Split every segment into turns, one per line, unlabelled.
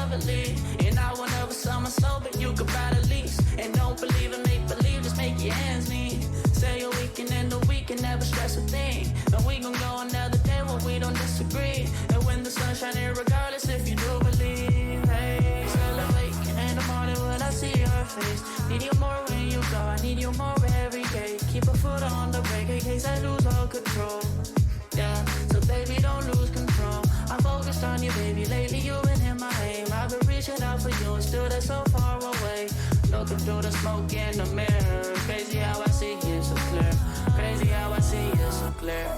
heavily. And I will never sell my soul, but you could buy the lease. And don't believe in make believe, just make your ends meet. Say a weekend and the weekend, never stress a thing. And we gon' go another day when we don't disagree. And when the sun shining, regardless if you do believe. Hey, still awake in the morning when I see your face. Need you more when you go, I need you more every day. Keep a foot on the brake in case I lose all control. Yeah, so baby, don't lose control. I'm focused on you, baby. Lately you've been in my aim. I've been reaching out for you and still they're so far away. Looking through the smoke in the mirror. Crazy how I see you so clear. Crazy how I see you so clear.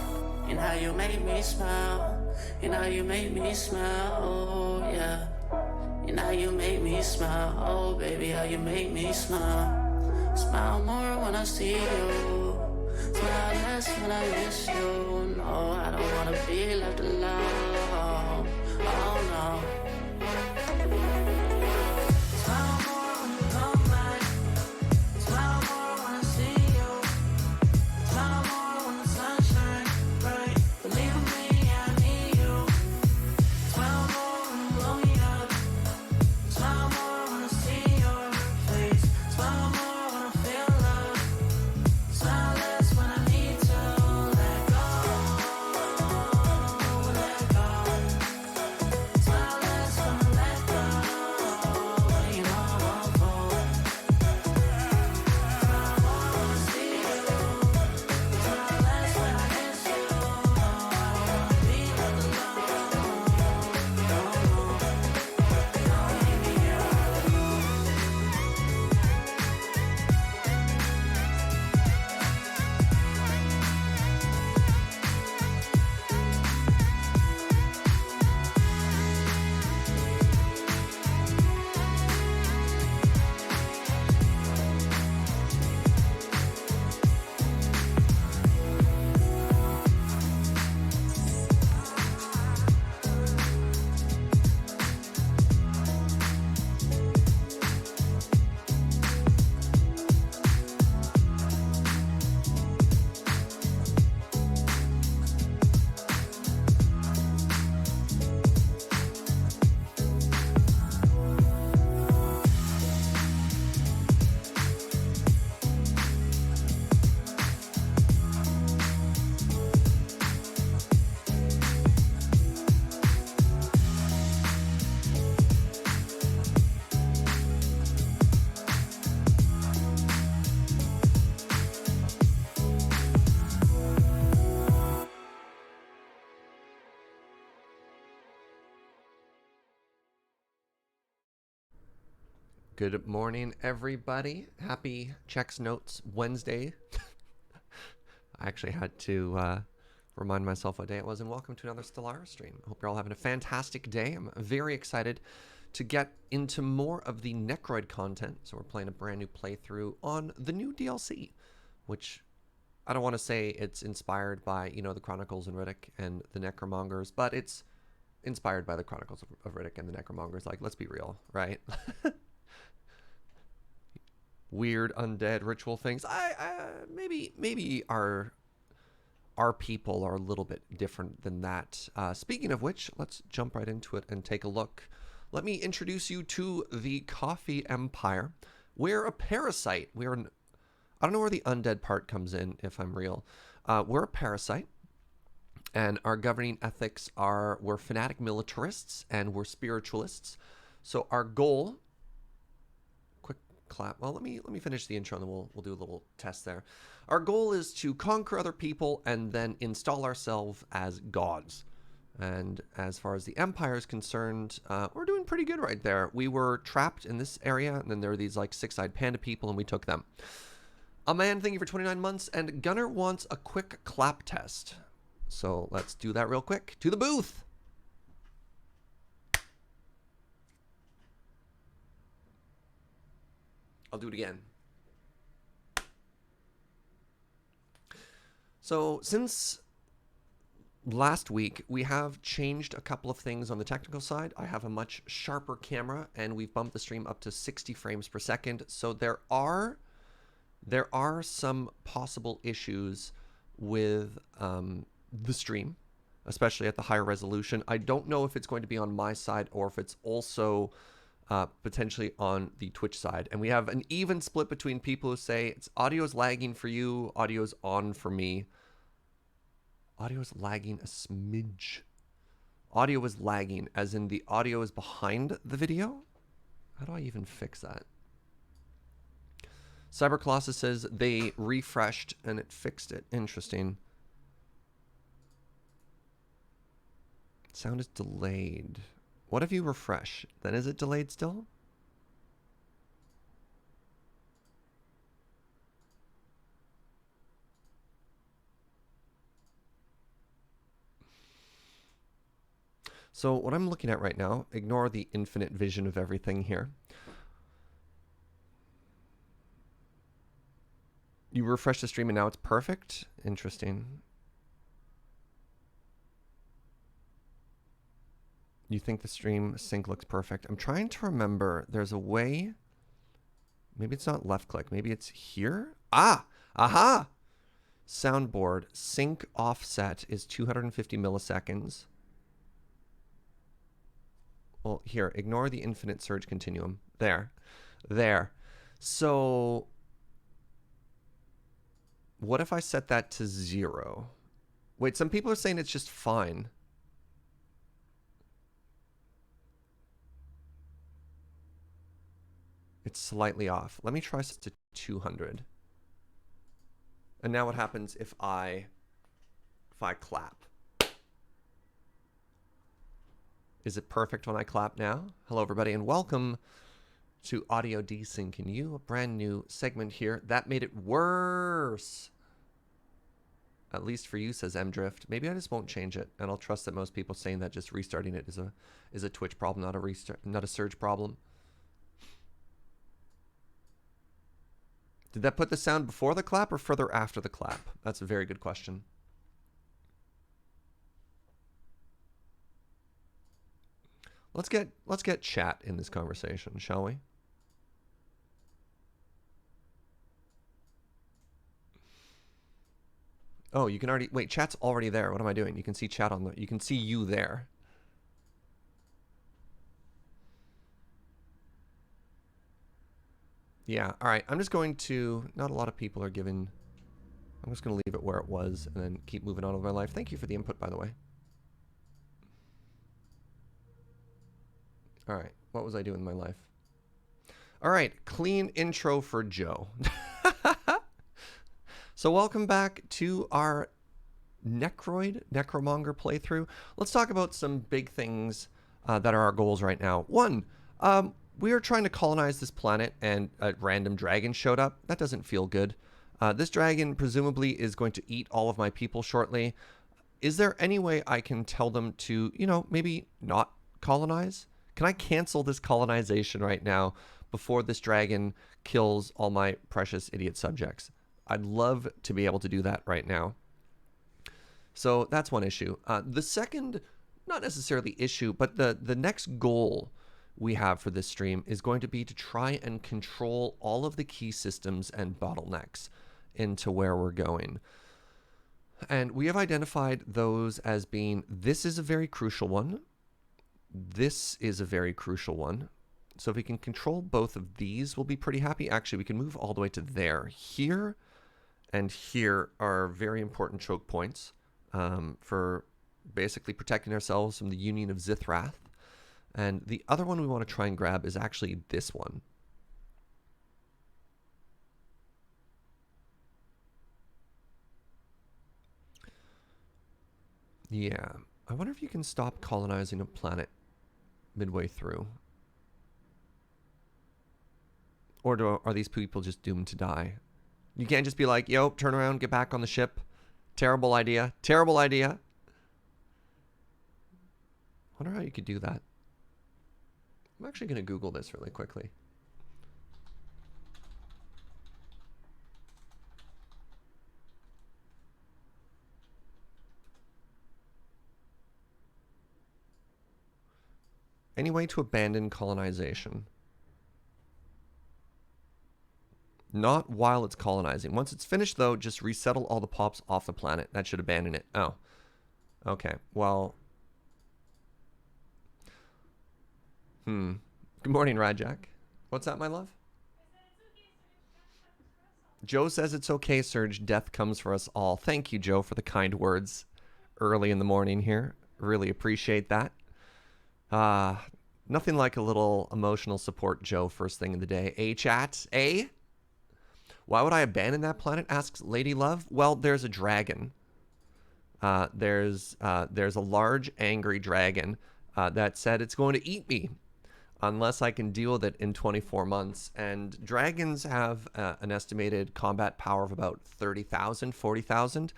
And how you make me smile. And how you make me smile. Oh yeah. And how you make me smile. Oh baby, how you make me smile. Smile more when I see you. Smile less when I miss you. No, I don't wanna be left alone. Oh no. Smile more when you come back. Smile more when I see you. Smile more when the sun shines bright. Believe in me, I need you. Smile more when you blow me up. Smile more when I see your face. Smile more when I feel love. Smile less when I need to let go. Let go. Smile less when I let go. You know I won't go. Smile more when I see you. Smile less when I miss you. No, I don't wanna be left alone. Don't leave me here alone.
Good morning, everybody. Happy Checks Notes Wednesday. I actually had to remind myself what day it was, and welcome to another Stellaris stream. I hope you're all having a fantastic day. I'm very excited to get into more of the Necroid content. So we're playing a brand new playthrough on the new DLC, which I don't want to say it's inspired by, you know, the Chronicles of Riddick and the Necromongers, but it's inspired by the Chronicles of Riddick and the Necromongers. Like, let's be real, right? Weird undead ritual things. Maybe our people are a little bit different than that. Speaking of which, let's jump right into it and take a look. Let me introduce you to the KOH'FEE Empire. We're a parasite. I don't know where the undead part comes in, if I'm real. We're a parasite, and our governing ethics are we're fanatic militarists and we're spiritualists. So our goal. Clap. Well, let me finish the intro and then we'll do a little test there. Our goal is to conquer other people and then install ourselves as gods. And as far as the Empire is concerned, we're doing pretty good right there. We were trapped in this area, and then there were these like six-eyed panda people, and we took them. A man, thank you for 29 months, and Gunner wants a quick clap test. So let's do that real quick. To the booth. I'll do it again. So since last week, we have changed a couple of things on the technical side. I have a much sharper camera, and we've bumped the stream up to 60 frames per second. So there are some possible issues with the stream. especially at the higher resolution. I don't know if it's going to be on my side or if it's also potentially on the Twitch side. And we have an even split between people who say it's audio's lagging for you, audio's on for me. Audio's lagging a smidge. Audio is lagging, as in the audio is behind the video. How do I even fix that? Cybercolossus says they refreshed and it fixed it. Interesting. Sound is delayed. What if you refresh? Then is it delayed still? So what I'm looking at right now, ignore the infinite vision of everything here. You refresh the stream and now it's perfect? Interesting. You think the stream sync looks perfect? I'm trying to remember. There's a way. Maybe it's not left click. Maybe it's here. Ah! Aha! Soundboard. Sync offset is 250 milliseconds. Well, here. Ignore the infinite surge continuum. There. There. So what if I set that to 0? Wait, some people are saying it's just fine. It's slightly off. Let me try to 200. And now what happens if I clap? Is it perfect when I clap now? Hello, everybody, and welcome to Audio Desync and You, a brand new segment here. That made it worse. At least for you, says MDrift. Maybe I just won't change it, and I'll trust that most people saying that just restarting it is a Twitch problem, not a surge problem. Did that put the sound before the clap or further after the clap? That's a very good question. Let's get chat in this conversation, shall we? Oh, you can already wait, chat's already there. What am I doing? You can see chat on the you can see you there. Yeah, all right. I'm just going to, not a lot of people are giving, I'm just going to leave it where it was and then keep moving on with my life. Thank you for the input, by the way. All right, what was I doing in my life? All right, clean intro for Joe. So welcome back to our Necromonger playthrough. Let's talk about some big things that are our goals right now. One, we are trying to colonize this planet and a random dragon showed up. That doesn't feel good. This dragon presumably is going to eat all of my people shortly. Is there any way I can tell them to, you know, maybe not colonize? Can I cancel this colonization right now before this dragon kills all my precious idiot subjects? I'd love to be able to do that right now. So that's one issue. The second, not necessarily issue, but the next goal we have for this stream is going to be to try and control all of the key systems and bottlenecks into where we're going. And we have identified those as being, this is a very crucial one. This is a very crucial one. So if we can control both of these, we'll be pretty happy. Actually, we can move all the way to there. Here and here are very important choke points for basically protecting ourselves from the Union of Zithrath. And the other one we want to try and grab is actually this one. Yeah. I wonder if you can stop colonizing a planet midway through. Or are these people just doomed to die? You can't just be like, yo, turn around, get back on the ship. Terrible idea. Terrible idea. I wonder how you could do that. I'm actually going to Google this really quickly. Any way to abandon colonization? Not while it's colonizing. Once it's finished, though, just resettle all the pops off the planet. That should abandon it. Oh. Okay, well. Good morning, Rajak. What's that, my love? Joe says it's okay, Surge. Death comes for us all. Thank you, Joe, for the kind words early in the morning here. Really appreciate that. Nothing like a little emotional support, Joe, first thing in the day. Chat? Why would I abandon that planet? Asks Lady Love. Well, there's a dragon. There's a large, angry dragon that said it's going to eat me unless I can deal with it in 24 months. And dragons have an estimated combat power of about 30,000, 40,000.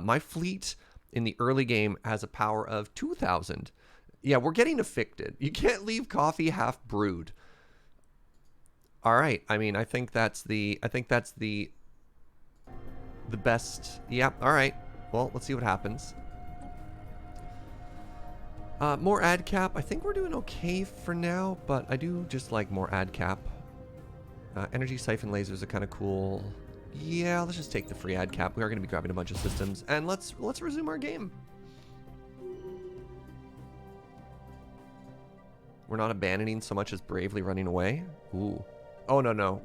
My fleet in the early game has a power of 2,000. Yeah, we're getting affected. You can't leave coffee half brewed. All right. I mean, I think that's the best. Yeah. All right. Well, let's see what happens. More ad cap. I think we're doing okay for now, but I do just like more ad cap. Energy siphon lasers are kind of cool. Yeah, let's just take the free ad cap. We are going to be grabbing a bunch of systems, and let's resume our game. We're not abandoning so much as bravely running away. Ooh. Oh, no.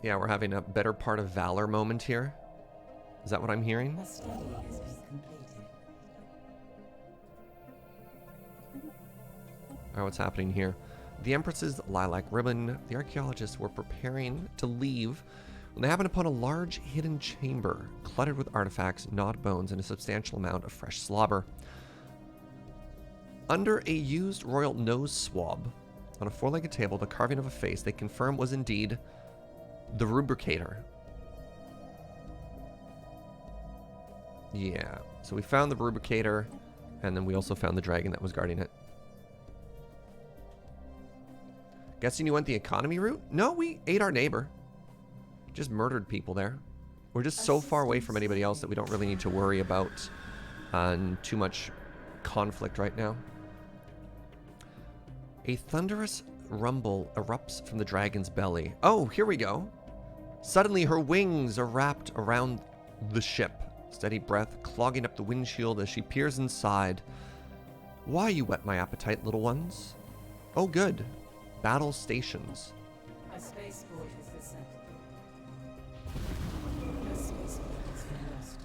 Yeah, we're having a better part of valor moment here. Is that what I'm hearing? Alright, what's happening here? The Empress's lilac ribbon. The archaeologists were preparing to leave when they happened upon a large hidden chamber, cluttered with artifacts, gnawed bones, and a substantial amount of fresh slobber. Under a used royal nose swab, on a four-legged table, the carving of a face they confirmed was indeed the rubricator. Yeah, so we found the rubricator, and then we also found the dragon that was guarding it. Guessing you went the economy route? No, we ate our neighbor. Just murdered people there. We're just so far away from anybody else that we don't really need to worry about too much conflict right now. A thunderous rumble erupts from the dragon's belly. Oh, here we go. Suddenly her wings are wrapped around the ship. Steady breath clogging up the windshield as she peers inside. Why you whet my appetite, little ones? Oh, good. Battle stations.
A spaceport is the center.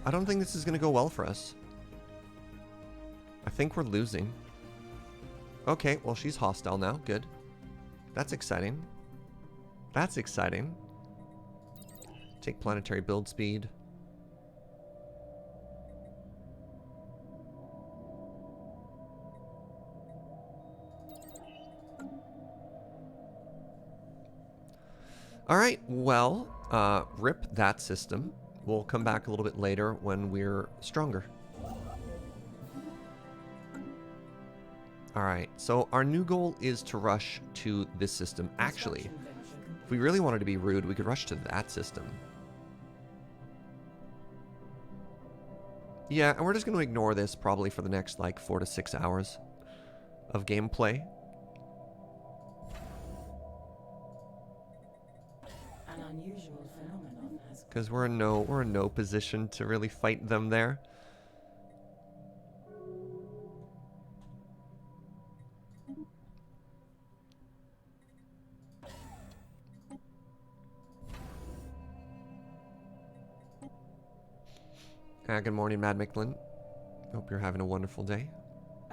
I don't think this is going to go well for us. I think we're losing. Okay, well, she's hostile now. Good. That's exciting. That's exciting. Take planetary build speed. All right, well, rip that system. We'll come back a little bit later when we're stronger. All right, so our new goal is to rush to this system. Actually, if we really wanted to be rude, we could rush to that system. Yeah, and we're just going to ignore this probably for the next, like, 4 to 6 hours of gameplay.
An unusual phenomenon has
Because we're in no position to really fight them there. Good morning, Mad Micklin. Hope you're having a wonderful day.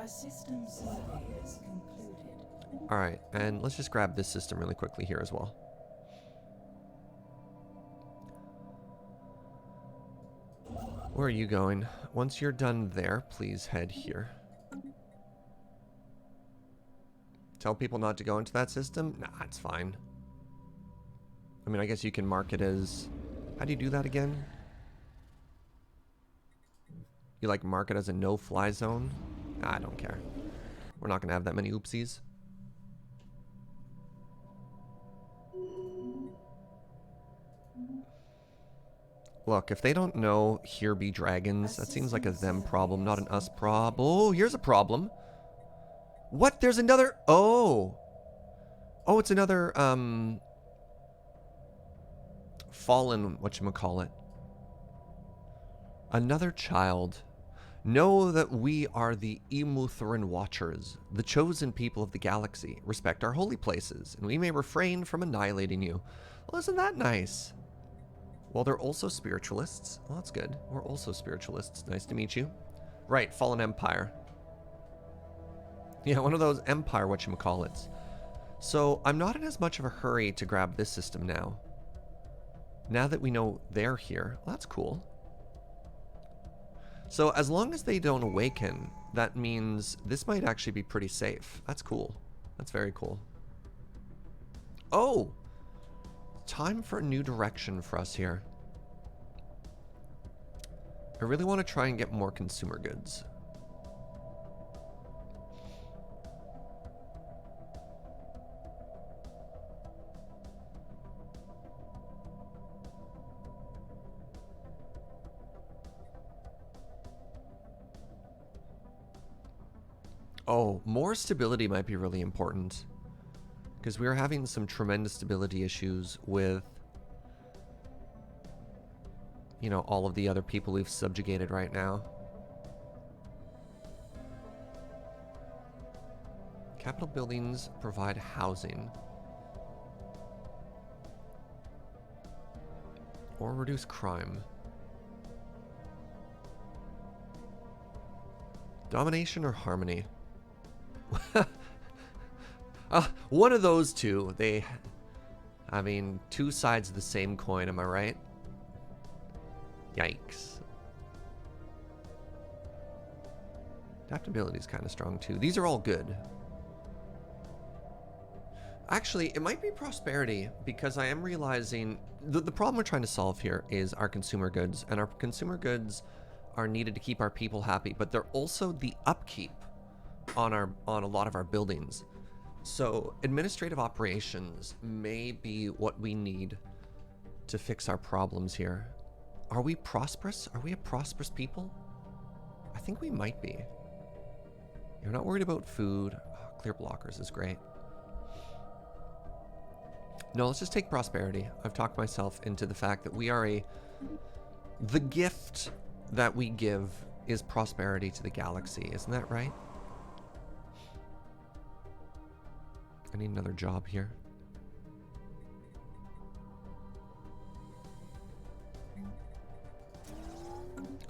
a system survey is concluded.
Alright, and let's just grab this system really quickly here as well. Where are you going? Once you're done there, please head here. Tell people not to go into that system? Nah, it's fine. I mean, I guess you can mark it as... How do you do that again? You, like, mark it as a no-fly zone? Nah, I don't care. We're not going to have that many oopsies. Look, if they don't know here be dragons, that seems like a them problem, not an us prob. Oh, here's a problem. What? There's another... Oh. Oh, it's another, fallen, whatchamacallit. Another child. Know that we are the Emuthrin Watchers, the chosen people of the galaxy. Respect our holy places, and we may refrain from annihilating you. Well, isn't that nice? Well, they're also spiritualists. Well, that's good. We're also spiritualists. Nice to meet you. Right, Fallen Empire. Yeah, one of those Empire whatchamacallits. So, I'm not in as much of a hurry to grab this system now. Now that we know they're here. Well, that's cool. So, as long as they don't awaken, that means this might actually be pretty safe. That's cool. That's very cool. Oh! Time for a new direction for us here. I really want to try and get more consumer goods. Oh, more stability might be really important. Because we are having some tremendous stability issues with, you know, all of the other people we've subjugated right now. Capital buildings provide housing. Or reduce crime. Domination or harmony? One of those two. I mean, two sides of the same coin, am I right? Yikes. Adaptability is kind of strong too. These are all good. Actually, it might be prosperity, because I am realizing the problem we're trying to solve here is our consumer goods, and our consumer goods are needed to keep our people happy, but they're also the upkeep on a lot of our buildings. So administrative operations may be what we need to fix our problems here. Are we prosperous? Are we a prosperous people? I think we might be. You're not worried about food. Oh, clear blockers is great. No, let's just take prosperity. I've talked myself into the fact that we are the gift that we give is prosperity to the galaxy. Isn't that right? I need another job here.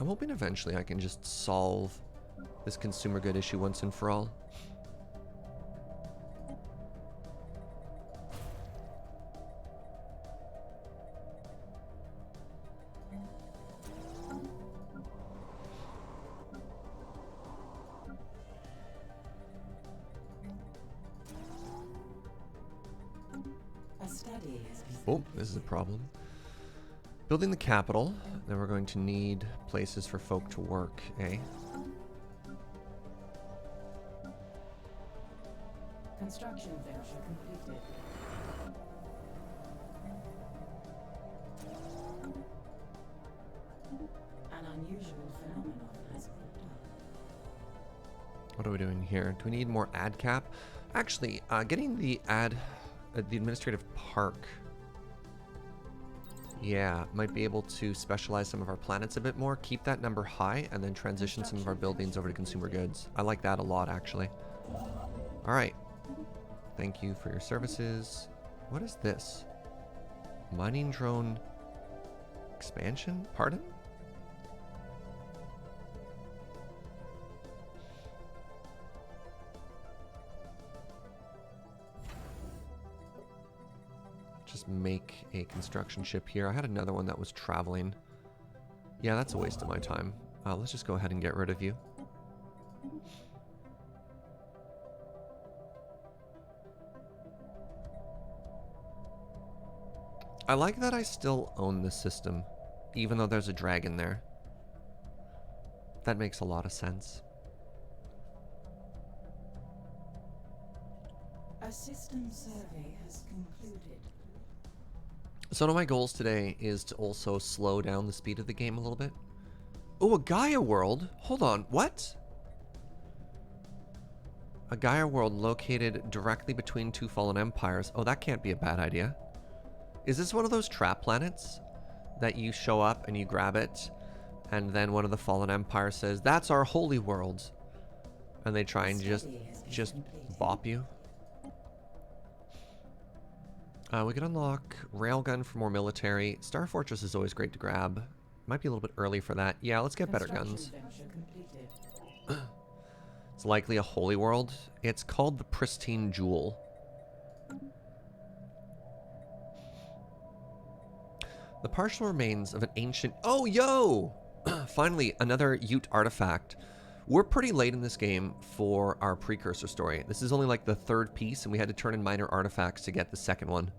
I'm hoping eventually I can just solve this consumer good issue once and for all. Oh, this is a problem. Building the capital. Then we're going to need places for folk to work, eh?
Construction venture completed. An unusual phenomenon has occurred.
What are we doing here? Do we need more ad cap? Actually, getting the administrative park. Yeah, might be able to specialize some of our planets a bit more, keep that number high, and then transition some of our buildings over to consumer goods. I like that a lot, actually. All right. Thank you for your services. What is this? Mining drone expansion? Pardon? Just make a construction ship here. I had another one that was traveling. Yeah, that's a waste of my time. Let's just go ahead and get rid of you. I like that I still own this system, even though there's a dragon there. That makes a lot of sense.
A system survey has concluded.
So one of my goals today is to also slow down the speed of the game a little bit. Oh, a Gaia world? Hold on, what? A Gaia world located directly between two fallen empires. Oh, that can't be a bad idea. Is this one of those trap planets that you show up and you grab it And then one of the fallen empires says, "That's our holy world," and they try and just bop you. We can unlock Railgun for more military. Star Fortress is always great to grab. Might be a little bit early for that. Yeah, let's get better guns. It's likely a holy world. It's called the Pristine Jewel. The partial remains of an ancient... Oh, yo! Finally, another Ute artifact. We're pretty late in this game for our precursor story. This is only like the third piece, and we had to turn in minor artifacts to get the second one.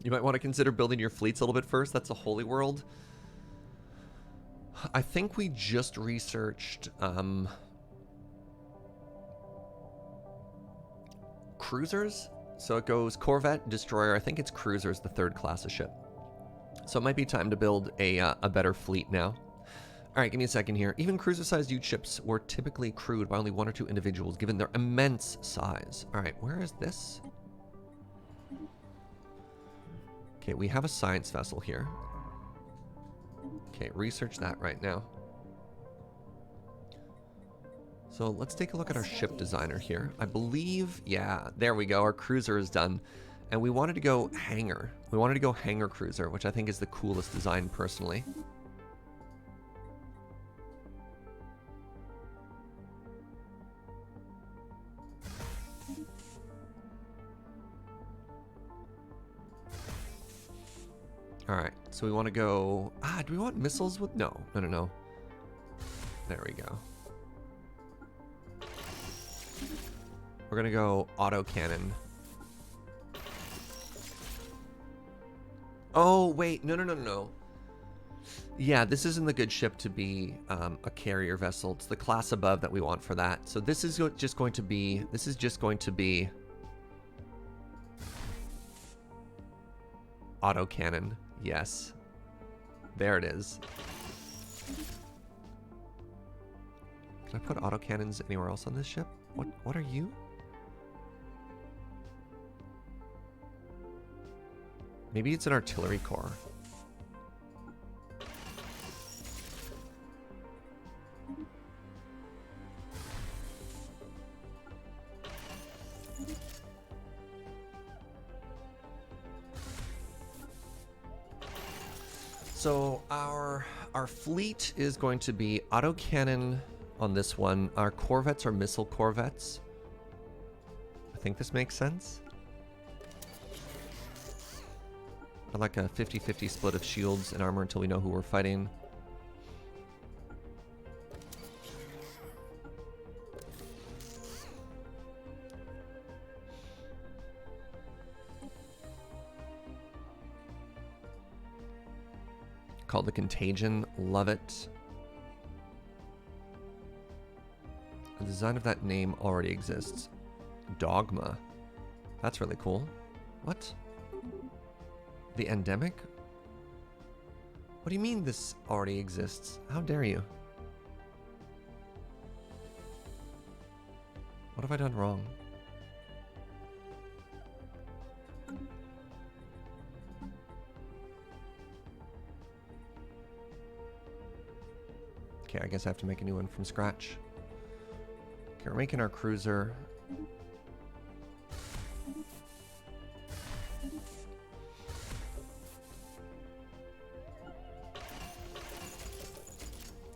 You might want to consider building your fleets a little bit first. That's a holy world. I think we just researched cruisers. So it goes Corvette, Destroyer. I think it's cruisers, the third class of ship. So it might be time to build a better fleet now. All right, give me a second here. Even cruiser-sized Ute ships were typically crewed by only 1 or 2 individuals, given their immense size. All right, where is this? Okay, we have a science vessel here. Okay, research that right now. So let's take a look at our ship designer here. I believe, yeah, there we go. Our cruiser is done. And we wanted to go hangar. We wanted to go hangar cruiser, which I think is the coolest design personally. All right, so we want to go... do we want missiles with... No. There we go. We're going to go autocannon. Oh, wait. No. Yeah, this isn't the good ship to be a carrier vessel. It's the class above that we want for that. So this is just going to be... This is just going to be... autocannon. Yes. There it is. Can I put autocannons anywhere else on this ship? What are you? Maybe it's an artillery corps. So our fleet is going to be autocannon on this one. Our corvettes are missile corvettes. I think this makes sense. I like a 50-50 split of shields and armor until we know who we're fighting. Called the Contagion. Love it. The design of that name already exists. Dogma. That's really cool. What? The Endemic? What do you mean this already exists? How dare you? What have I done wrong? Okay, I guess I have to make a new one from scratch. Okay, we're making our cruiser.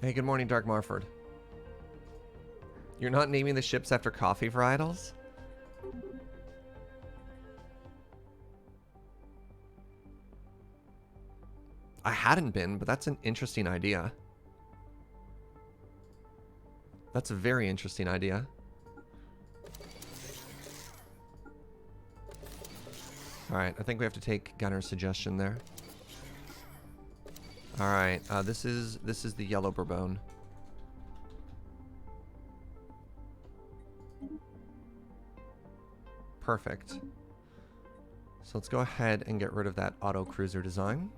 Hey, good morning, Dark Marford. You're not naming the ships after coffee varietals? I hadn't been, but that's an interesting idea. That's a very interesting idea. Alright, I think we have to take Gunner's suggestion there. Alright, this is the yellow Bourbon. Perfect. So let's go ahead and get rid of that auto cruiser design.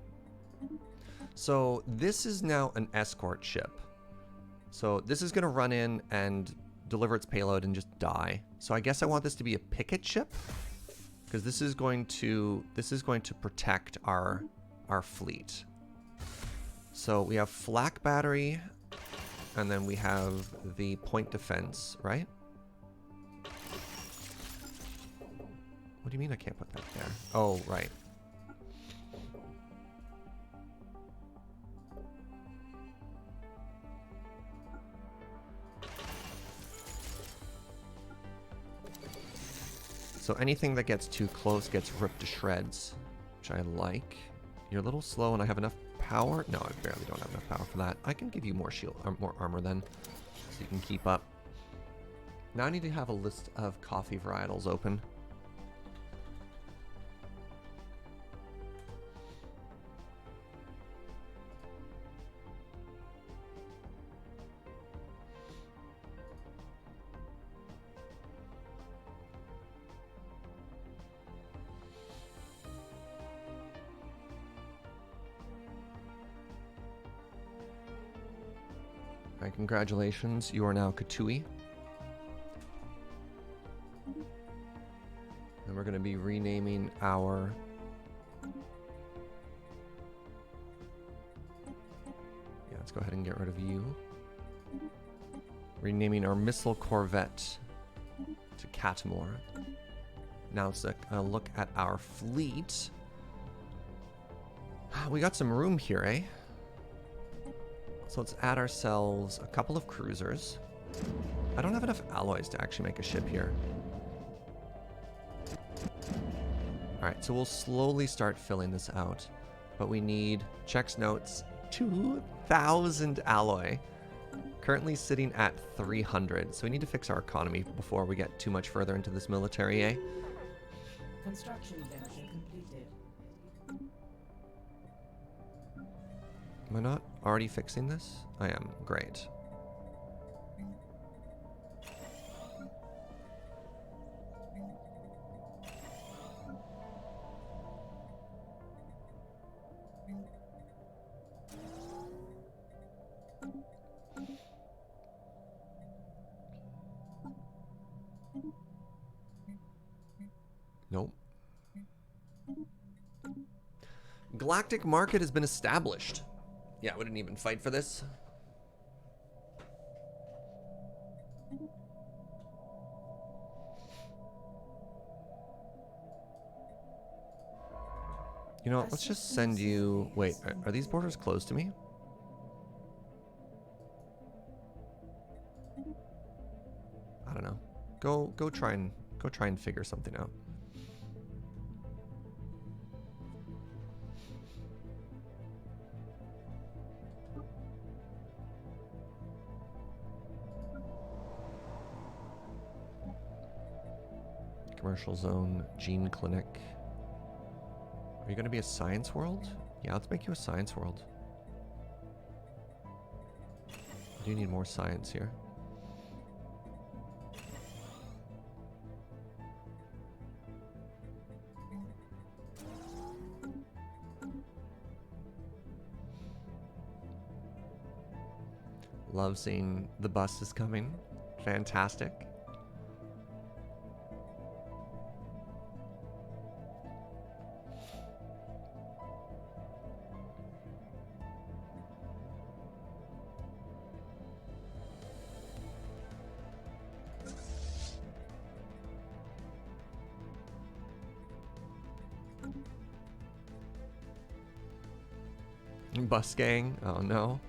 So this is now an escort ship. So this is going to run in and deliver its payload and just die. So I guess I want this to be a picket ship, because this is going to protect our our fleet. So we have flak battery, and then we have the point defense, right? What do you mean I can't put that there? Oh, right. So anything that gets too close gets ripped to shreds, which I like. You're a little slow and I have enough power. No, I barely don't have enough power for that. I can give you more shield, more armor then, so you can keep up. Now I need to have a list of coffee varietals open. Alright, congratulations. You are now KOH'FEE. And we're going to be renaming our... Yeah, let's go ahead and get rid of you. Renaming our missile corvette to Catmore. Now let's look at our fleet. We got some room here, eh? So let's add ourselves a couple of cruisers. I don't have enough alloys to actually make a ship here. Alright, so we'll slowly start filling this out. But we need, checks notes, 2,000 alloy. Currently sitting at 300. So we need to fix our economy before we get too much further into this military, eh?
Construction venture completed.
Am I not already fixing this? I am. Great. Nope. Galactic market has been established. Yeah, we didn't even fight for this. You know what, let's just send you... Wait, are these borders closed to me? I don't know. Go try and figure something out. Commercial zone, gene clinic. Are you going to be a science world? Yeah, let's make you a science world. I do need more science here. Love seeing the bus is coming. Fantastic. Bus gang? Oh no.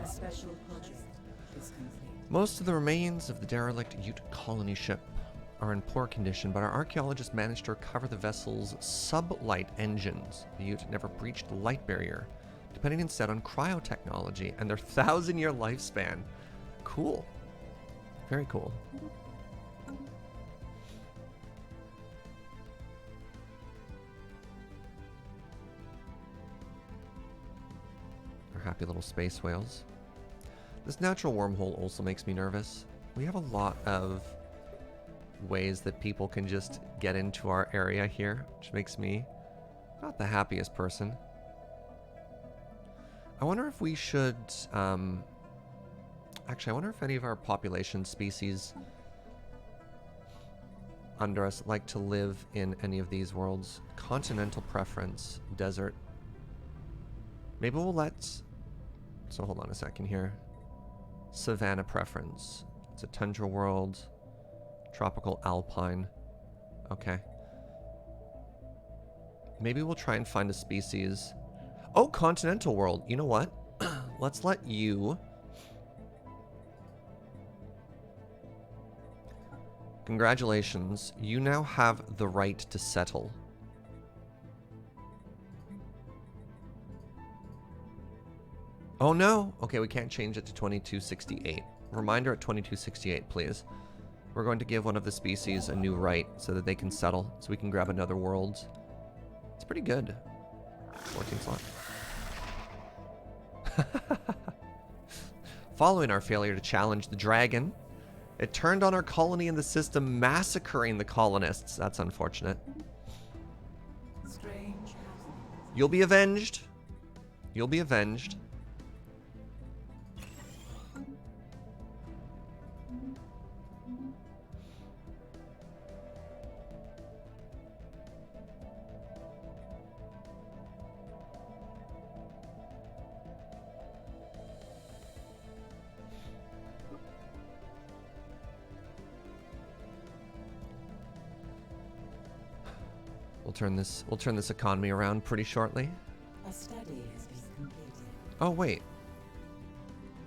A special project is complete.
Most of the remains of the derelict Ute colony ship are in poor condition, but our archaeologists managed to recover the vessel's sublight engines. The Ute never breached the light barrier, depending instead on cryotechnology and their 1,000-year lifespan. Cool. Very cool. Our happy little space whales. This natural wormhole also makes me nervous. We have a lot of ways that people can just get into our area here, which makes me not the happiest person. I wonder if we should... actually, I wonder if any of our population species under us like to live in any of these worlds. Continental preference, desert. Maybe we'll let... So hold on a second here. Savanna preference. It's a tundra world. Tropical alpine. Okay. Maybe we'll try and find a species. Oh, continental world. You know what? Let's let you... Congratulations. You now have the right to settle. Oh no! Okay, we can't change it to 2268. Reminder at 2268, please. We're going to give one of the species a new right so that they can settle, so we can grab another world. It's pretty good. 14 slot. Following our failure to challenge the dragon, it turned on our colony in the system, massacring the colonists. That's unfortunate.
Strange.
You'll be avenged. You'll be avenged. We'll turn this economy around pretty shortly.
A study has been completed.
Oh wait.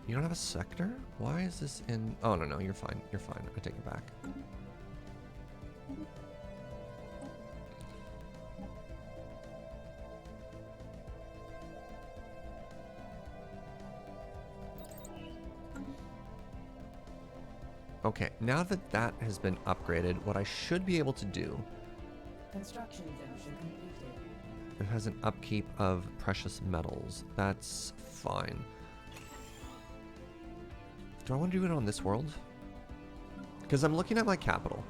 You don't have a sector? Why is this in... Oh no, you're fine. You're fine. I take it back. Okay, now that that has been upgraded, what I should be able to do...
Construction exemption completed.
It has an upkeep of precious metals. That's fine. Do I want to do it on this world? Because I'm looking at my capital.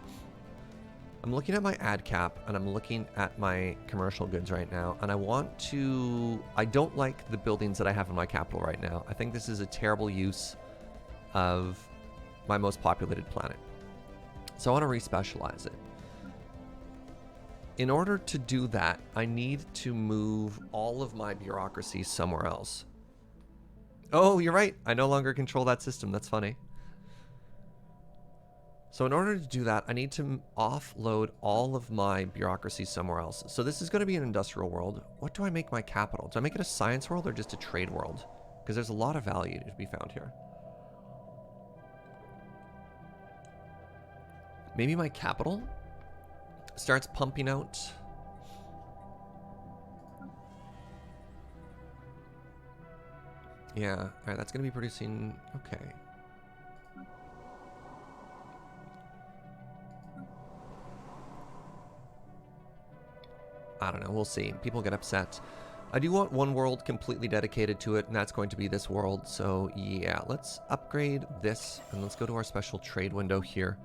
I'm looking at my ad cap, and I'm looking at my commercial goods right now, and I want to... I don't like the buildings that I have in my capital right now. I think this is a terrible use of my most populated planet. So I want to respecialize it. In order to do that, I need to move all of my bureaucracy somewhere else. Oh, you're right. I no longer control that system. That's funny. So in order to do that, I need to offload all of my bureaucracy somewhere else. So this is going to be an industrial world. What do I make my capital? Do I make it a science world or just a trade world? Because there's a lot of value to be found here. Maybe my capital starts pumping out. Yeah, all right, that's going to be producing... Okay. I don't know, we'll see. People get upset. I do want one world completely dedicated to it, and that's going to be this world. So yeah, let's upgrade this, and let's go to our special trade window here.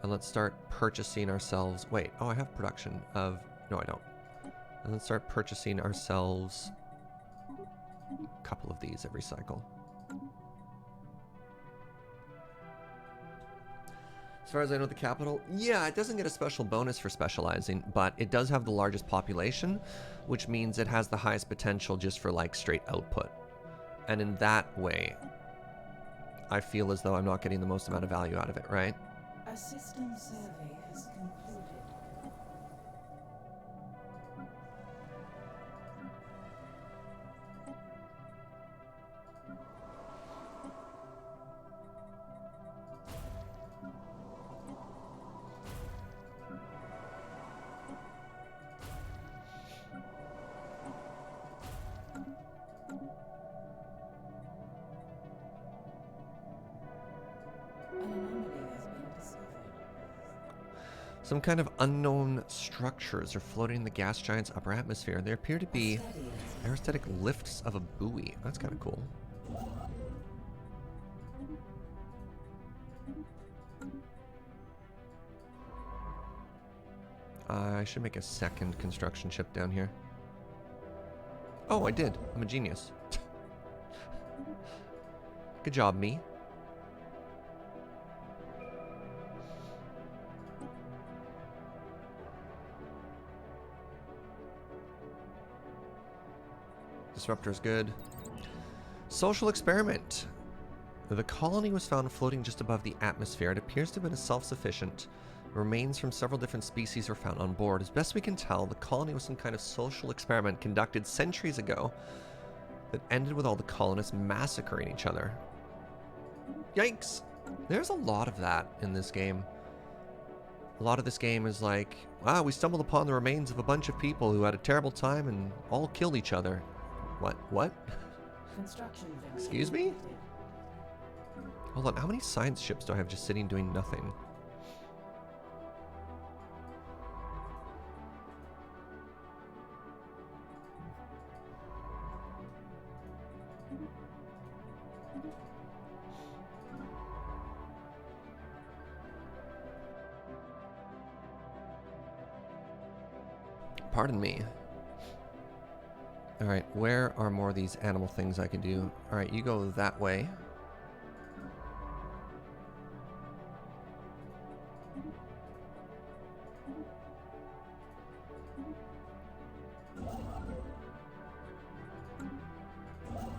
And let's start purchasing ourselves... Wait, oh, I have production of... No, I don't. And let's start purchasing ourselves a couple of these every cycle. As far as I know, the capital... Yeah, it doesn't get a special bonus for specializing, but it does have the largest population, which means it has the highest potential just for, like, straight output. And in that way, I feel as though I'm not getting the most amount of value out of it, right?
A system survey has concluded.
Some kind of unknown structures are floating in the gas giant's upper atmosphere. There appear to be aerostatic lifts of a buoy. That's kind of cool. I should make a second construction ship down here. Oh, I did. I'm a genius. Good job, me. disruptor's good. Social experiment. The colony was found floating just above the atmosphere. It appears to have been self-sufficient. Remains from several different species were found on board. As best we can tell, the colony was some kind of social experiment conducted centuries ago that ended with all the colonists massacring each other. Yikes! There's a lot of that in this game. A lot of this game is like, wow, we stumbled upon the remains of a bunch of people who had a terrible time and all killed each other. What?
Construction very
Excuse me? Hold on, how many science ships do I have just sitting doing nothing? Pardon me. Alright, where are more of these animal things I can do? Alright, you go that way.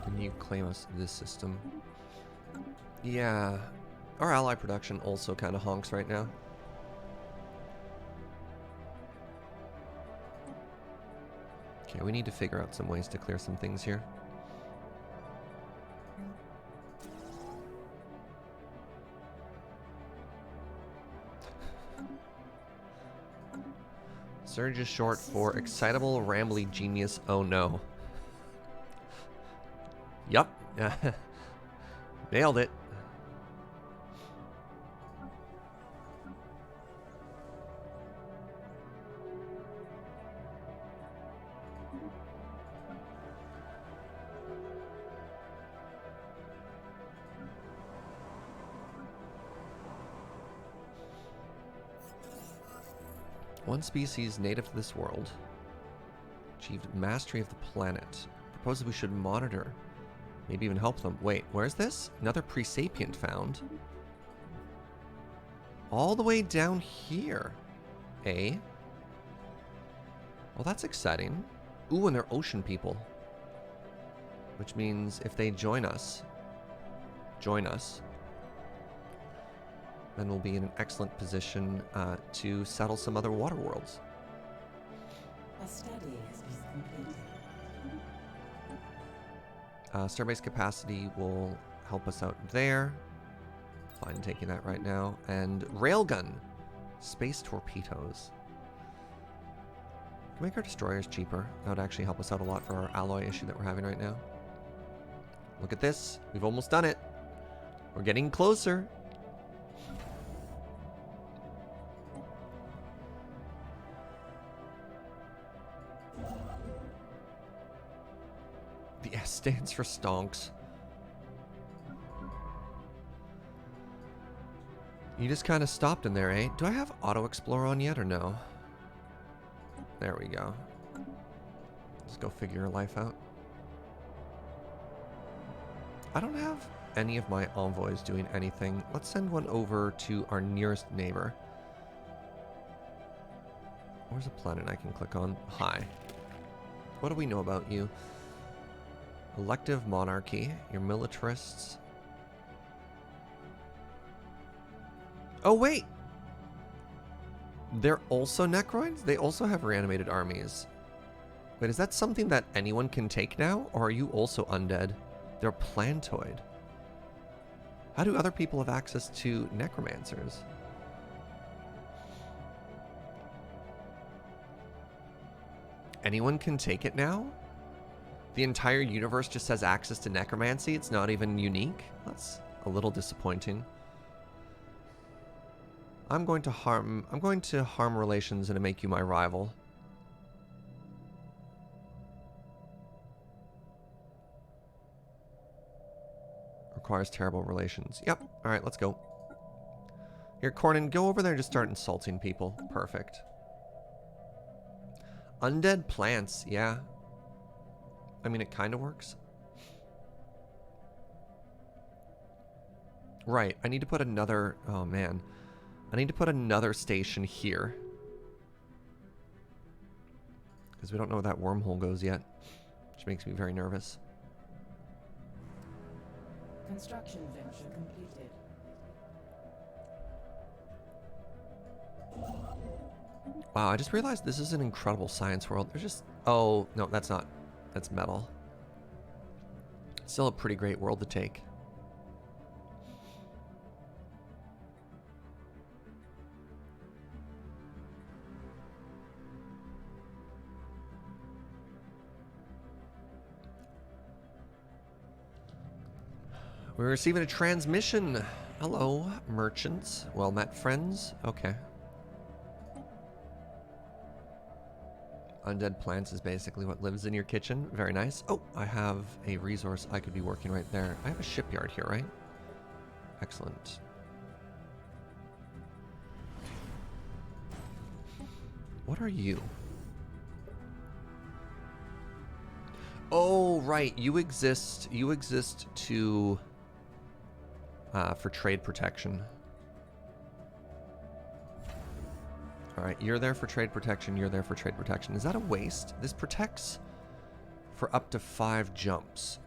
Can you claim us this system? Yeah. Our ally production also kind of honks right now. Okay, we need to figure out some ways to clear some things here. Surge is short for excitable, rambly genius. Oh no. Yup. Nailed it. One species native to this world achieved mastery of the planet. Proposes we should monitor, maybe even help them. Wait, where's this? Another pre-sapient found. All the way down here. Eh? Well, that's exciting. Ooh, and they're ocean people. Which means if they join us, then we'll be in an excellent position to settle some other water worlds.
A study has been completed.
Starbase capacity will help us out there. Fine, taking that right now. And railgun. Space torpedoes. Can make our destroyers cheaper. That would actually help us out a lot for our alloy issue that we're having right now. Look at this. We've almost done it. We're getting closer. The S stands for stonks. You just kind of stopped in there, eh? Do I have Auto Explorer on yet or no? There we go. Let's go figure your life out. I don't have any of my envoys doing anything. Let's send one over to our nearest neighbor. Where's a planet I can click on? Hi. What do we know about you? Elective monarchy. You're militarists. Oh, wait! They're also Necroids? They also have reanimated armies. Wait, is that something that anyone can take now? Or are you also undead? They're plantoid. How do other people have access to necromancers? Anyone can take it now? The entire universe just has access to necromancy? It's not even unique? That's a little disappointing. I'm going to harm relations and to make you my rival. Requires terrible relations. Yep. Alright, let's go. Here, Cornyn, go over there and just start insulting people. Perfect. Undead plants, yeah. I mean, it kind of works. Right, I need to put another... Oh, man. I need to put another station here. Because we don't know where that wormhole goes yet. which makes me very nervous.
Construction venture completed.
Wow, I just realized this is an incredible science world. There's just... Oh, no, that's not. That's metal. Still a pretty great world to take. We're receiving a transmission. Hello, merchants. Well met friends. Okay. Undead plants is basically what lives in your kitchen. Very nice. Oh, I have a resource I could be working right there. I have a shipyard here, right? Excellent. What are you? Oh, right. You exist to... for trade protection. Alright, you're there for trade protection, you're there for trade protection. Is that a waste? This protects for up to 5 jumps.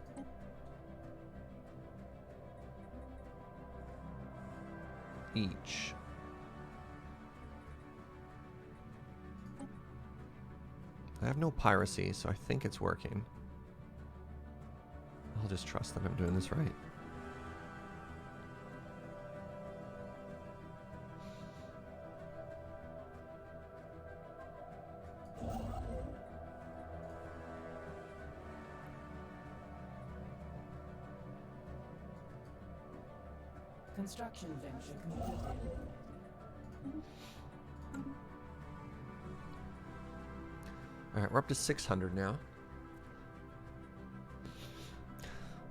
Each. I have no piracy, so I think it's working. I'll just trust that I'm doing this right.
Construction venture completed.
Alright, we're up to 600 now.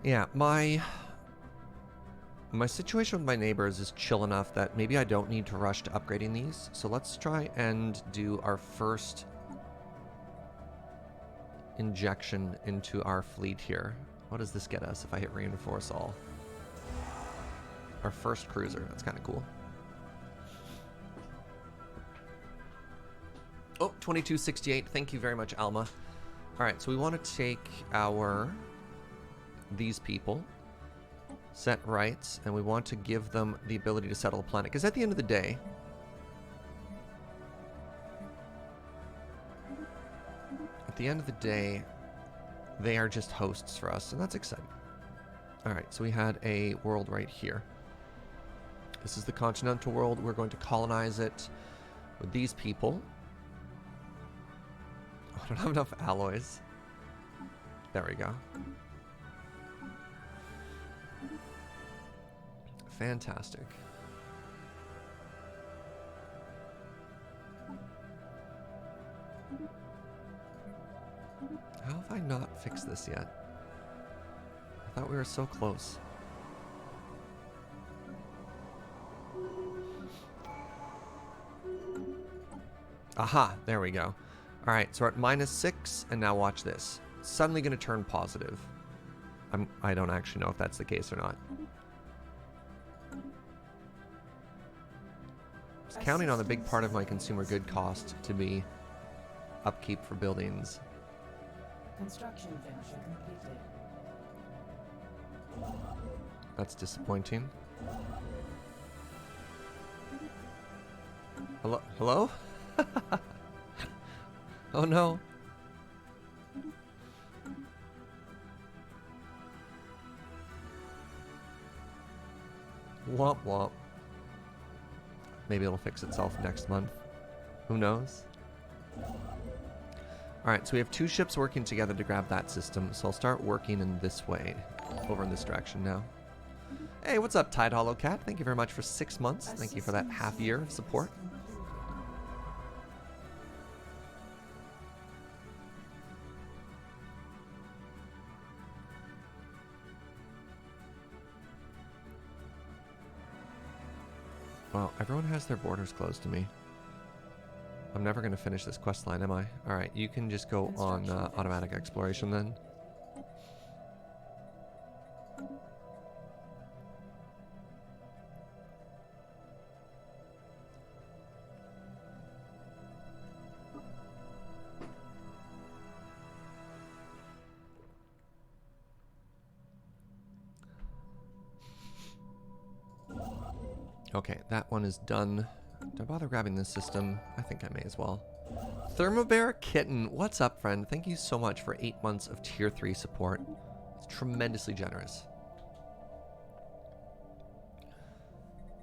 Yeah, my situation with my neighbors is chill enough that maybe I don't need to rush to upgrading these. So let's try and do our first injection into our fleet here. What does this get us if I hit reinforce all? Our first cruiser. That's kind of cool. Oh, 2268. Thank you very much, Alma. All right, so we want to take these people, set rights, and we want to give them the ability to settle a planet. Because at the end of the day, they are just hosts for us, and that's exciting. All right, so we had a world right here. This is the continental world. We're going to colonize it with these people. Oh, I don't have enough alloys. There we go. Fantastic. How have I not fixed this yet? I thought we were so close. Aha, there we go. All right, so we're at -6, and now watch this. It's suddenly going to turn positive. I don't actually know if that's the case or not. I was counting on a big part of my consumer good cost to be upkeep for buildings.
Construction venture completed.
That's disappointing. Hello? Hello? Oh no. Womp womp. Maybe it'll fix itself next month. Who knows? Alright, so we have 2 ships working together to grab that system, so I'll start working in this way. Over in this direction now. Hey, what's up, Tide Hollow Cat? Thank you very much for 6 months. Thank you for that half year of support. Wow, everyone has their borders closed to me. I'm never going to finish this quest line, am I? Alright, you can just go on automatic exploration then. Okay, that one is done. Do I bother grabbing this system? I think I may as well. Thermobear Kitten, what's up, friend? Thank you so much for 8 months of tier 3 support. It's tremendously generous.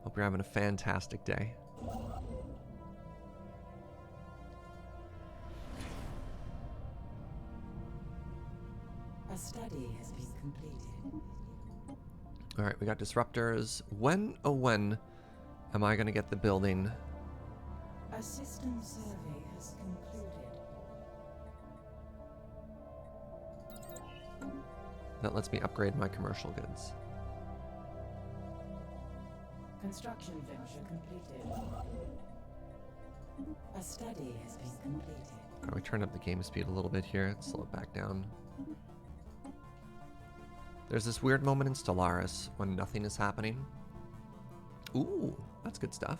Hope you're having a fantastic day.
A study has been completed.
Alright, we got disruptors. When, oh when, am I going to get the building?
A system survey has concluded.
That lets me upgrade my commercial goods.
Construction venture completed. A study has been completed.
Alright, we turn up the game speed a little bit here. Slow it back down. There's this weird moment in Stellaris when nothing is happening. Ooh, that's good stuff.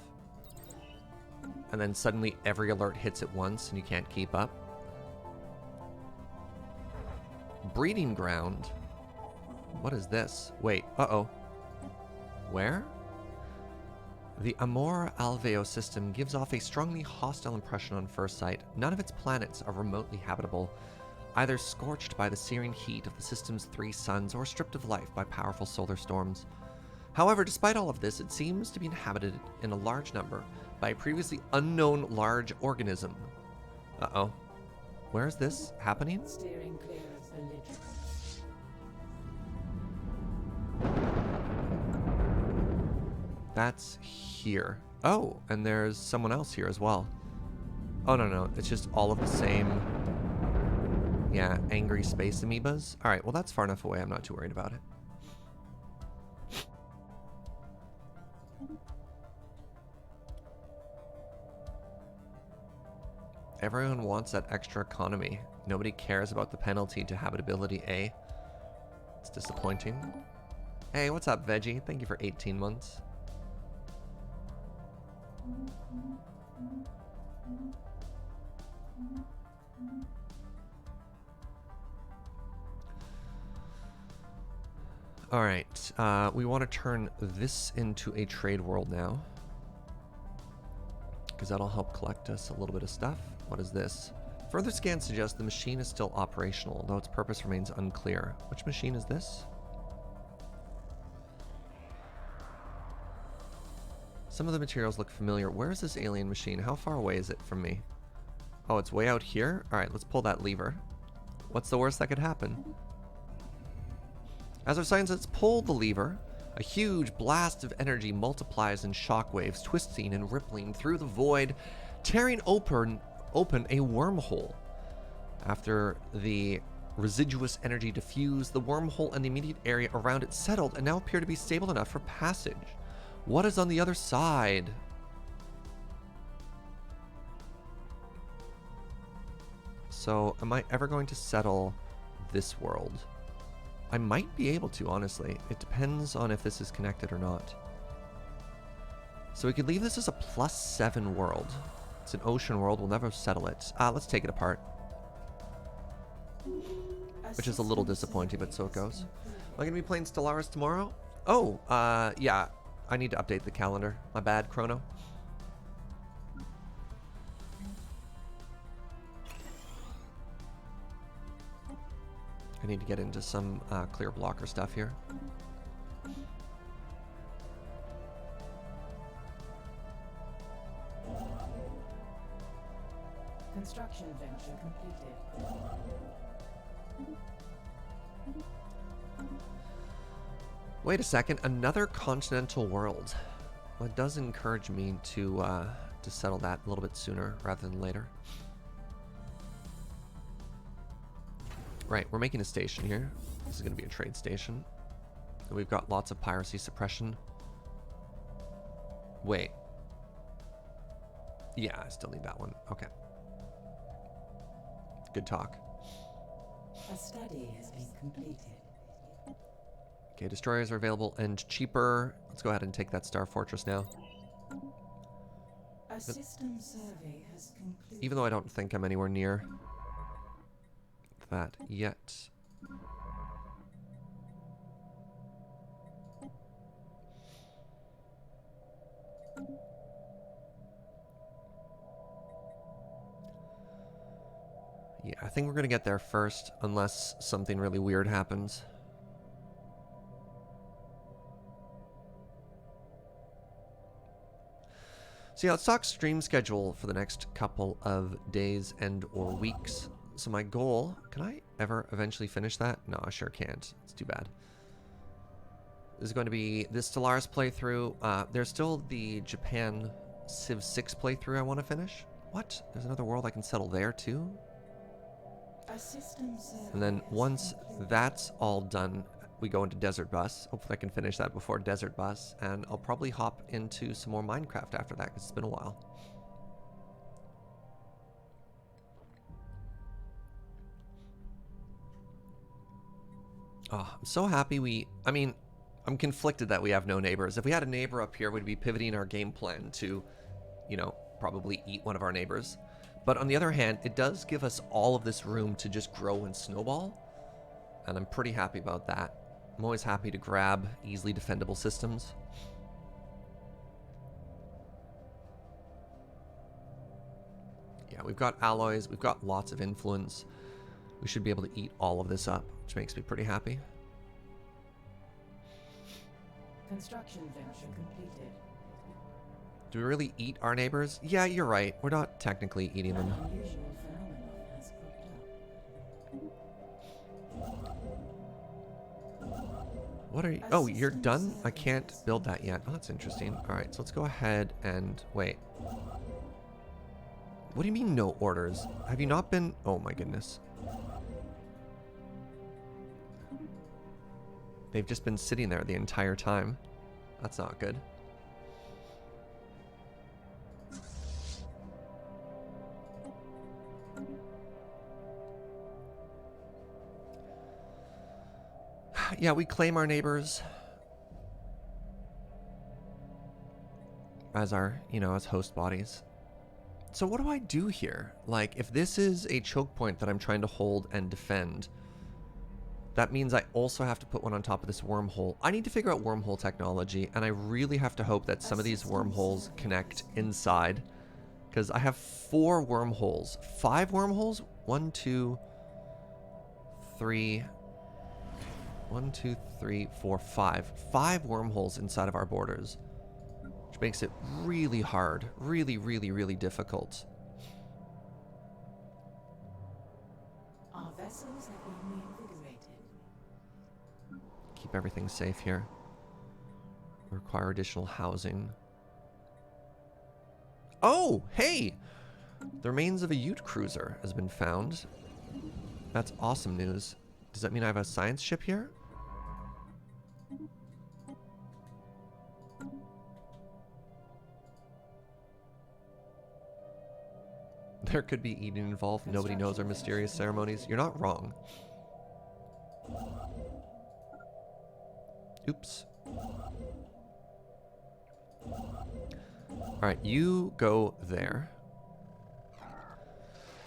And then suddenly every alert hits at once and you can't keep up. Breeding ground? What is this? Wait, uh-oh. Where? The Amor Alveo system gives off a strongly hostile impression on first sight. None of its planets are remotely habitable, either scorched by the searing heat of the system's 3 suns or stripped of life by powerful solar storms. However, despite all of this, it seems to be inhabited in a large number by a previously unknown large organism. Uh-oh. Where is this happening?
Steering clear of belligerent.
That's here. Oh, and there's someone else here as well. Oh, no, it's just all of the same... Yeah, angry space amoebas. Alright, well that's far enough away, I'm not too worried about it. Everyone wants that extra economy. Nobody cares about the penalty to habitability A. It's disappointing. Hey, what's up, Veggie? Thank you for 18 months. Alright, we want to turn this into a trade world now, because that'll help collect us a little bit of stuff. What is this? Further scans suggest the machine is still operational, though its purpose remains unclear. Which machine is this? Some of the materials look familiar. Where is this alien machine? How far away is it from me? Oh, it's way out here? Alright, let's pull that lever. What's the worst that could happen? As our scientists pull the lever, a huge blast of energy multiplies in shockwaves, twisting and rippling through the void, tearing open a wormhole. After the residuous energy diffused, the wormhole and the immediate area around it settled and now appear to be stable enough for passage. What is on the other side? So, am I ever going to settle this world? I might be able to, honestly. It depends on if this is connected or not. So we could leave this as a +7 world. It's an ocean world. We'll never settle it. Let's take it apart. Which is a little disappointing, but so it goes. Am I going to be playing Stellaris tomorrow? Oh, yeah. I need to update the calendar. My bad, Chrono. I need to get into some clear blocker stuff here.
Construction venture completed.
Wait a second, another continental world. Well, it does encourage me to settle that a little bit sooner rather than later. Right, we're making a station here. This is going to be a trade station. And we've got lots of piracy suppression. Wait. Yeah, I still need that one. Okay. Good talk.
A study has been completed.
Okay, destroyers are available and cheaper. Let's go ahead and take that Star Fortress now.
A system survey has concluded.
Even though I don't think I'm anywhere near that yet. I think we're going to get there first, unless something really weird happens. So yeah, let's talk stream schedule for the next couple of days and or weeks. So my goal, can I ever eventually finish that? No, I sure can't. It's too bad. This is going to be this Stellaris playthrough. There's still the Japan Civ 6 playthrough I want to finish. What? There's another world I can settle there too? And then once that's all done, we go into Desert Bus. Hopefully I can finish that before Desert Bus. And I'll probably hop into some more Minecraft after that, because it's been a while. Oh, I'm so happy I mean, I'm conflicted that we have no neighbors. If we had a neighbor up here, we'd be pivoting our game plan to, you know, probably eat one of our neighbors. But on the other hand, it does give us all of this room to just grow and snowball. And I'm pretty happy about that. I'm always happy to grab easily defendable systems. Yeah, we've got alloys. We've got lots of influence. We should be able to eat all of this up, which makes me pretty happy.
Construction venture completed.
Do we really eat our neighbors? Yeah, you're right. We're not technically eating them.
An unusual phenomenon has cropped up.
What are you? Oh, you're done? I can't build that yet. Oh, that's interesting. All right, so let's go ahead and wait. What do you mean no orders? Have you not been? Oh my goodness. They've just been sitting there the entire time. That's not good. Yeah, we claim our neighbors as our, you know, as host bodies. So what do I do here? Like, if this is a choke point that I'm trying to hold and defend, that means I also have to put one on top of this wormhole. I need to figure out wormhole technology, and I really have to hope that some of these wormholes connect inside, because I have 4 wormholes. 5 wormholes? 1, 2, 3... 1, 2, 3, 4, 5. 5 wormholes inside of our borders, which makes it really hard. Really, really, really difficult.
Our vessels have been reinvigorated.
Keep everything safe here. Require additional housing. Oh, hey! The remains of a Ute cruiser has been found. That's awesome news. Does that mean I have a science ship here? There could be eating involved. Nobody knows our mysterious ceremonies. You're not wrong. Oops. Alright, you go there.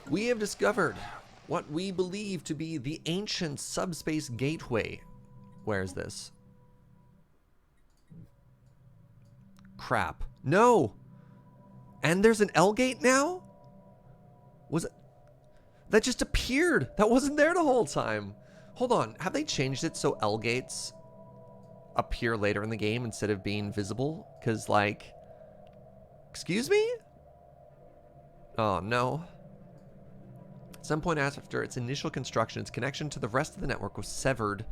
We have discovered what we believe to be the ancient subspace gateway. Where is this? Crap. No! And there's an L gate now? Was it? That just appeared. That wasn't there the whole time. Hold on. Have they changed it so L gates appear later in the game instead of being visible? Because, like... Excuse me? Oh, no. At some point after its initial construction, its connection to the rest of the network was severed.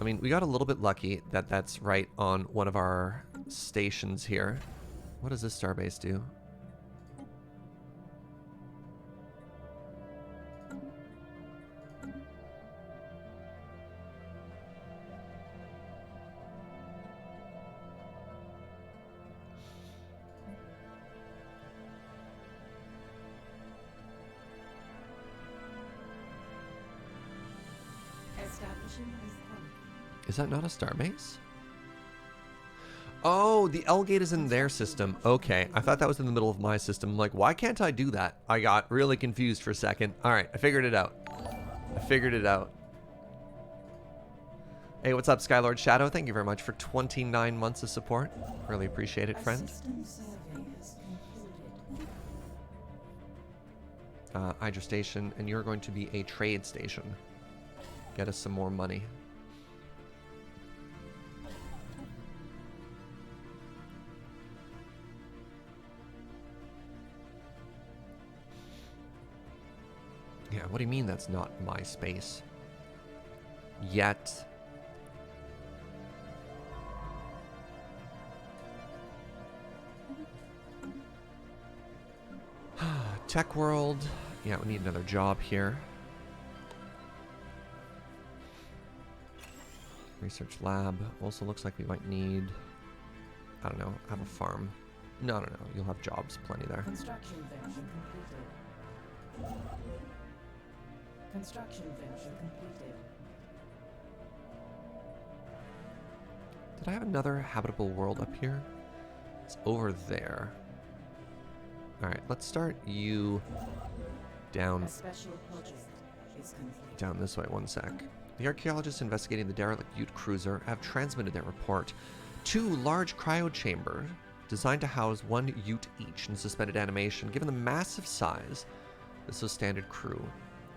I mean, we got a little bit lucky that that's right on one of our stations here. What does this starbase do? Is that not a starbase? Oh, the L gate is in their system. Okay, I thought that was in the middle of my system. I'm like, why can't I do that? I got really confused for a second. All right, I figured it out. Hey, what's up, Skylord Shadow? Thank you very much for 29 months of support. Really appreciate it, friend. Hydra Station, and you're going to be a trade station. Get us some more money. Yeah, what do you mean that's not my space? Yet. Tech World. Yeah, we need another job here. Research lab. Also looks like we might need, I don't know, have a farm. No. You'll have jobs plenty there.
Construction venture completed. Construction venture completed.
Did I have another habitable world up here? It's over there. Alright, let's start you down.
A special project is complete.
Down this way, one sec. The archaeologists investigating the derelict Ute cruiser have transmitted their report. 2 large cryo chambers designed to house 1 Ute each in suspended animation. Given the massive size, this was standard crew.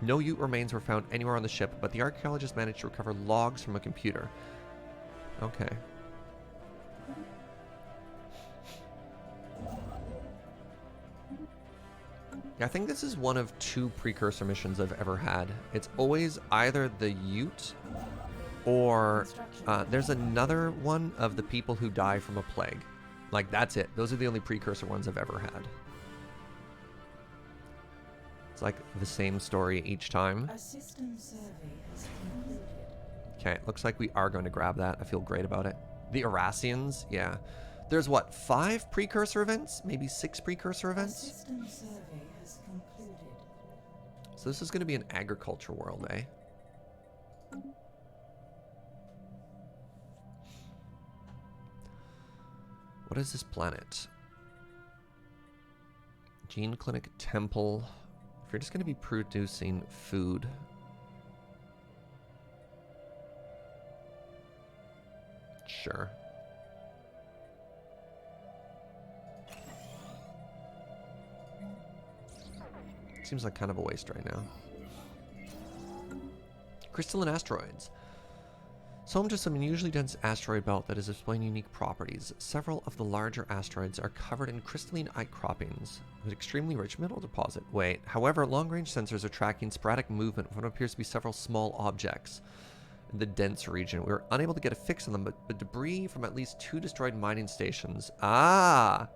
No Ute remains were found anywhere on the ship, but the archaeologists managed to recover logs from a computer. Okay. Yeah, I think this is one of 2 precursor missions I've ever had. It's always either the Ute or there's another one of the people who die from a plague. Like, that's it. Those are the only precursor ones I've ever had. It's like the same story each time.
A system survey has concluded.
Okay, looks like we are going to grab that. I feel great about it. The Erasians, yeah. There's what, 5 precursor events? Maybe 6 precursor
A
events?
system survey has concluded.
So this is going to be an agriculture world, eh? What is this planet? Gene Clinic Temple. If you're just going to be producing food. Sure. Seems like kind of a waste right now. Crystalline asteroids. It's home to some unusually dense asteroid belt that is displaying unique properties. Several of the larger asteroids are covered in crystalline outcroppings with extremely rich mineral deposit. Wait, however, long-range sensors are tracking sporadic movement of what appears to be several small objects in the dense region. We were unable to get a fix on them, but debris from at least 2 destroyed mining stations. Ah!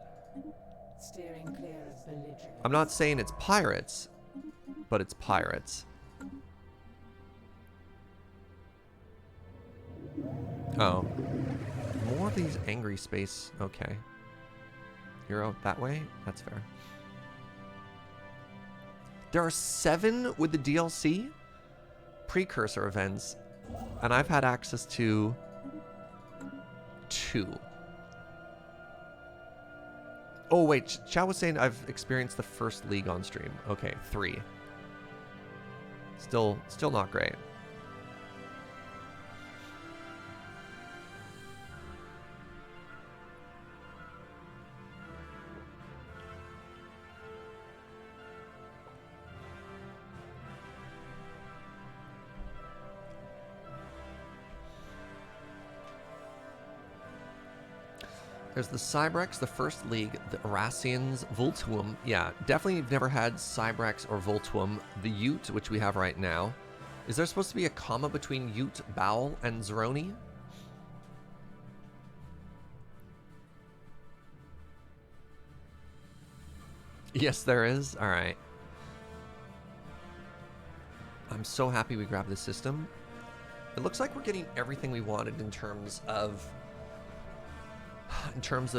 Steering clear of belligerent.
I'm not saying it's pirates, but it's pirates. Oh. More of these angry space. Okay. You're out that way? That's fair. There are 7 with the DLC precursor events, and I've had access to 2. Oh, wait. Chow was saying I've experienced the first league on stream. Okay, 3. Still not great. There's the Cybrex, the First League, the Erasians, Voltuum. Yeah, definitely never had Cybrex or Voltuum. The Ute, which we have right now. Is there supposed to be a comma between Ute, Bowel, and Zeroni? Yes, there is. All right. I'm so happy we grabbed this system. It looks like we're getting everything we wanted in terms of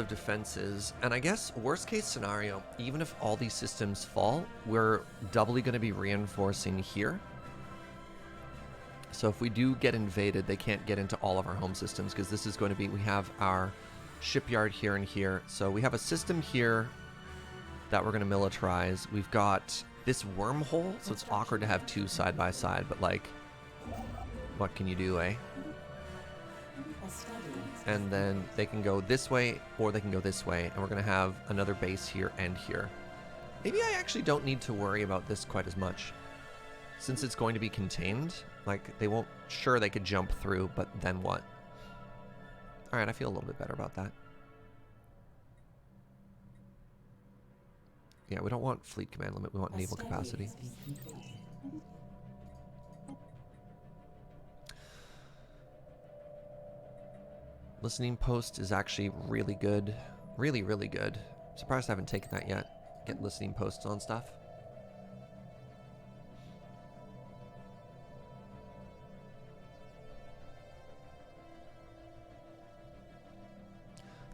defenses. And I guess worst case scenario, even if all these systems fall, we're doubly going to be reinforcing here. So if we do get invaded, they can't get into all of our home systems, because this is going to be, we have our shipyard here and here. So we have a system here that we're going to militarize. We've got this wormhole, so it's awkward to have 2 side by side, but like, what can you do, eh? And then they can go this way, or they can go this way, and we're going to have another base here and here. Maybe I actually don't need to worry about this quite as much. Since it's going to be contained, like, they won't... Sure, they could jump through, but then what? Alright, I feel a little bit better about that. Yeah, we don't want fleet command limit, we want naval capacity. Listening post is actually really good. Really, really good. Surprised I haven't taken that yet. Get listening posts on stuff.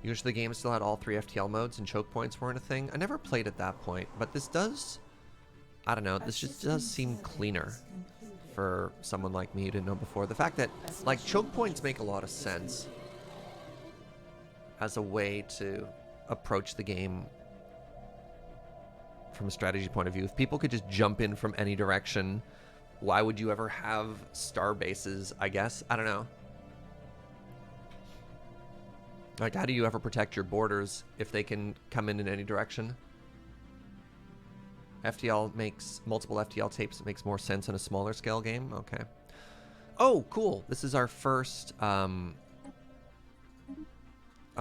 Usually the game still had all 3 FTL modes and choke points weren't a thing. I never played at that point, but this does... I don't know, this just does seem cleaner for someone like me who didn't know before. The fact that, like, choke points make a lot of sense as a way to approach the game from a strategy point of view. If people could just jump in from any direction, why would you ever have star bases, I guess? I don't know. Like, how do you ever protect your borders if they can come in any direction? FTL makes multiple FTL tapes. It makes more sense in a smaller scale game. Okay. Oh, cool. This is our first...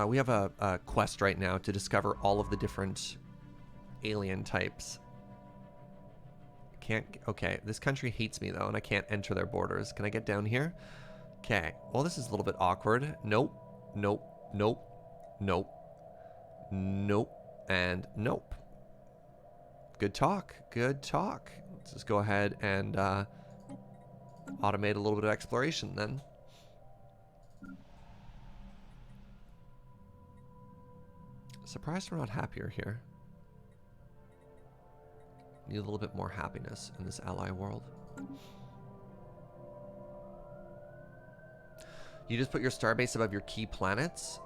we have a quest right now to discover all of the different alien types. Can't... Okay, this country hates me, though, and I can't enter their borders. Can I get down here? Okay. Well, this is a little bit awkward. Nope. Nope. Nope. Nope. Nope. And nope. Good talk. Good talk. Let's just go ahead and automate a little bit of exploration then. Surprised we're not happier here. Need a little bit more happiness in this ally world. You just put your starbase above your key planets?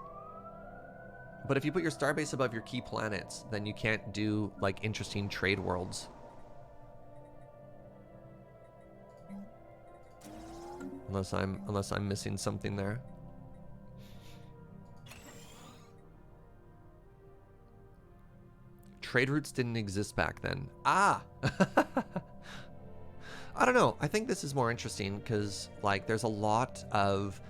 But if you put your starbase above your key planets, then you can't do, like, interesting trade worlds. Unless I'm missing something there. Trade routes didn't exist back then. Ah! I don't know. I think this is more interesting because, like, there's a lot of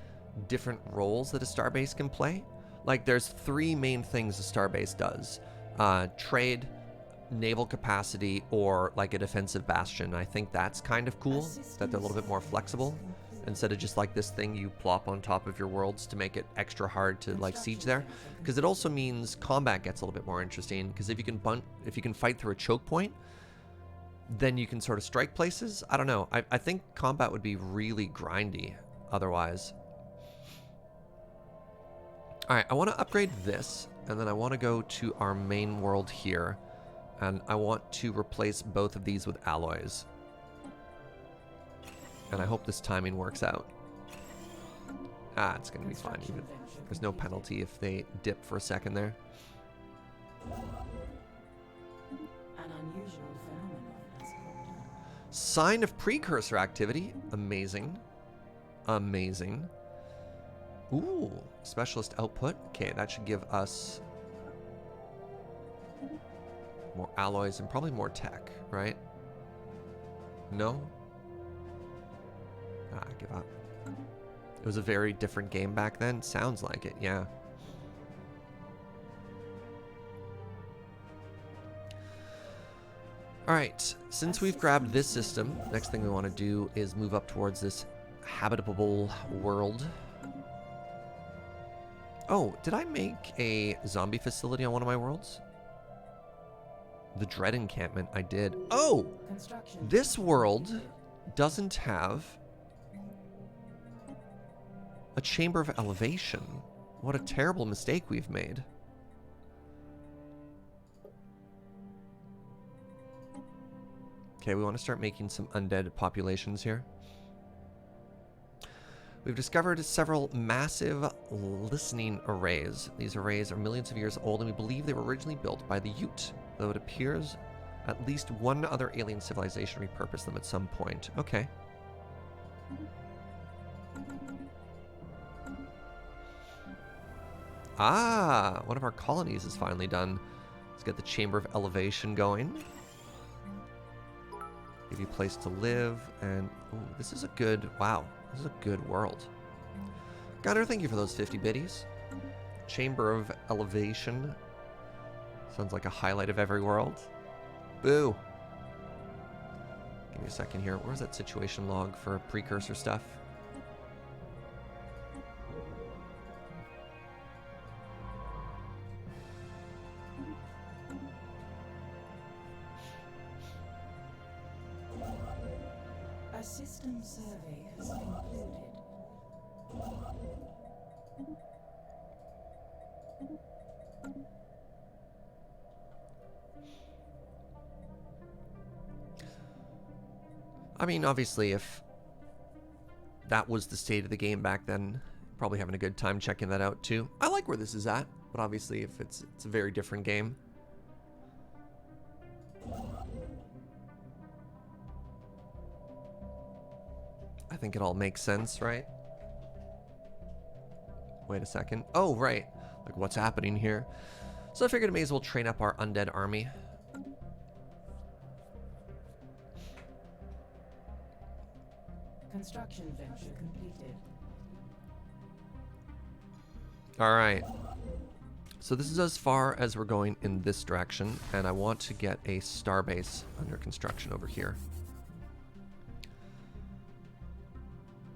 different roles that a starbase can play. Like, there's 3 main things a starbase does. Trade, naval capacity, or, like, a defensive bastion. I think that's kind of cool, that they're a little bit more flexible. Instead of just, like, this thing you plop on top of your worlds to make it extra hard to, like, siege there. Because it also means combat gets a little bit more interesting. Because if you can fight through a choke point, then you can sort of strike places. I don't know. I think combat would be really grindy otherwise. Alright, I want to upgrade this, and then I want to go to our main world here, and I want to replace both of these with alloys. And I hope this timing works out. Ah, it's going to be fine even. There's no penalty if they dip for a second there.
An unusual phenomenon has occurred.
Sign of precursor activity. Amazing. Amazing. Ooh, specialist output. Okay, that should give us more alloys and probably more tech, right? No? Ah, give up. It was a very different game back then. Sounds like it, yeah. Alright, since we've grabbed this system, next thing we want to do is move up towards this habitable world. Oh, did I make a zombie facility on one of my worlds? The Dread Encampment, I did. Oh! This world doesn't have a chamber of elevation. What a terrible mistake we've made. Okay, we want to start making some undead populations here. We've discovered several massive listening arrays. These arrays are millions of years old, and we believe they were originally built by the Ute, though it appears at least one other alien civilization repurposed them at some point. Okay. Ah, one of our colonies is finally done. Let's get the Chamber of Elevation going. Give you a place to live, and ooh, this is a good, wow, this is a good world. Gunner, thank you for those 50 biddies. Chamber of Elevation. Sounds like a highlight of every world. Boo. Give me a second here. Where's that situation log for precursor stuff?
A system survey has concluded.
I mean, obviously, if that was the state of the game back then, probably having a good time checking that out too. I like where this is at, but obviously, if it's a very different game. I think it all makes sense, right? Wait a second. Oh, right. Like, what's happening here? So I figured I may as well train up our undead army.
Construction venture completed.
All right. So this is as far as we're going in this direction, and I want to get a starbase under construction over here.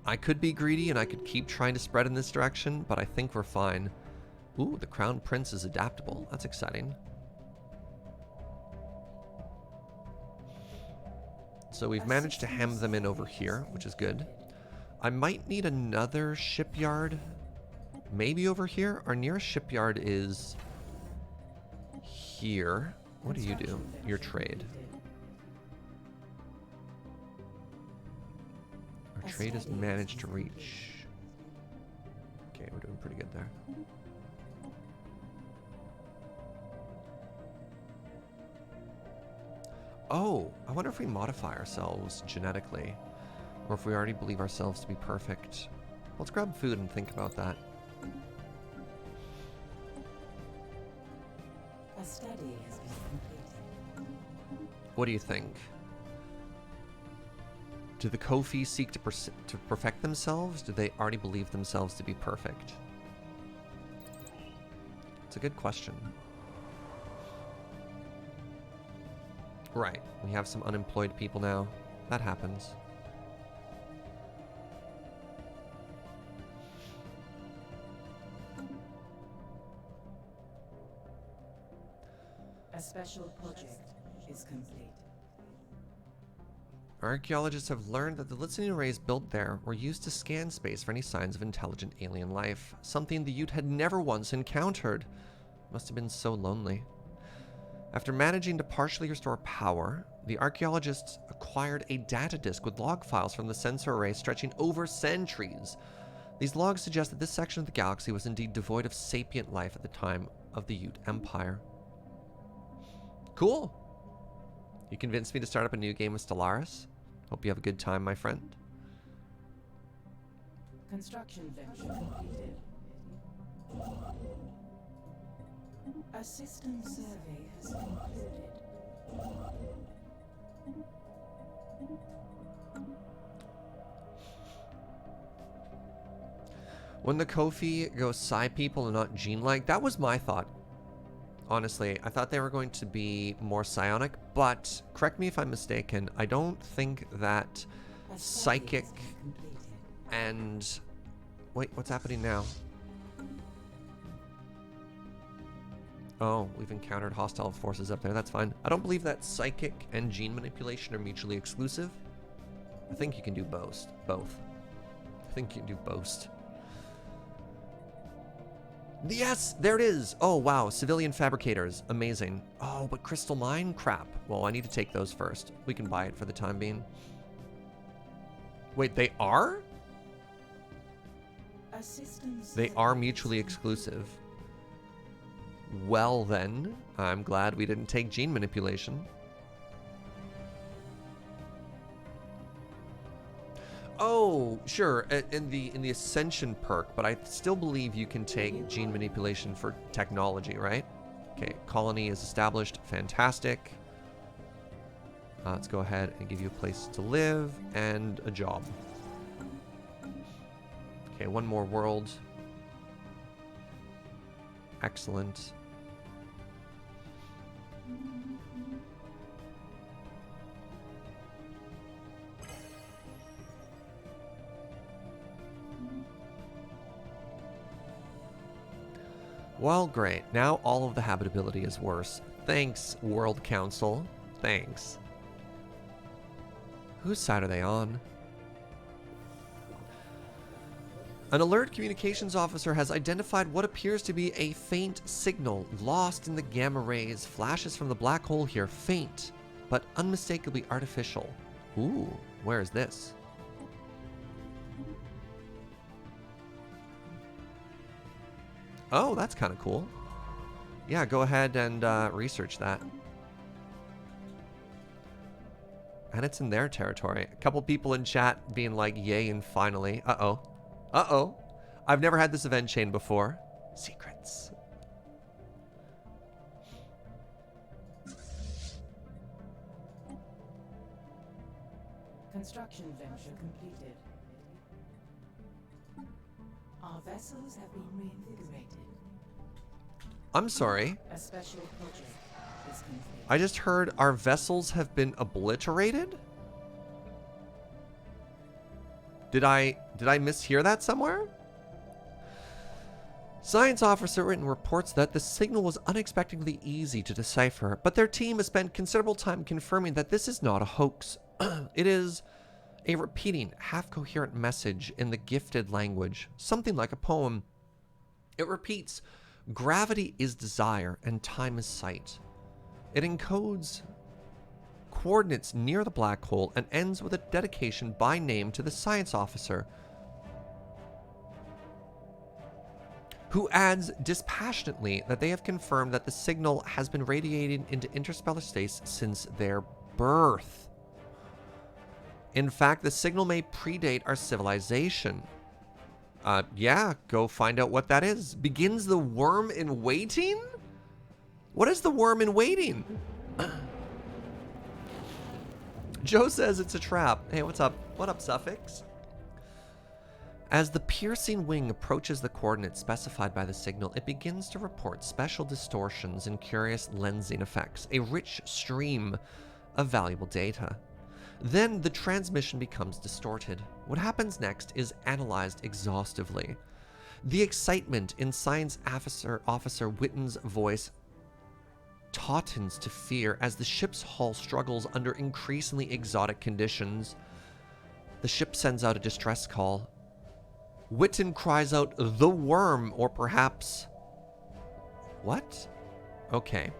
I could be greedy and I could keep trying to spread in this direction, but I think we're fine. Ooh, the Crown Prince is adaptable. That's exciting. So we've managed to hem them in over here, which is good. I might need another shipyard. Maybe over here. Our nearest shipyard is here. What do you do? Your trade. Our trade has managed to reach. Okay, we're doing pretty good there. Oh, I wonder if we modify ourselves genetically, or if we already believe ourselves to be perfect. Let's grab food and think about that.
A study has been completed.
What do you think? Do the KOH'FEE seek to perfect themselves? Do they already believe themselves to be perfect? It's a good question. Right, we have some unemployed people now. That happens.
A special project is complete.
Archaeologists have learned that the listening arrays built there were used to scan space for any signs of intelligent alien life, something the Ute had never once encountered. Must have been so lonely. After managing to partially restore power, the archaeologists acquired a data disk with log files from the sensor array stretching over centuries. These logs suggest that this section of the galaxy was indeed devoid of sapient life at the time of the Ute Empire. Cool. You convinced me to start up a new game with Stellaris. Hope you have a good time, my friend.
Construction venture completed. A system survey has concluded.
When the KOH'FEE go psi people and not gene-like, that was my thought. Honestly, I thought they were going to be more psionic, but correct me if I'm mistaken, I don't think that psychic and... Wait, what's happening now? Oh, we've encountered hostile forces up there. That's fine. I don't believe that psychic and gene manipulation are mutually exclusive. I think you can do both. I think you can do both. Yes, there it is. Oh, wow. Civilian fabricators. Amazing. Oh, but crystal mine? Crap. Well, I need to take those first. We can buy it for the time being. Wait, they are? They are mutually exclusive. Well then, I'm glad we didn't take gene manipulation. Oh, sure, in the Ascension perk, but I still believe you can take gene manipulation for technology, right? Okay, colony is established. Fantastic. Let's go ahead and give you a place to live and a job. Okay, one more world. Excellent. Well, great. Now all of the habitability is worse. Thanks, World Council. Thanks. Whose side are they on? An alert communications officer has identified what appears to be a faint signal lost in the gamma rays. Flashes from the black hole here faint, but unmistakably artificial. Ooh, where is this? Oh, that's kind of cool. Yeah, go ahead and research that. And it's in their territory. A couple people in chat being like, yay and finally. Uh-oh. Uh-oh. I've never had this event chain before. Secrets.
Construction venture completed. Our vessels have been reinvigorated.
I'm sorry.
A special project is complete.
I just heard our vessels have been obliterated? Did I mishear that somewhere? Science Officer Written reports that the signal was unexpectedly easy to decipher, but their team has spent considerable time confirming that this is not a hoax. It is a repeating, half-coherent message in the gifted language, something like a poem. It repeats, gravity is desire and time is sight. It encodes coordinates near the black hole and ends with a dedication by name to the science officer, who adds dispassionately that they have confirmed that the signal has been radiating into interstellar space since their birth. In fact, the signal may predate our civilization. Yeah, go find out what that is. Begins the worm in waiting? What is the worm in waiting? Joe says it's a trap. Hey, what's up? What up, Suffix? As the piercing wing approaches the coordinates specified by the signal, it begins to report special distortions and curious lensing effects, a rich stream of valuable data. Then the transmission becomes distorted. What happens next is analyzed exhaustively. The excitement in Science Officer Witten's voice tautens to fear as the ship's hull struggles under increasingly exotic conditions. The ship sends out a distress call. Witten cries out, "The worm," or perhaps... What? Okay.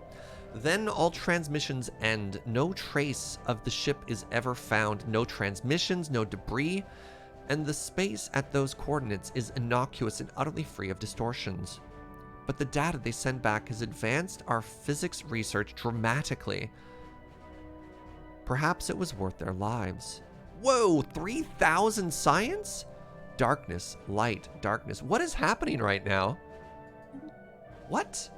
Then all transmissions end. No trace of the ship is ever found. No transmissions, no debris, and the space at those coordinates is innocuous and utterly free of distortions. But the data they send back has advanced our physics research dramatically. Perhaps it was worth their lives. Whoa, 3,000 science? Darkness, light, darkness. What is happening right now? What?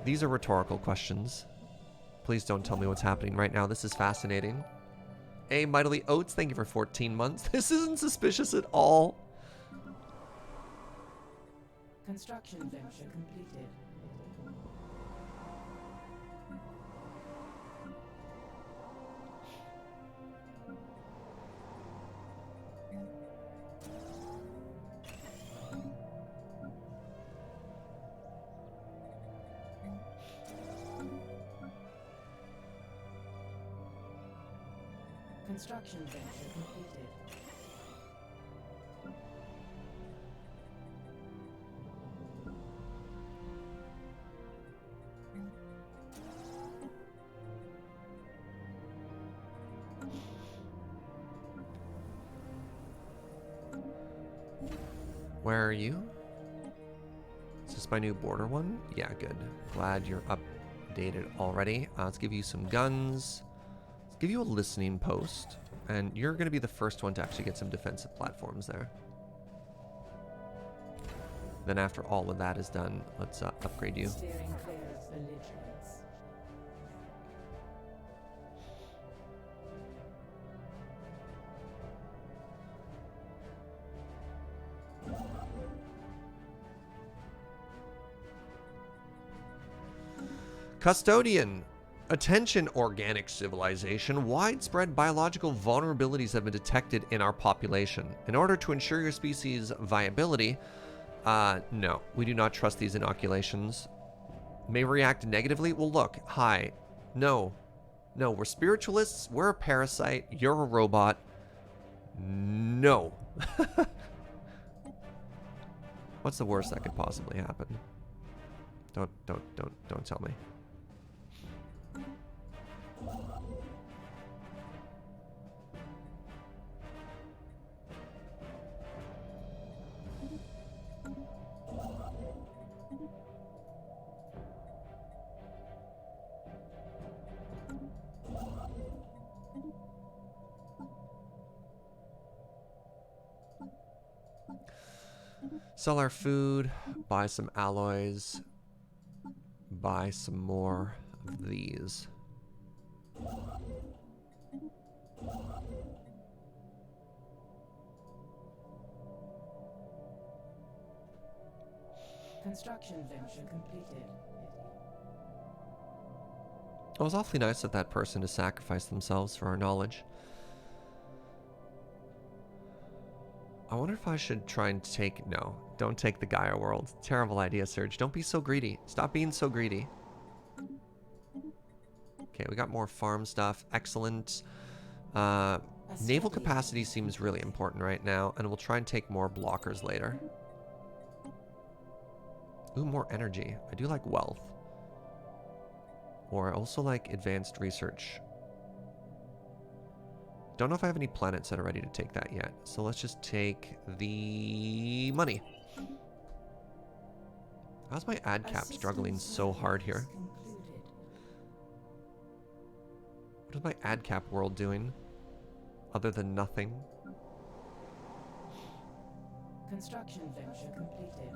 These are rhetorical questions. Please don't tell me what's happening right now. This is fascinating. Hey, Mightily Oats, thank you for 14 months. This isn't suspicious at all.
Construction venture completed. Construction venture completed.
Where are you? Is this my new border one? Yeah, good. Glad you're updated already. Let's give you some guns. Let's give you a listening post. And you're going to be the first one to actually get some defensive platforms there. Then after all of that is done, let's upgrade you.
Steering clear of belligerence.
Custodian. Attention, organic civilization. Widespread biological vulnerabilities have been detected in our population. In order to ensure your species' viability, no, we do not trust these inoculations. May react negatively? Well, look, hi. No. No, we're spiritualists, we're a parasite, you're a robot. No. What's the worst that could possibly happen? Don't tell me. Sell our food, buy some alloys, buy some more of these.
Construction venture completed.
It was awfully nice of that person to sacrifice themselves for our knowledge. I wonder if I should try and take... No, don't take the Gaia world. Terrible idea, Serge. Don't be so greedy. Stop being so greedy. Okay, we got more farm stuff. Excellent. Naval capacity seems really important right now, and we'll try and take more blockers later. Ooh, more energy. I do like wealth. Or I also like advanced research. Don't know if I have any planets that are ready to take that yet. So let's just take the money. How's my ad cap struggling so hard here? What is my ad cap world doing? Other than nothing?
Construction venture completed.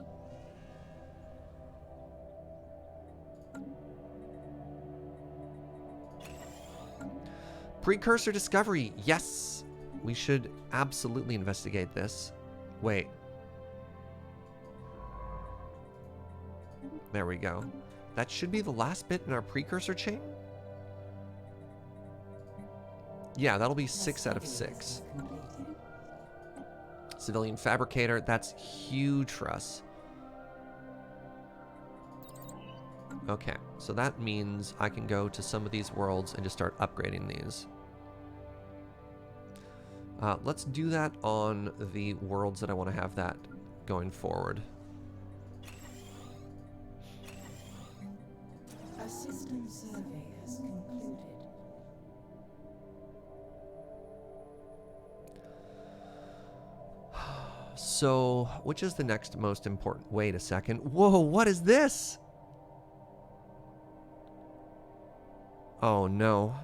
Precursor discovery. Yes. We should absolutely investigate this. Wait. There we go. That should be the last bit in our precursor chain. Yeah, that'll be 6 out of 6. Civilian fabricator. That's huge for us. Okay, so that means I can go to some of these worlds and just start upgrading these. Let's do that on the worlds that I want to have that going forward.
A system survey has concluded.
So, which is the next most important? Wait a second. Whoa, what is this? Oh no.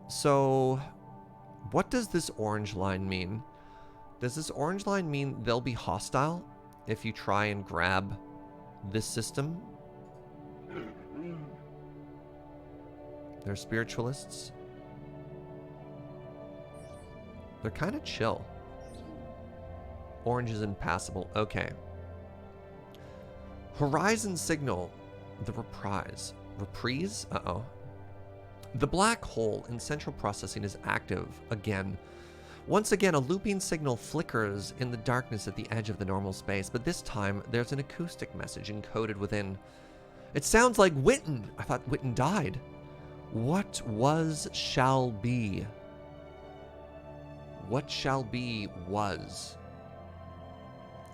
So, what does this orange line mean? Does this orange line mean they'll be hostile if you try and grab this system? They're spiritualists. They're kind of chill. Orange is impassable. Okay. Horizon signal. The reprise. Reprise? Uh-oh. The black hole in central processing is active again. Once again, a looping signal flickers in the darkness at the edge of the normal space, but this time there's an acoustic message encoded within. It sounds like Witten. I thought Witten died. What was shall be. What shall be was.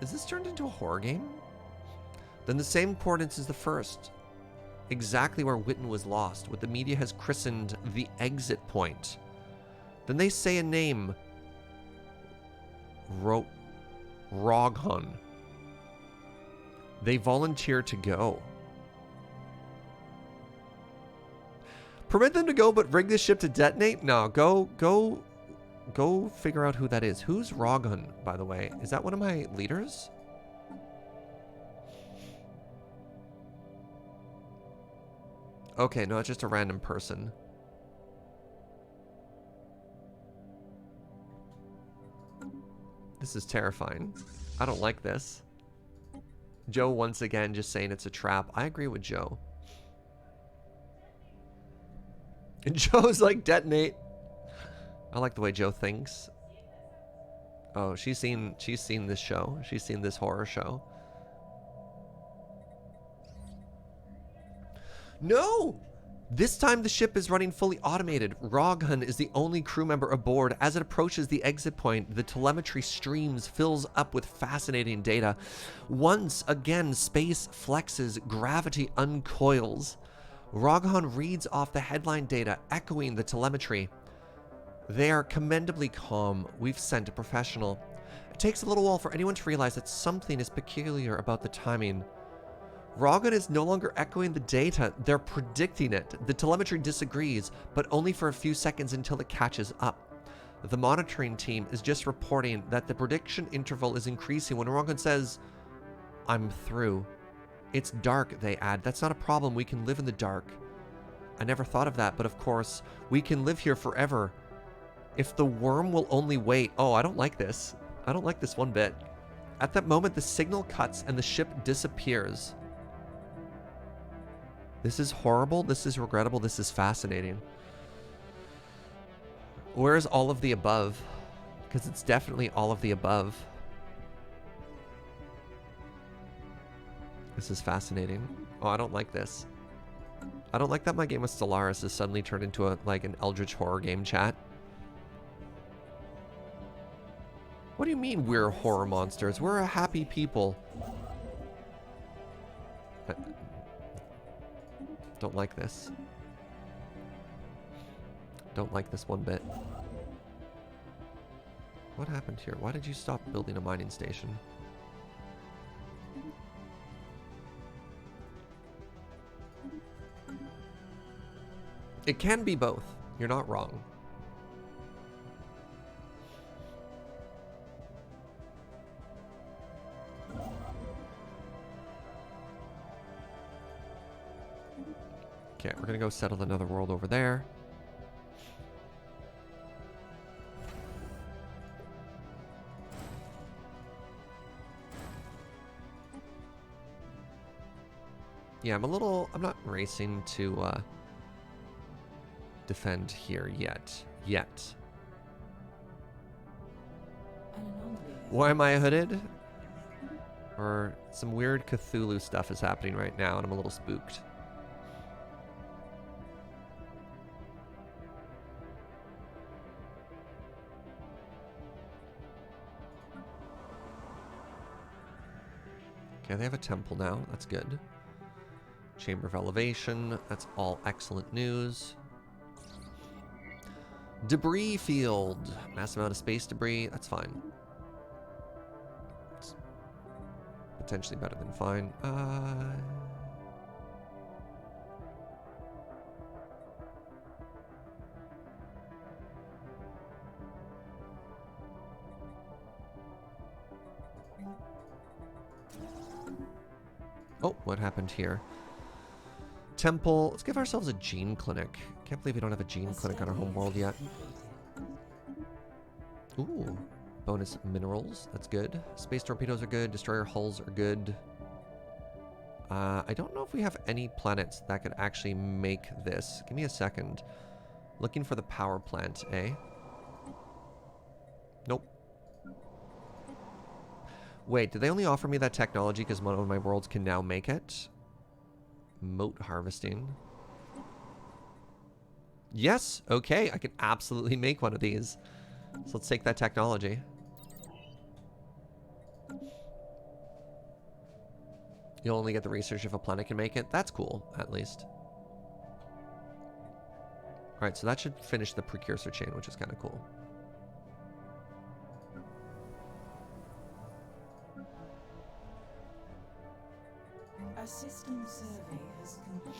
Is this turned into a horror game? Then the same coordinates as the first. Exactly where Witten was lost, what the media has christened the exit point. Then they say a name. Roghun. They volunteer to go. Permit them to go, but rig the ship to detonate? No, go figure out who that is. Who's Roghun, by the way? Is that one of my leaders? Okay, no, it's just a random person. This is terrifying. I don't like this. Joe once again just saying it's a trap. I agree with Joe. And Joe's like, detonate. I like the way Joe thinks. Oh, she's seen this show. She's seen this horror show. No! This time the ship is running fully automated. Roghan is the only crew member aboard. As it approaches the exit point, the telemetry streams, fills up with fascinating data. Once again, space flexes, gravity uncoils. Roghan reads off the headline data, echoing the telemetry. They are commendably calm. We've sent a professional. It takes a little while for anyone to realize that something is peculiar about the timing. Roghan is no longer echoing the data, they're predicting it. The telemetry disagrees, but only for a few seconds until it catches up. The monitoring team is just reporting that the prediction interval is increasing when Roghan says, "I'm through." It's dark, they add. That's not a problem, we can live in the dark. I never thought of that, but of course, we can live here forever. If the worm will only wait... Oh, I don't like this. I don't like this one bit. At that moment, the signal cuts and the ship disappears. This is horrible, this is regrettable, this is fascinating. Where's all of the above? Because it's definitely all of the above. This is fascinating. Oh, I don't like this. I don't like that my game with Stellaris has suddenly turned into an eldritch horror game chat. What do you mean we're horror monsters? We're a happy people. Don't like this. Don't like this one bit. What happened here? Why did you stop building a mining station? It can be both. You're not wrong. Okay, we're gonna go settle another world over there. Yeah, I'm not racing to defend here yet. Why am I hooded? Or some weird Cthulhu stuff is happening right now and I'm a little spooked. Okay, they have a temple now. That's good. Chamber of Elevation. That's all excellent news. Debris field. Massive amount of space debris. That's fine. It's potentially better than fine. Oh, what happened here? Temple. Let's give ourselves a gene clinic. Can't believe we don't have a gene clinic on our home world yet. Ooh. Bonus minerals. That's good. Space torpedoes are good. Destroyer hulls are good. I don't know if we have any planets that could actually make this. Give me a second. Looking for the power plant, eh? Nope. Wait, did they only offer me that technology because one of my worlds can now make it? Moat harvesting. Yes, okay, I can absolutely make one of these. So let's take that technology. You'll only get the research if a planet can make it. That's cool, at least. Alright, so that should finish the precursor chain, which is kind of cool.
A system survey has concluded.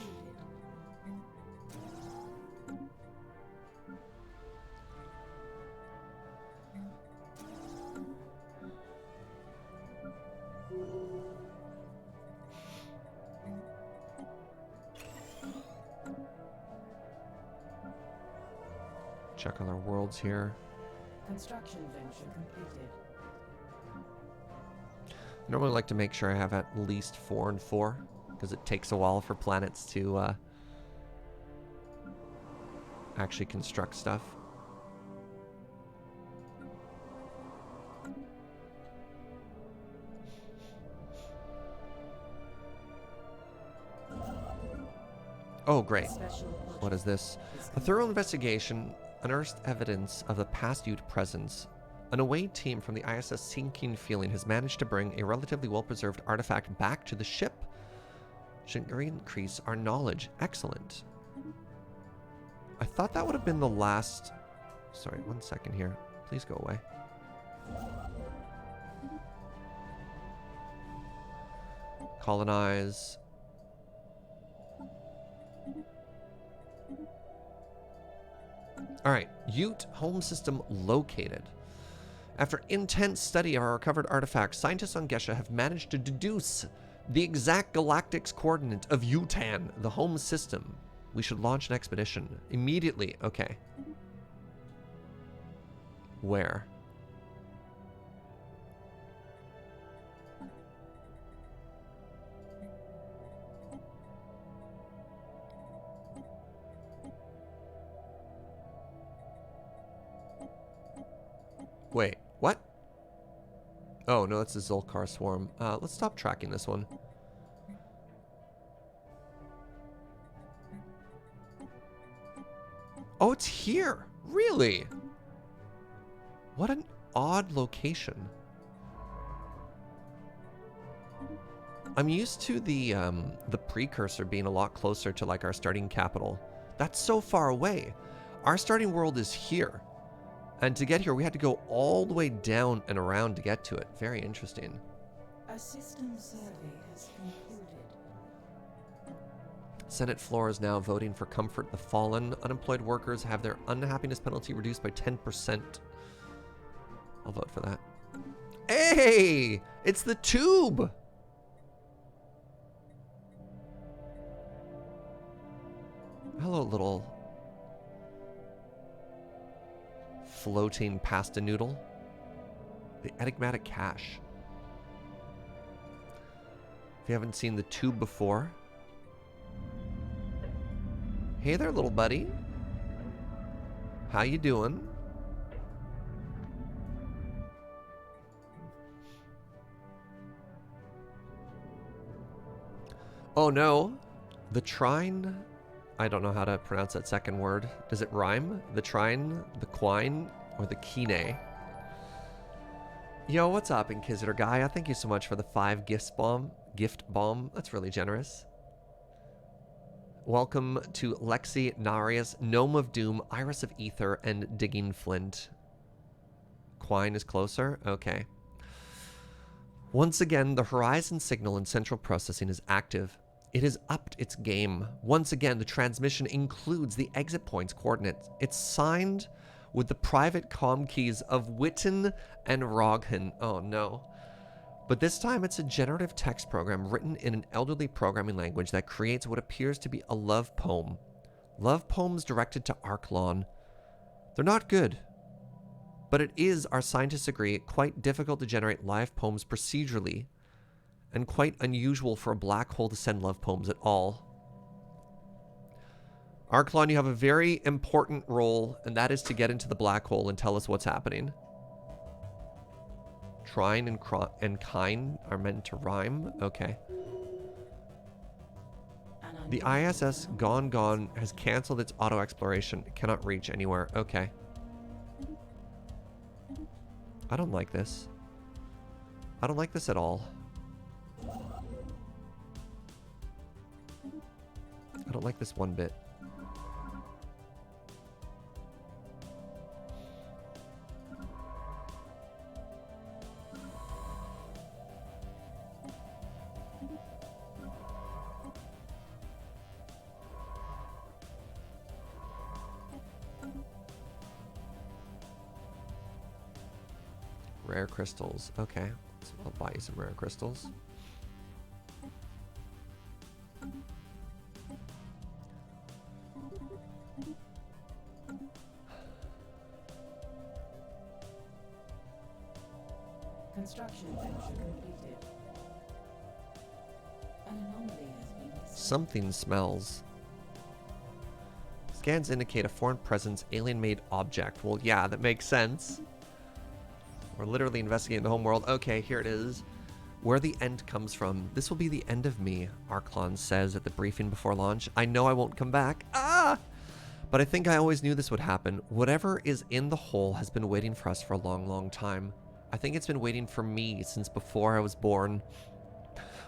check other worlds here.
Construction venture completed.
I normally like to make sure I have at least 4 and 4, because it takes a while for planets to actually construct stuff. Oh, great. What is this? A thorough investigation unearthed evidence of the past Ute presence. An away team from the ISS Sinking Feeling has managed to bring a relatively well-preserved artifact back to the ship. Should increase our knowledge. Excellent. I thought that would have been the last... Sorry, 1 second here. Please go away. Colonize. Alright, Ute home system located. After intense study of our recovered artifacts, scientists on Gesha have managed to deduce the exact galactic coordinate of Utan, the home system. We should launch an expedition immediately. Okay. Where? Wait, what? Oh, no, that's the Zolkar swarm. Let's stop tracking this one. Oh, it's here. Really? What an odd location. I'm used to the precursor being a lot closer to like our starting capital. That's so far away. Our starting world is here. And to get here, we had to go all the way down and around to get to it. Very interesting.
A system survey has concluded.
Senate floor is now voting for comfort the fallen. Unemployed workers have their unhappiness penalty reduced by 10%. I'll vote for that. Hey! It's the tube! Hello, little floating pasta noodle. The enigmatic cache. If you haven't seen the tube before. Hey there, little buddy. How you doing? Oh no. The trine... I don't know how to pronounce that second word. Does it rhyme? The trine, the quine, or the kine? Yo, what's up, Inquisitor Gaia? Thank you so much for the 5 gift bomb. That's really generous. Welcome to Lexi, Narius, Gnome of Doom, Iris of Ether, and Digging Flint. Quine is closer? Okay. Once again, the Horizon signal in central processing is active. It has upped its game. Once again, the transmission includes the exit point's coordinates. It's signed with the private comm keys of Witten and Roghan. Oh no. But this time it's a generative text program written in an elderly programming language that creates what appears to be a love poem. Love poems directed to Arklon. They're not good. But it is, our scientists agree, quite difficult to generate live poems procedurally, and quite unusual for a black hole to send love poems at all. Arklon, you have a very important role, and that is to get into the black hole and tell us what's happening. Trine and kine are meant to rhyme? Okay. The ISS Gone has canceled its auto-exploration. It cannot reach anywhere. Okay. I don't like this. I don't like this at all. I don't like this one bit. Rare crystals. Okay. So I'll buy you some rare crystals.
Construction venture completed. An anomaly has been discovered.
Something smells. Scans indicate a foreign presence, alien-made object. Well, yeah, that makes sense. We're literally investigating the homeworld. Okay, here it is. Where the end comes from. This will be the end of me, Arklon says at the briefing before launch. I know I won't come back. Ah! But I think I always knew this would happen. Whatever is in the hole has been waiting for us for a long, long time. I think it's been waiting for me since before I was born.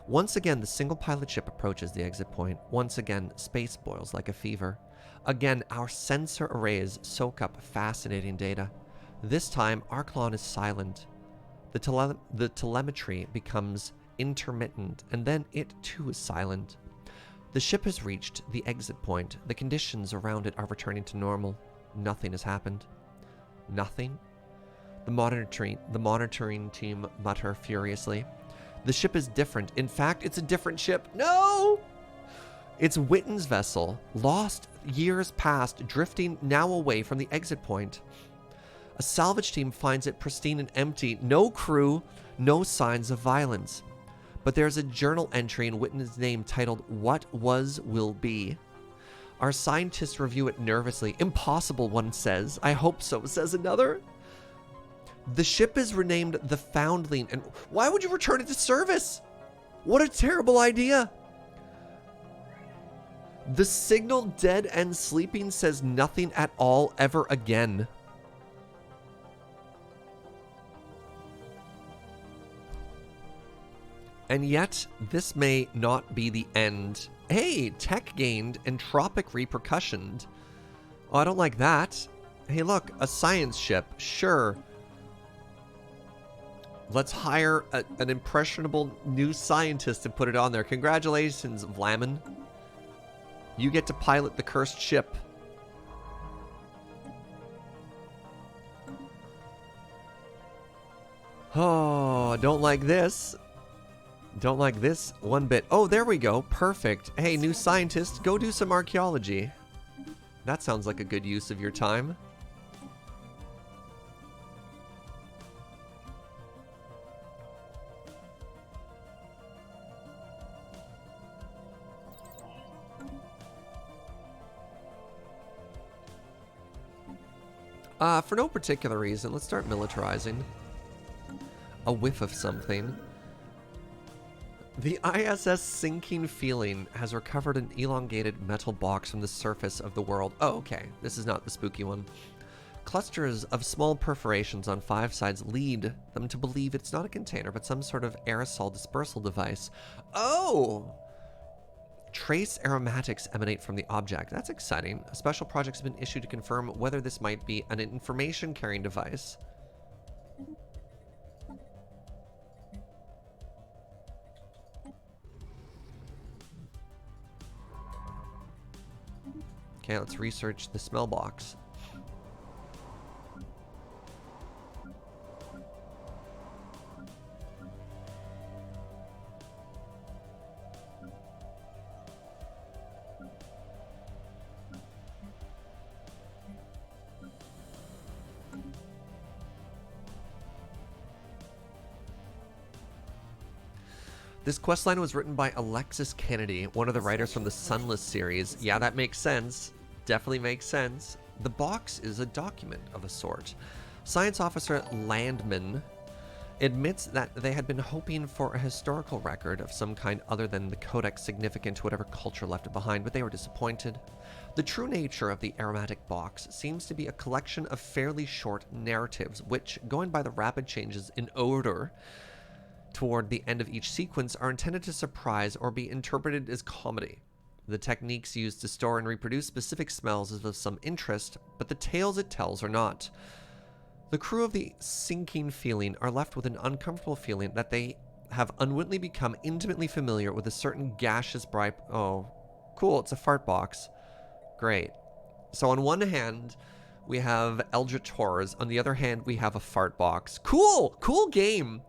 Once again, the single pilot ship approaches the exit point. Once again, space boils like a fever. Again, our sensor arrays soak up fascinating data. This time, Arklon is silent. The telemetry becomes intermittent, and then it too is silent. The ship has reached the exit point. The conditions around it are returning to normal. Nothing has happened. Nothing? The monitoring team mutter furiously. The ship is different. In fact, it's a different ship. No! It's Witten's vessel, lost years past, drifting now away from the exit point. A salvage team finds it pristine and empty. No crew, no signs of violence. But there's a journal entry in Witten's name titled, "What Was Will Be." Our scientists review it nervously. "Impossible," one says. "I hope so," says another. The ship is renamed the Foundling, and why would you return it to service? What a terrible idea. The signal dead and sleeping says nothing at all ever again. And yet, this may not be the end. Hey, tech gained, entropic repercussioned. Oh, I don't like that. Hey, look, a science ship, sure. Let's hire an impressionable new scientist and put it on there. Congratulations, Vlammen. You get to pilot the cursed ship. Oh, don't like this. Don't like this one bit. Oh, there we go. Perfect. Hey, new scientist, go do some archaeology. That sounds like a good use of your time. For no particular reason, let's start militarizing. A whiff of something. The ISS sinking feeling has recovered an elongated metal box from the surface of the world. Oh, okay. This is not the spooky one. Clusters of small perforations on 5 sides lead them to believe it's not a container, but some sort of aerosol dispersal device. Oh! Trace aromatics emanate from the object. That's exciting. A special project has been issued to confirm whether this might be an information-carrying device. Okay, let's research the smell box. This questline was written by Alexis Kennedy, one of the writers from the Sunless series. Yeah, that makes sense. Definitely makes sense. The box is a document of a sort. Science Officer Landman admits that they had been hoping for a historical record of some kind other than the codex significant to whatever culture left it behind, but they were disappointed. The true nature of the aromatic box seems to be a collection of fairly short narratives, which, going by the rapid changes in odor toward the end of each sequence, are intended to surprise or be interpreted as comedy. The techniques used to store and reproduce specific smells is of some interest, but the tales it tells are not. The crew of the sinking feeling are left with an uncomfortable feeling that they have unwittingly become intimately familiar with a certain gaseous bribe. Oh, cool, it's a fart box. Great. So on one hand, we have Eldritch Horrors. On the other hand, we have a fart box. Cool! Cool game!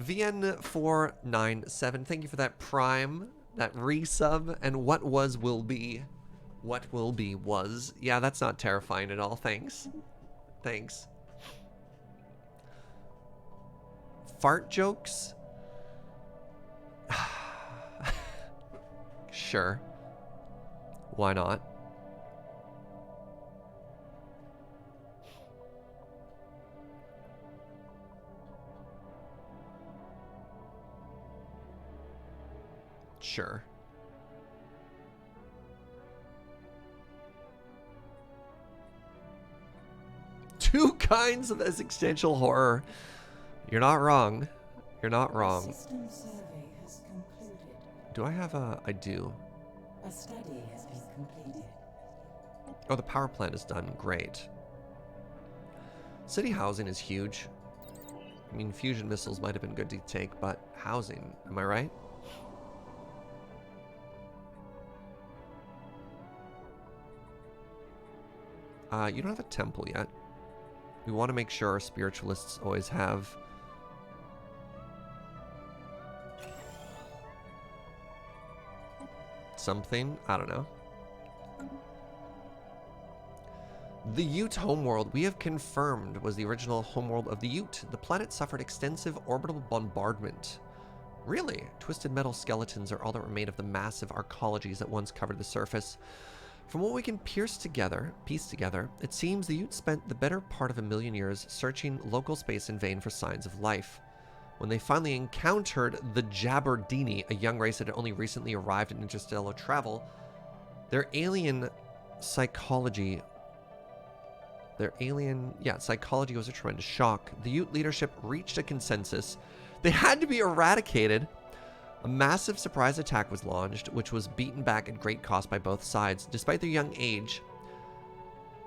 VN497, thank you for that prime, that resub, and what was will be. What will be was. Yeah, that's not terrifying at all, thanks. Thanks. fart jokes? Sure. Why not? Sure. Two kinds of existential horror. You're not wrong. You're not wrong.
System survey has concluded.
Do I have a... I do.
A study has been completed.
Oh, the power plant is done. Great. City housing is huge. I mean, fusion missiles might have been good to take, but housing, am I right? You don't have a temple yet. We want to make sure our spiritualists always have something. I don't know. The Ute homeworld we have confirmed was the original homeworld of the Ute. The planet suffered extensive orbital bombardment. Really? Twisted metal skeletons are all that remain of the massive arcologies that once covered the surface. From what we can piece together, it seems the Ute spent the better part of 1,000,000 years searching local space in vain for signs of life. When they finally encountered the Jabberdini, a young race that had only recently arrived in interstellar travel, their psychology was a tremendous shock. The Ute leadership reached a consensus. They had to be eradicated. A massive surprise attack was launched, which was beaten back at great cost by both sides. Despite their young age,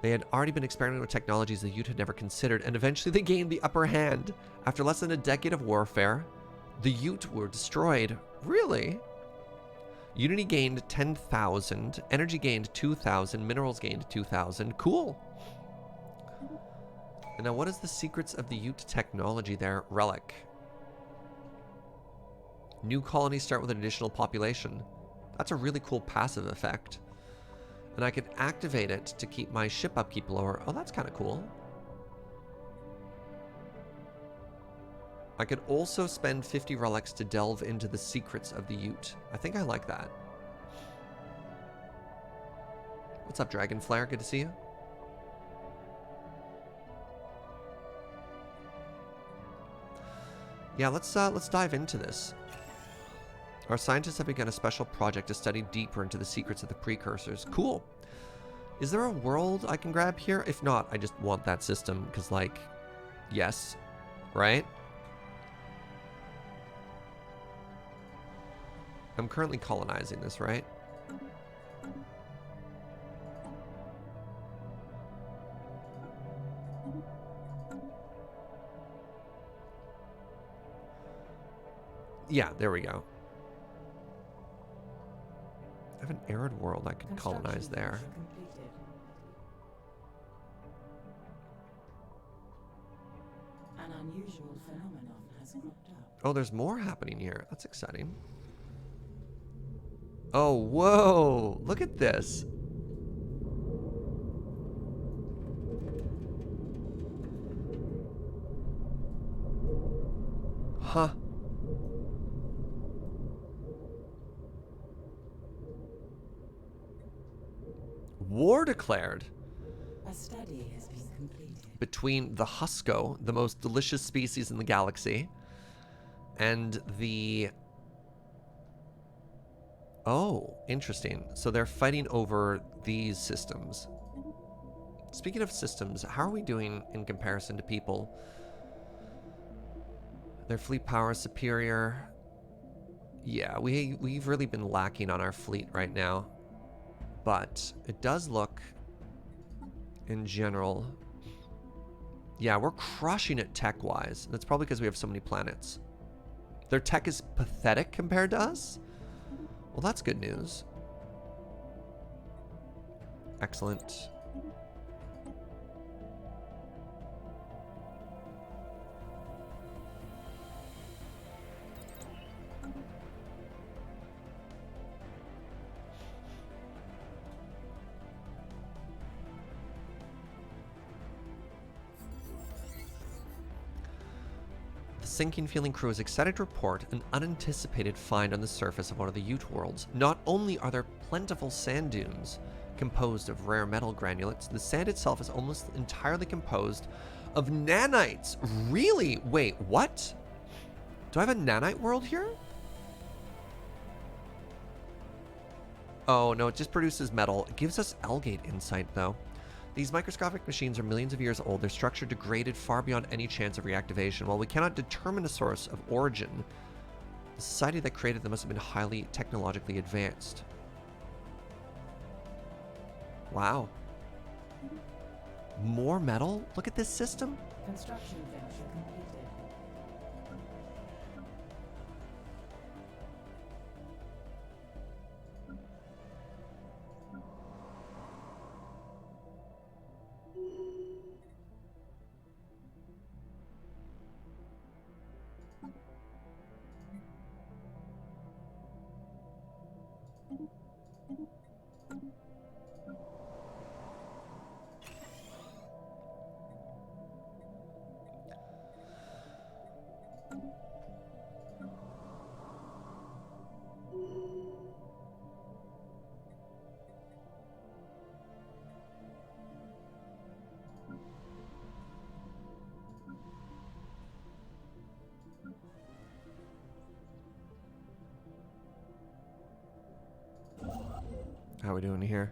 they had already been experimenting with technologies the Ute had never considered, and eventually they gained the upper hand. After less than a decade of warfare, the Ute were destroyed. Really? Unity gained 10,000, energy gained 2,000, minerals gained 2,000. Cool. And now what is the secrets of the Ute technology there? Relic. New colonies start with an additional population. That's a really cool passive effect. And I can activate it to keep my ship upkeep lower. Oh, that's kind of cool. I could also spend 50 relics to delve into the secrets of the Ute. I think I like that. What's up, Dragonflare? Good to see you. Yeah, let's dive into this. Our scientists have begun a special project to study deeper into the secrets of the precursors. Cool. Is there a world I can grab here? If not, I just want that system because, like, yes, right? I'm currently colonizing this, right? Yeah, there we go. I have an arid world I could colonize there.
Completed. An unusual phenomenon has cropped up.
Oh, there's more happening here. That's exciting. Oh, whoa! Look at this. Huh. War declared.
A study has been completed.
Between the Husco, the most delicious species in the galaxy, and the... Oh, interesting. So they're fighting over these systems. Speaking of systems, how are we doing in comparison to people? Their fleet power is superior. Yeah, we've really been lacking on our fleet right now. But it does look, in general... Yeah, we're crushing it tech-wise. That's probably because we have so many planets. Their tech is pathetic compared to us? Well, that's good news. Excellent. The sinking feeling crew is excited to report an unanticipated find on the surface of one of the Ute worlds. Not only are there plentiful sand dunes composed of rare metal granulates, the sand itself is almost entirely composed of nanites. Really? Wait, what? Do I have a nanite world here? Oh, no, it just produces metal. It gives us Elgate insight, though. These microscopic machines are millions of years old. Their structure degraded far beyond any chance of reactivation. While we cannot determine a source of origin, the society that created them must have been highly technologically advanced. Wow. More metal? Look at this system.
Construction venture completed.
How are we doing here?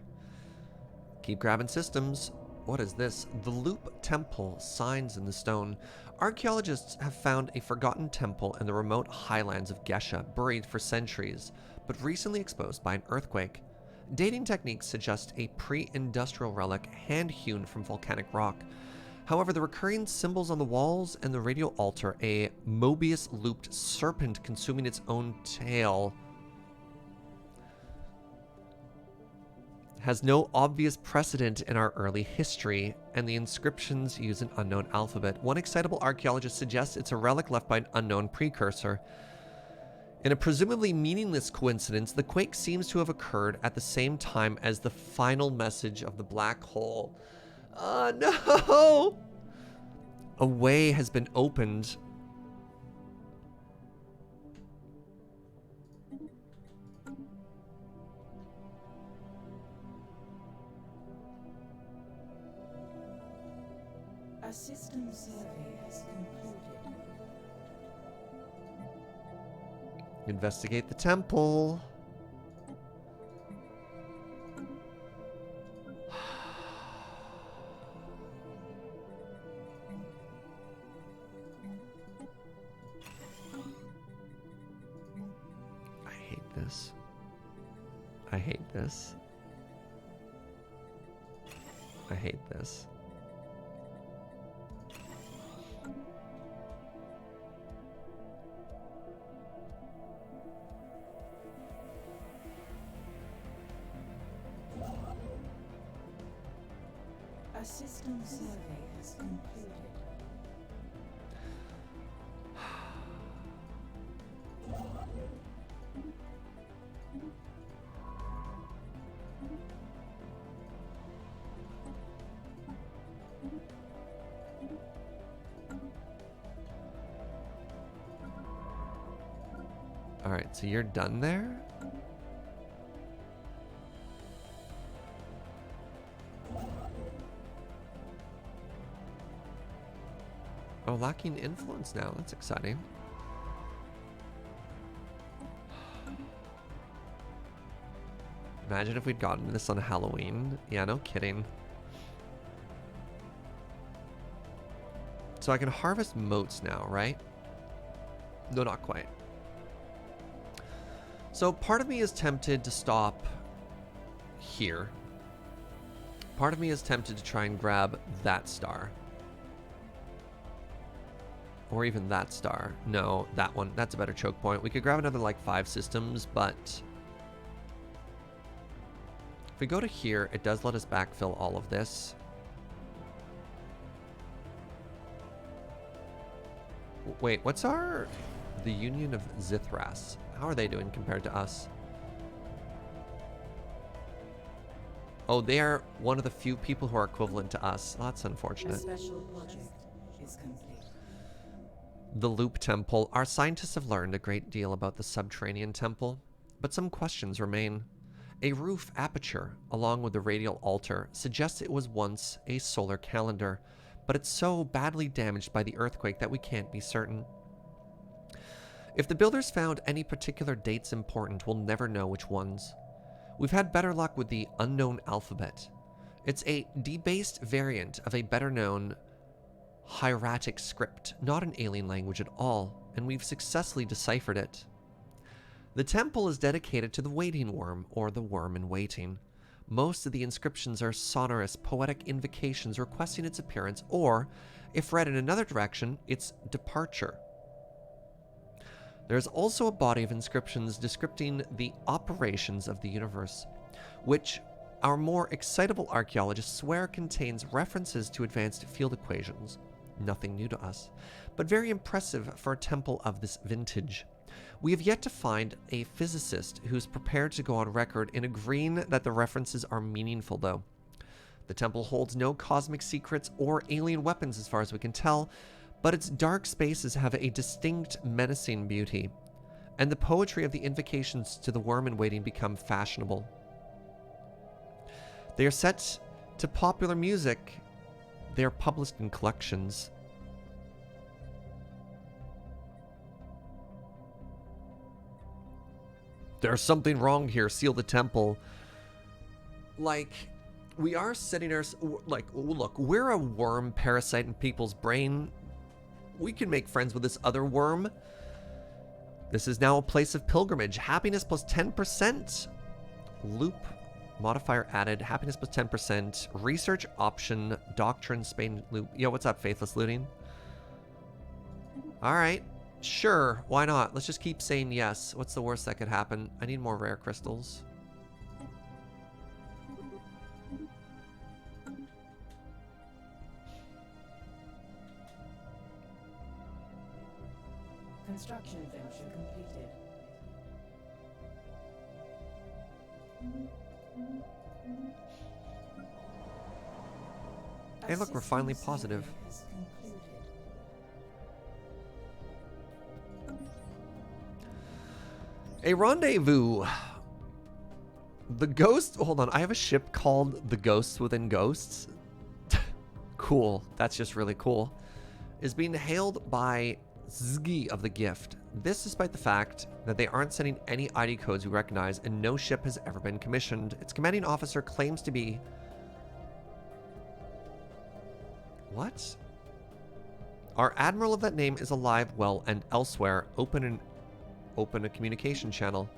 Keep grabbing systems. What is this? The Loop Temple, signs in the stone. Archaeologists have found a forgotten temple in the remote highlands of Gesha, buried for centuries, but recently exposed by an earthquake. Dating techniques suggest a pre-industrial relic hand-hewn from volcanic rock. However, the recurring symbols on the walls and the radial altar, a Mobius-looped serpent consuming its own tail, has no obvious precedent in our early history, and the inscriptions use an unknown alphabet. One excitable archaeologist suggests it's a relic left by an unknown precursor. In a presumably meaningless coincidence, the quake seems to have occurred at the same time as the final message of the black hole. Oh no! A way has been opened.
A system survey has concluded.
Investigate the temple. I hate this. I hate this. I hate this.
A system survey has concluded.
All right, so you're done there? Oh, lacking influence now. That's exciting. Imagine if we'd gotten this on Halloween. Yeah, no kidding. So I can harvest motes now, right? No, not quite. So part of me is tempted to stop here. Part of me is tempted to try and grab that star. Or even that star. No, that one. That's a better choke point. We could grab another like 5 systems, but if we go to here, it does let us backfill all of this. Wait, what's our... The Union of Zithras. How are they doing compared to us? Oh, they are one of the few people who are equivalent to us. Oh, that's
A
unfortunate.
special project is complete.
the Loop Temple, our scientists have learned a great deal about the subterranean temple, but some questions remain. A roof aperture, along with the radial altar, suggests it was once a solar calendar, but it's so badly damaged by the earthquake that we can't be certain. If the builders found any particular dates important, we'll never know which ones. We've had better luck with the unknown alphabet. It's a debased variant of a better-known hieratic script, not an alien language at all, and we've successfully deciphered it. The temple is dedicated to the waiting worm, or the worm in waiting. Most of the inscriptions are sonorous, poetic invocations requesting its appearance, or, if read in another direction, its departure. There is also a body of inscriptions descripting the operations of the universe, which our more excitable archaeologists swear contains references to advanced field equations. Nothing new to us, but very impressive for a temple of this vintage. We have yet to find a physicist who's prepared to go on record in agreeing that the references are meaningful, though. The temple holds no cosmic secrets or alien weapons as far as we can tell, but its dark spaces have a distinct menacing beauty, and the poetry of the invocations to the worm in waiting become fashionable. They are set to popular music. They are published in collections. There's something wrong here. Seal the temple. Like, we are setting our... Like, look, we're a worm parasite in people's brain. We can make friends with this other worm. This is now a place of pilgrimage. Happiness plus 10%. Loop modifier added. Happiness plus 10%. Research option. Doctrine Spain loop. Yo, what's up, Faithless Looting? Alright. Sure, why not? Let's just keep saying yes. What's the worst that could happen? I need more rare crystals.
Construction venture completed.
Hey, look, we're finally positive. A rendezvous. The ghost... Hold on, I have a ship called the Ghosts Within Ghosts. Cool. That's just really cool. Is being hailed by Zgi of the Gift. This despite the fact that they aren't sending any ID codes we recognize and no ship has ever been commissioned. Its commanding officer claims to be... What? Our admiral of that name is alive, well, and elsewhere. Open a communication channel.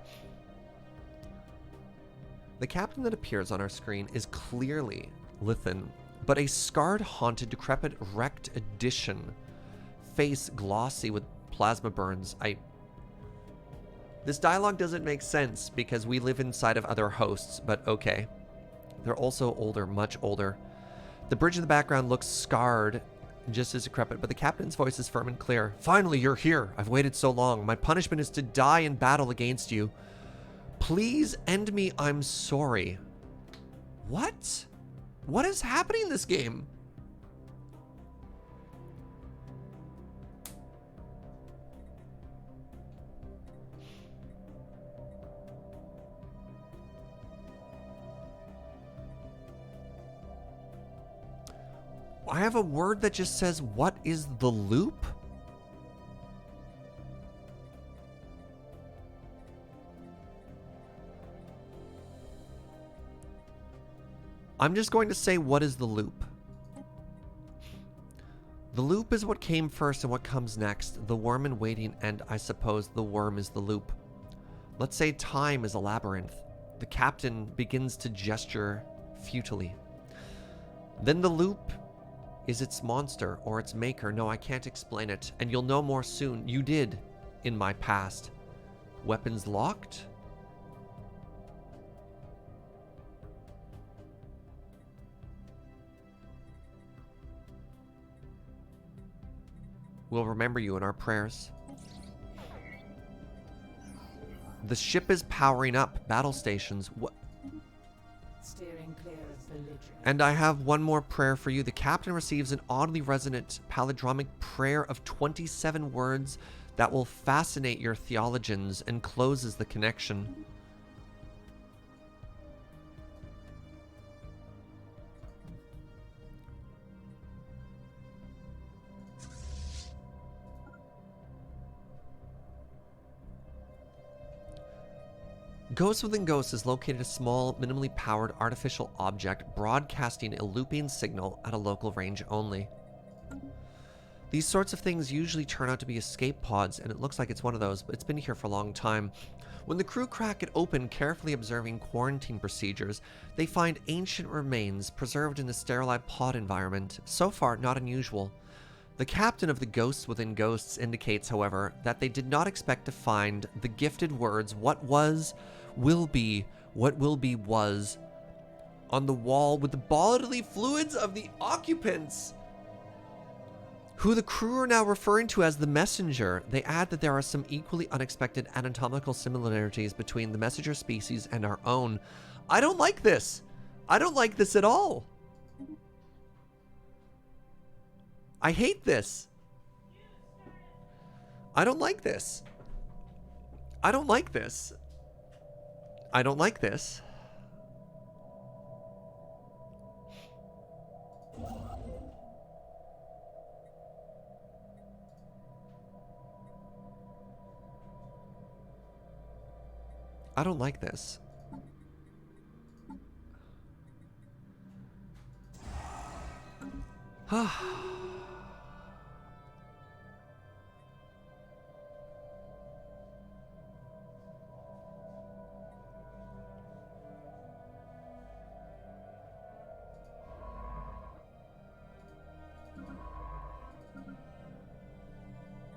The captain that appears on our screen is clearly Lithin, but a scarred, haunted, decrepit, wrecked edition. Face glossy with plasma burns. This dialogue doesn't make sense because we live inside of other hosts, but okay. They're also older, much older. The bridge in the background looks scarred, just as decrepit, but the captain's voice is firm and clear. Finally, you're here. I've waited so long. My punishment is to die in battle against you. Please end me. I'm sorry. What? What is happening in this game? I have a word that just says, what is the loop? I'm just going to say, what is the loop? The loop is what came first and what comes next. The worm in waiting, and I suppose the worm is the loop. Let's say time is a labyrinth. The captain begins to gesture futilely. Then the loop is its monster or its maker. No, I can't explain it, and you'll know more soon. You did in my past. Weapons locked? We'll remember you in our prayers. The ship is powering up. Battle stations. What?
Steering clear of belligerent.
And I have one more prayer for you. The captain receives an oddly resonant palindromic prayer of 27 words that will fascinate your theologians and closes the connection. Ghosts Within Ghosts is located a small, minimally powered artificial object broadcasting a looping signal at a local range only. These sorts of things usually turn out to be escape pods, and it looks like it's one of those, but it's been here for a long time. When the crew crack it open, carefully observing quarantine procedures, they find ancient remains preserved in a sterilized pod environment. So far, not unusual. The captain of the Ghosts Within Ghosts indicates, however, that they did not expect to find the gifted words, "What was, will be, what will be was," on the wall with the bodily fluids of the occupants, who the crew are now referring to as the messenger. They add that there are some equally unexpected anatomical similarities between the messenger species and our own. I don't like this. I don't like this at all. I hate this. I don't like this. I don't like this. I don't like this. I don't like this.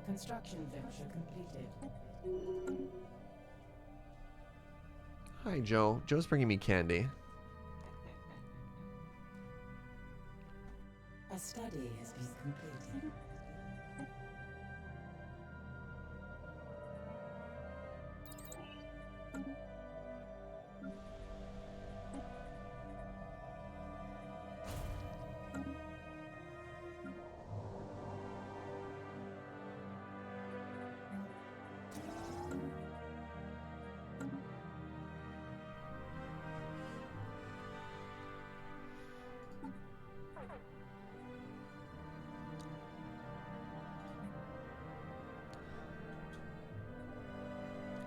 Construction venture completed.
Hi, Joe. Joe's bringing me candy.
A study has been completed.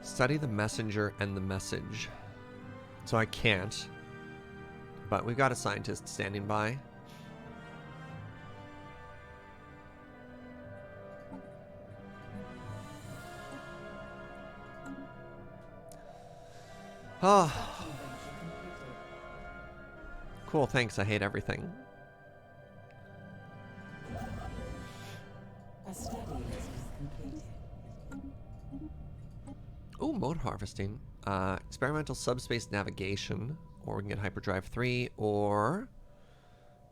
Study the messenger and the message. So I can't. But we've got a scientist standing by. Oh. Cool, thanks. I hate everything.
A study has been completed.
Oh, mode harvesting. Experimental subspace navigation. Or we can get hyperdrive 3. Or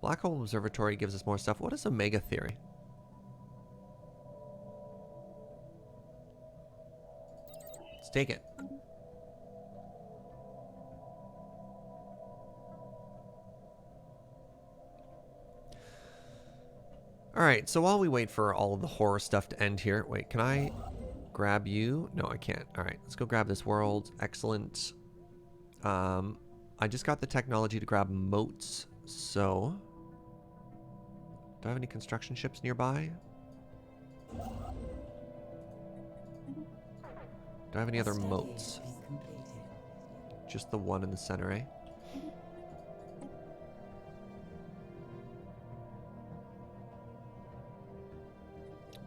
Black Hole Observatory gives us more stuff. What is Omega Theory? Let's take it. Alright, so while we wait for all of the horror stuff to end here. Wait, can I grab you? No, I can't. Alright, let's go grab this world. Excellent. I just got the technology to grab moats, so... Do I have any construction ships nearby? Do I have any other moats? Just the one in the center, eh?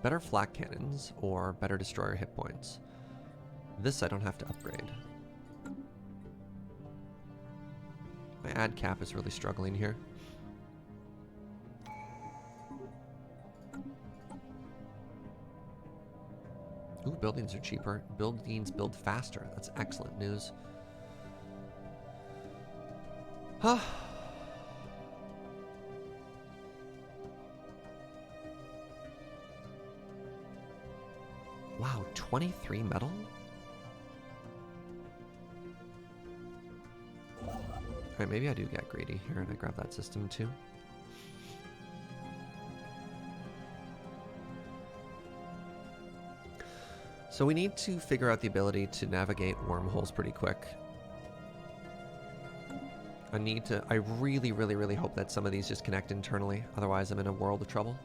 Better flak cannons or better destroyer hit points. This I don't have to upgrade. My ad cap is really struggling here. Ooh, buildings are cheaper. Buildings build faster. That's excellent news. Huh. Wow, 23 metal? Alright, maybe I do get greedy here and I grab that system too. So we need to figure out the ability to navigate wormholes pretty quick. I really, really, really hope that some of these just connect internally. Otherwise, I'm in a world of trouble.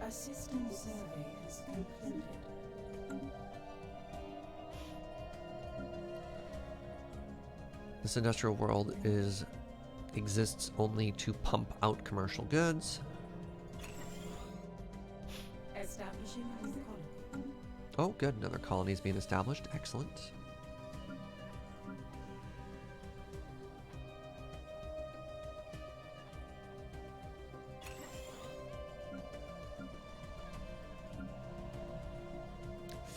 A system survey has concluded.
This industrial world exists only to pump out commercial goods.
Establishing a new colony.
Oh, good. Another colony is being established. Excellent.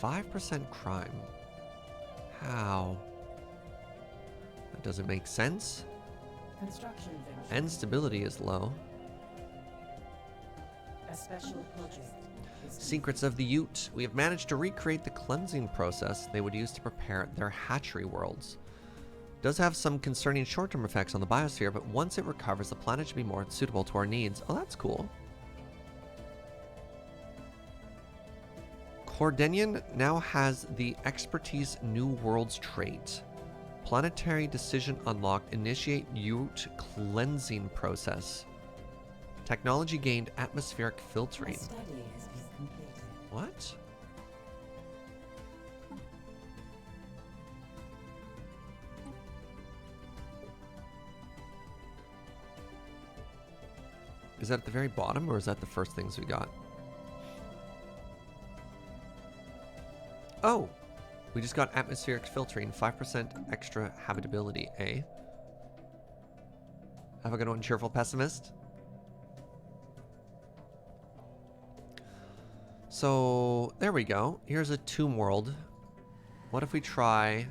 %5 crime. How? That doesn't make sense.
Construction venture.
And stability is low.
A special project.
Secrets of the Ute. We have managed to recreate the cleansing process they would use to prepare their hatchery worlds. Does have some concerning short-term effects on the biosphere, but once it recovers, the planet should be more suitable to our needs. Oh, that's cool. Cordenian now has the Expertise New Worlds trait. Planetary decision unlocked. Initiate Ute cleansing process. Technology gained atmospheric filtering.
A study has been completed.
What? Is that at the very bottom, or is that the first things we got? Oh! We just got atmospheric filtering, 5% extra habitability, eh? Have a good one, cheerful pessimist. So, there we go. Here's a tomb world. What if we try...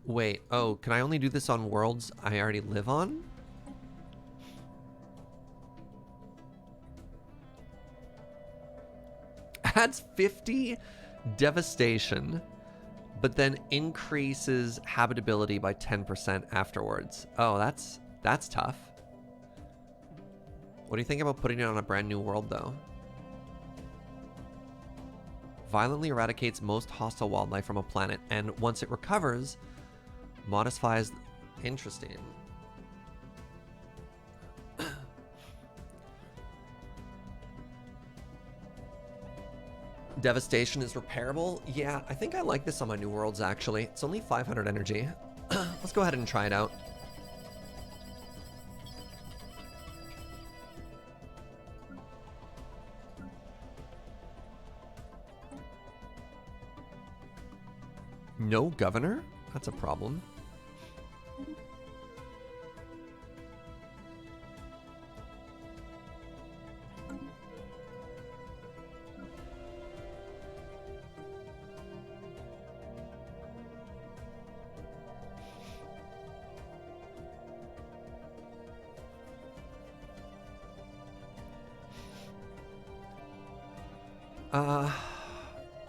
Wait, oh, can I only do this on worlds I already live on? Adds 50 devastation, but then increases habitability by 10% afterwards. Oh, that's tough. What do you think about putting it on a brand new world, though? Violently eradicates most hostile wildlife from a planet, and once it recovers, modifies... Interesting. Devastation is repairable. Yeah, I think I like this on my new worlds, actually. It's only 500 energy. Let's go ahead and try it out. No governor? That's a problem.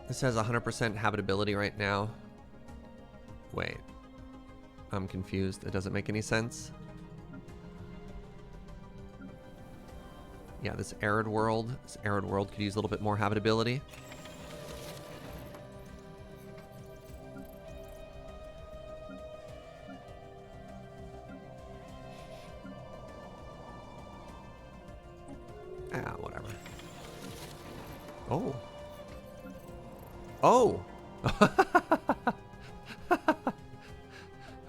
This has 100% habitability right now. Wait. I'm confused. It doesn't make any sense. Yeah, this arid world could use a little bit more habitability. Ah, whatever. Oh. Oh!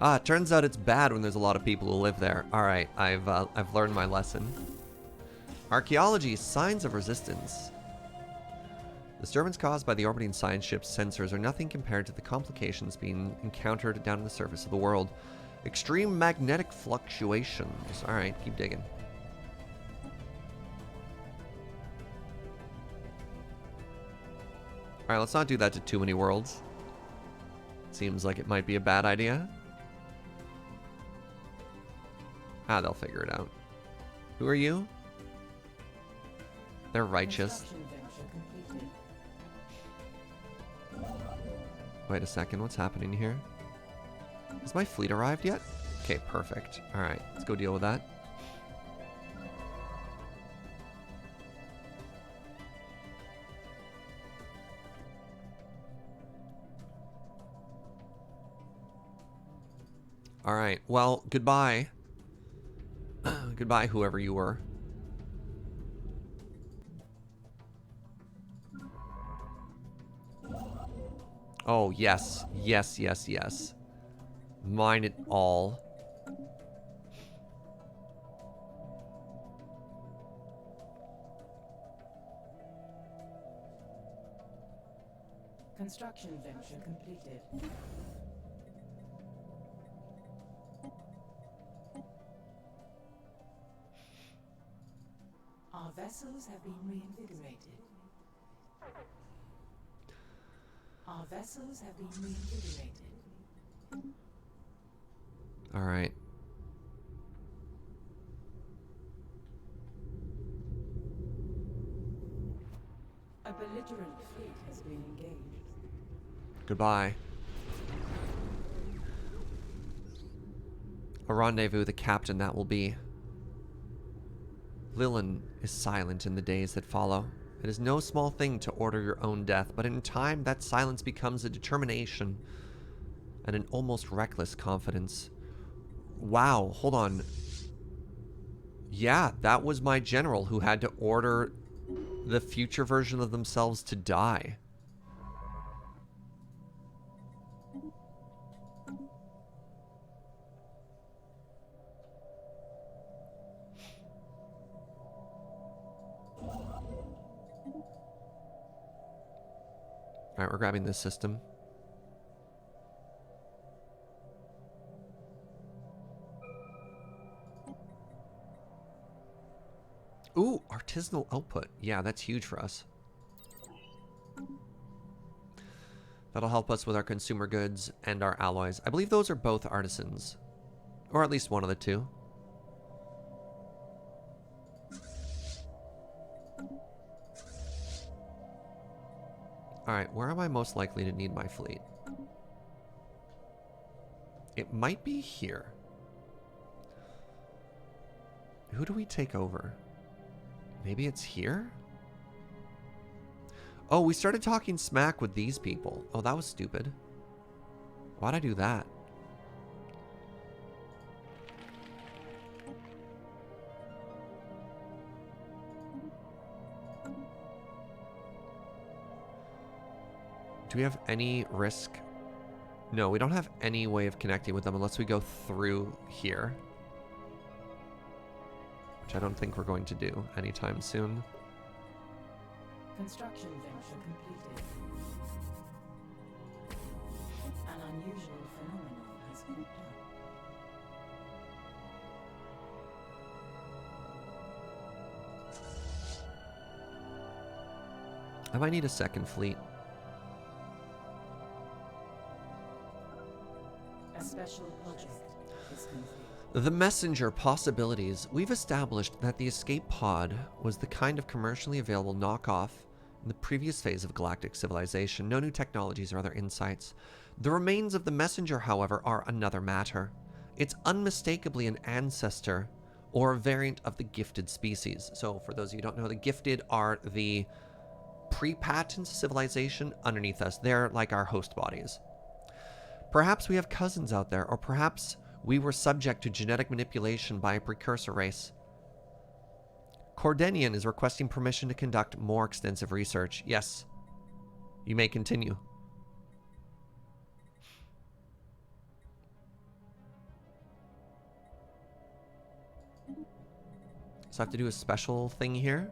It turns out it's bad when there's a lot of people who live there. Alright, I've learned my lesson. Archaeology, signs of resistance. Disturbance caused by the orbiting science ship's sensors are nothing compared to the complications being encountered down on the surface of the world. Extreme magnetic fluctuations. Alright, keep digging. Alright, let's not do that to too many worlds. Seems like it might be a bad idea. Ah, they'll figure it out. Who are you? They're righteous.
Construction venture completed.
Wait a second, what's happening here? Has my fleet arrived yet? Okay, perfect. Alright, let's go deal with that. Alright, well, goodbye. Goodbye, whoever you were. Oh, yes. Yes, yes, yes. Mine it all.
Construction venture completed. Our vessels have been reinvigorated. Our vessels have been reinvigorated.
All right.
A belligerent fleet has been engaged.
Goodbye. A rendezvous, the captain that will be. Lilin is silent in the days that follow. It is no small thing to order your own death, but in time that silence becomes a determination and an almost reckless confidence. Wow, hold on. Yeah, that was my general who had to order the future version of themselves to die. Alright, we're grabbing this system. Ooh, artisanal output. Yeah, that's huge for us. That'll help us with our consumer goods and our alloys. I believe those are both artisans. Or at least one of the two. Alright, where am I most likely to need my fleet? It might be here. Who do we take over? Maybe it's here? Oh, we started talking smack with these people. Oh, that was stupid. Why'd I do that? Do we have any risk? No, we don't have any way of connecting with them unless we go through here. Which I don't think we're going to do anytime soon.
Construction venture completed. An unusual phenomenon has popped up.
I might need a second fleet.
A special project is complete.
The messenger possibilities. We've established that the escape pod was the kind of commercially available knockoff in the previous phase of galactic civilization. No new technologies or other insights. The remains of the messenger, however, are another matter. It's unmistakably an ancestor or a variant of the gifted species. So for those of you who don't know, the gifted are the pre-patent civilization underneath us. They're like our host bodies. Perhaps we have cousins out there, or perhaps we were subject to genetic manipulation by a precursor race. Cordenian is requesting permission to conduct more extensive research. Yes, you may continue. So I have to do a special thing here.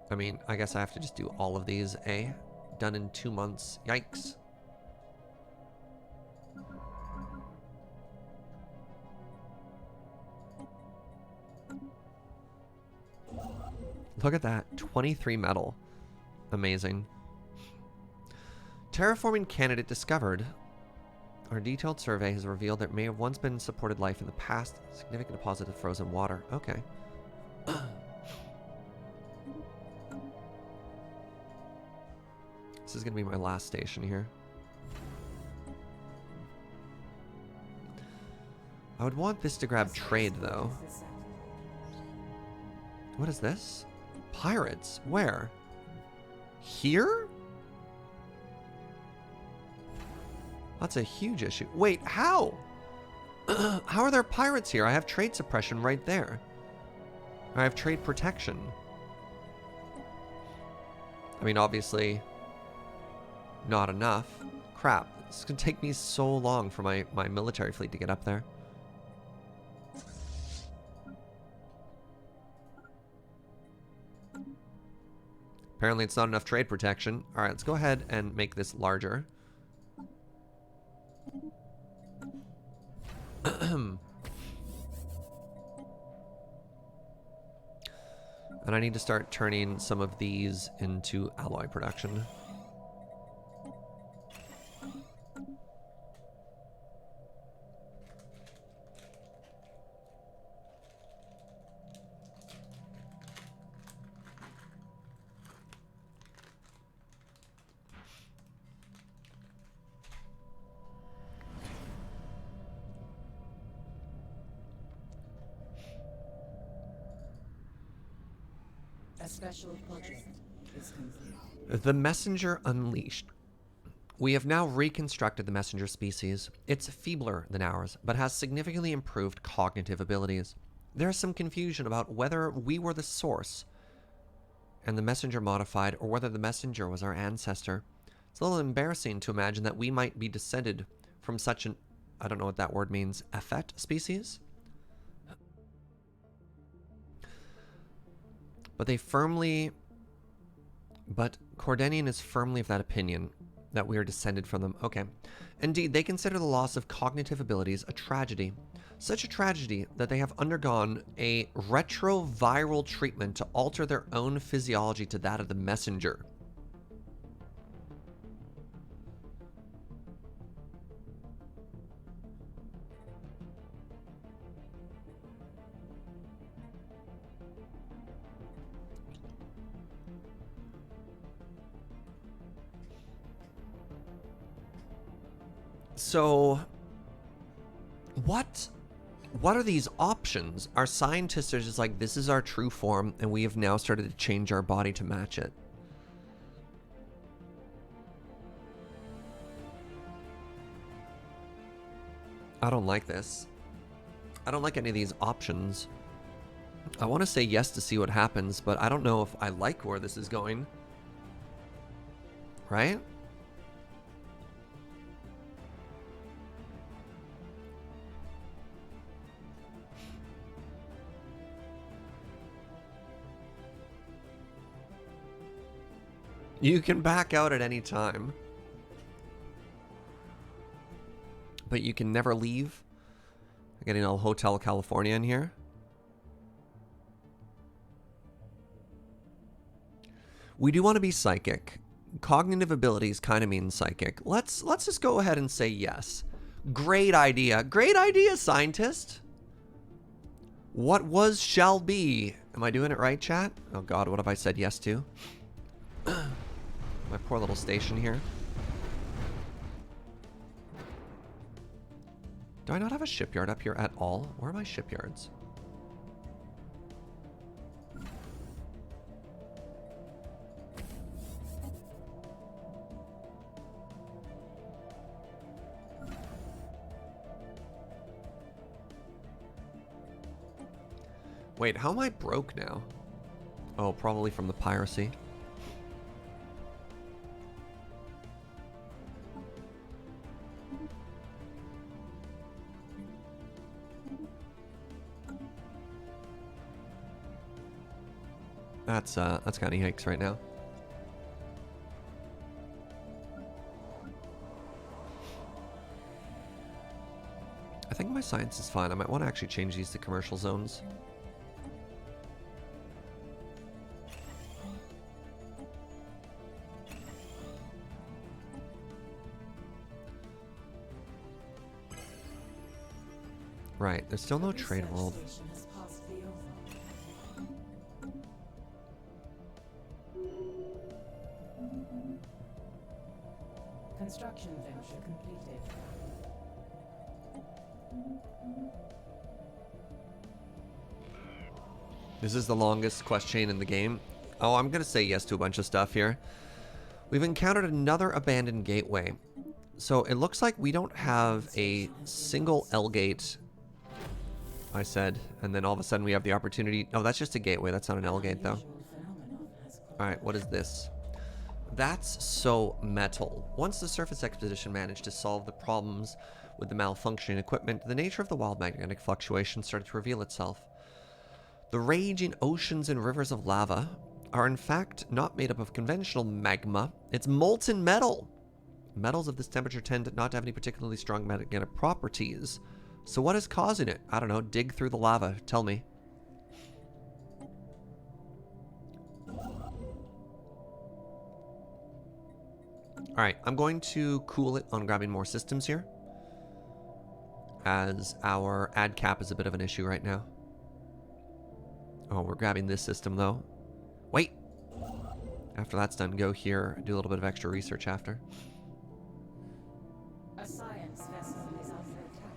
I mean, I guess I have to just do all of these, eh? Done in 2 months. Yikes. Look at that. 23 metal. Amazing. Terraforming candidate discovered. Our detailed survey has revealed there may have once been supported life in the past. Significant deposit of frozen water. Okay. This is going to be my last station here. I would want this to grab trade, though. What is this? Pirates? Where? Here? That's a huge issue. Wait, how? How are there pirates here? I have trade suppression right there. I have trade protection. I mean, obviously, not enough. Crap. It's going to take me so long for my military fleet to get up there. Apparently it's not enough trade protection. All right, let's go ahead and make this larger. And I need to start turning some of these into alloy production.
A special project is complete.
The Messenger Unleashed. We have now reconstructed the Messenger species. It's feebler than ours, but has significantly improved cognitive abilities. There is some confusion about whether we were the source and the Messenger modified, or whether the Messenger was our ancestor. It's a little embarrassing to imagine that we might be descended from such an, I don't know what that word means, effete species? But Cordanian is firmly of that opinion that we are descended from them. Okay. Indeed, they consider the loss of cognitive abilities a tragedy. Such a tragedy that they have undergone a retroviral treatment to alter their own physiology to that of the messenger. So, what are these options? Our scientists are just like, this is our true form, and we have now started to change our body to match it. I don't like this. I don't like any of these options. I want to say yes to see what happens, but I don't know if I like where this is going. Right? You can back out at any time. But you can never leave. I'm getting a Hotel California in here. We do want to be psychic. Cognitive abilities kind of mean psychic. Let's just go ahead and say yes. Great idea. Great idea, scientist. What was shall be. Am I doing it right, chat? Oh god, what have I said yes to? My poor little station here. Do I not have a shipyard up here at all? Where are my shipyards? Wait, how am I broke now? Oh, probably from the piracy. That's kind of yikes right now. I think my science is fine. I might want to actually change these to commercial zones. Right, there's still no trade world.
Station has passed the overhaul. Construction venture completed.
This is the longest quest chain in the game. Oh, I'm gonna say yes to a bunch of stuff here. We've encountered another abandoned gateway. So it looks like we don't have a single L gate, I said, and then all of a sudden we have the opportunity. Oh, that's just a gateway. That's not an L gate, though.
Unusual phenomenon has occurred.
Alright, what is this? That's so metal. Once the surface expedition managed to solve the problems with the malfunctioning equipment, the nature of the wild magnetic fluctuation started to reveal itself. The raging oceans and rivers of lava are in fact not made up of conventional magma, it's molten metal. Metals of this temperature tend not to have any particularly strong magnetic properties. So what is causing it? I don't know, dig through the lava, tell me. Alright, I'm going to cool it on grabbing more systems here, as our ad cap is a bit of an issue right now. Oh, we're grabbing this system though. Wait! After that's done, go here, do a little bit of extra research after.
A science vessel is under attack.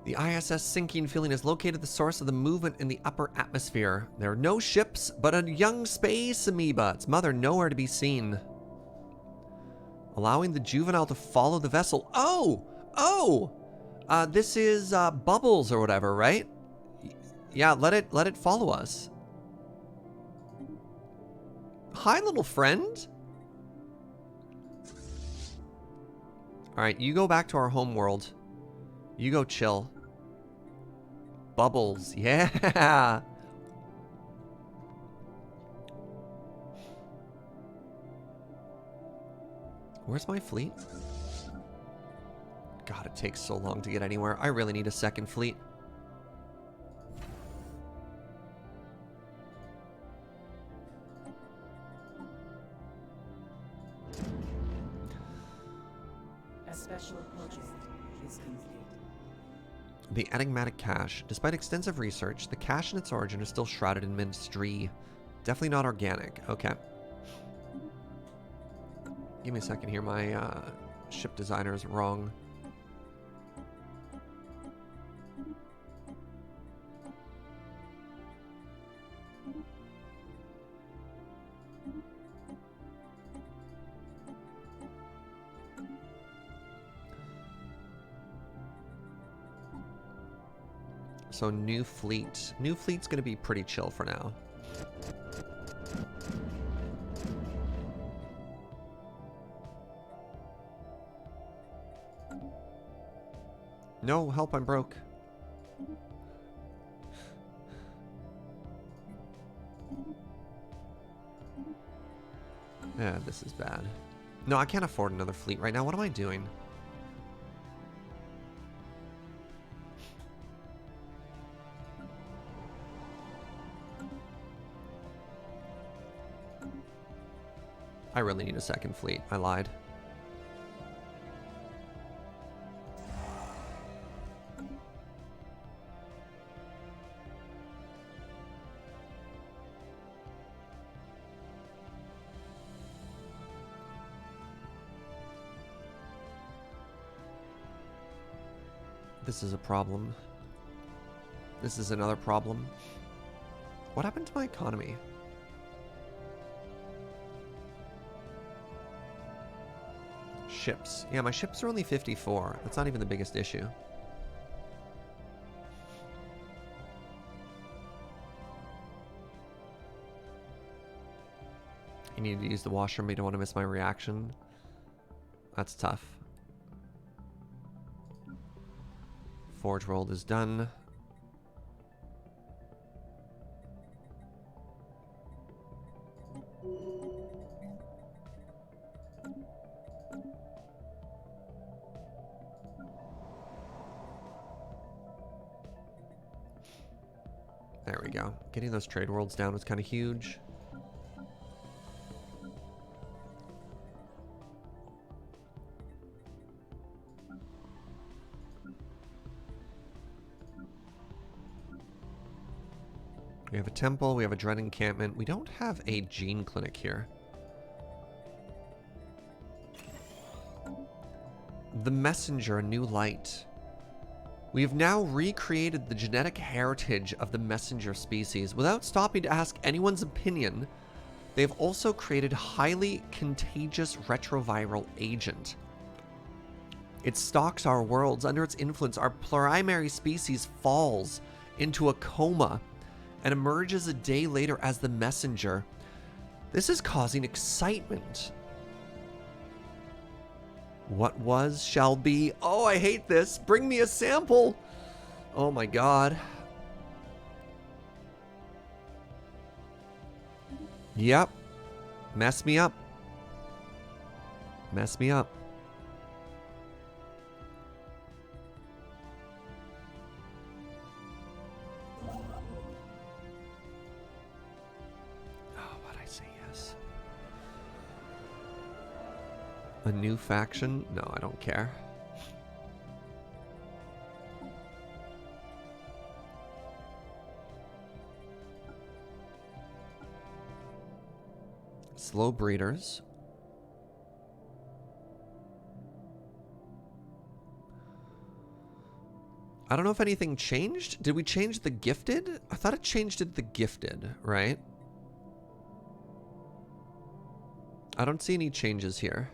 The ISS sinking feeling has located the source of the movement in the upper atmosphere. There are no ships, but a young space amoeba, its mother nowhere to be seen. Allowing the juvenile to follow the vessel. Oh! Oh! This is Bubbles or whatever, right? Yeah, let it follow us. Hi, little friend. Alright, you go back to our home world. You go chill. Bubbles, yeah! Where's my fleet? God, it takes so long to get anywhere. I really need a second fleet.
A special project is complete.
The enigmatic cache. Despite extensive research, the cache and its origin are still shrouded in mystery. Definitely not organic. Okay. Give me a second here. My ship designer is wrong. So new fleet. New fleet's gonna be pretty chill for now. No, help, I'm broke. Yeah, this is bad. No, I can't afford another fleet right now. What am I doing? I really need a second fleet. I lied. This is a problem. This is another problem. What happened to my economy? Ships. Yeah, my ships are only 54. That's not even the biggest issue. You need to use the washroom, but you don't want to miss my reaction. That's tough. Forge World is done. There we go. Getting those trade worlds down was kind of huge. We have a temple. We have a dread encampment. We don't have a gene clinic here. The messenger, a new light. We have now recreated the genetic heritage of the messenger species. Without stopping to ask anyone's opinion, they've also created highly contagious retroviral agent. It stalks our worlds. Under its influence, our primary species falls into a coma and emerges a day later as the messenger. This is causing excitement. What was shall be. Oh, I hate this. Bring me a sample. Oh my god. Yep. Mess me up. Mess me up. A new faction? No, I don't care. Slow breeders. I don't know if anything changed. Did we change the gifted? I thought it changed the gifted, right? I don't see any changes here.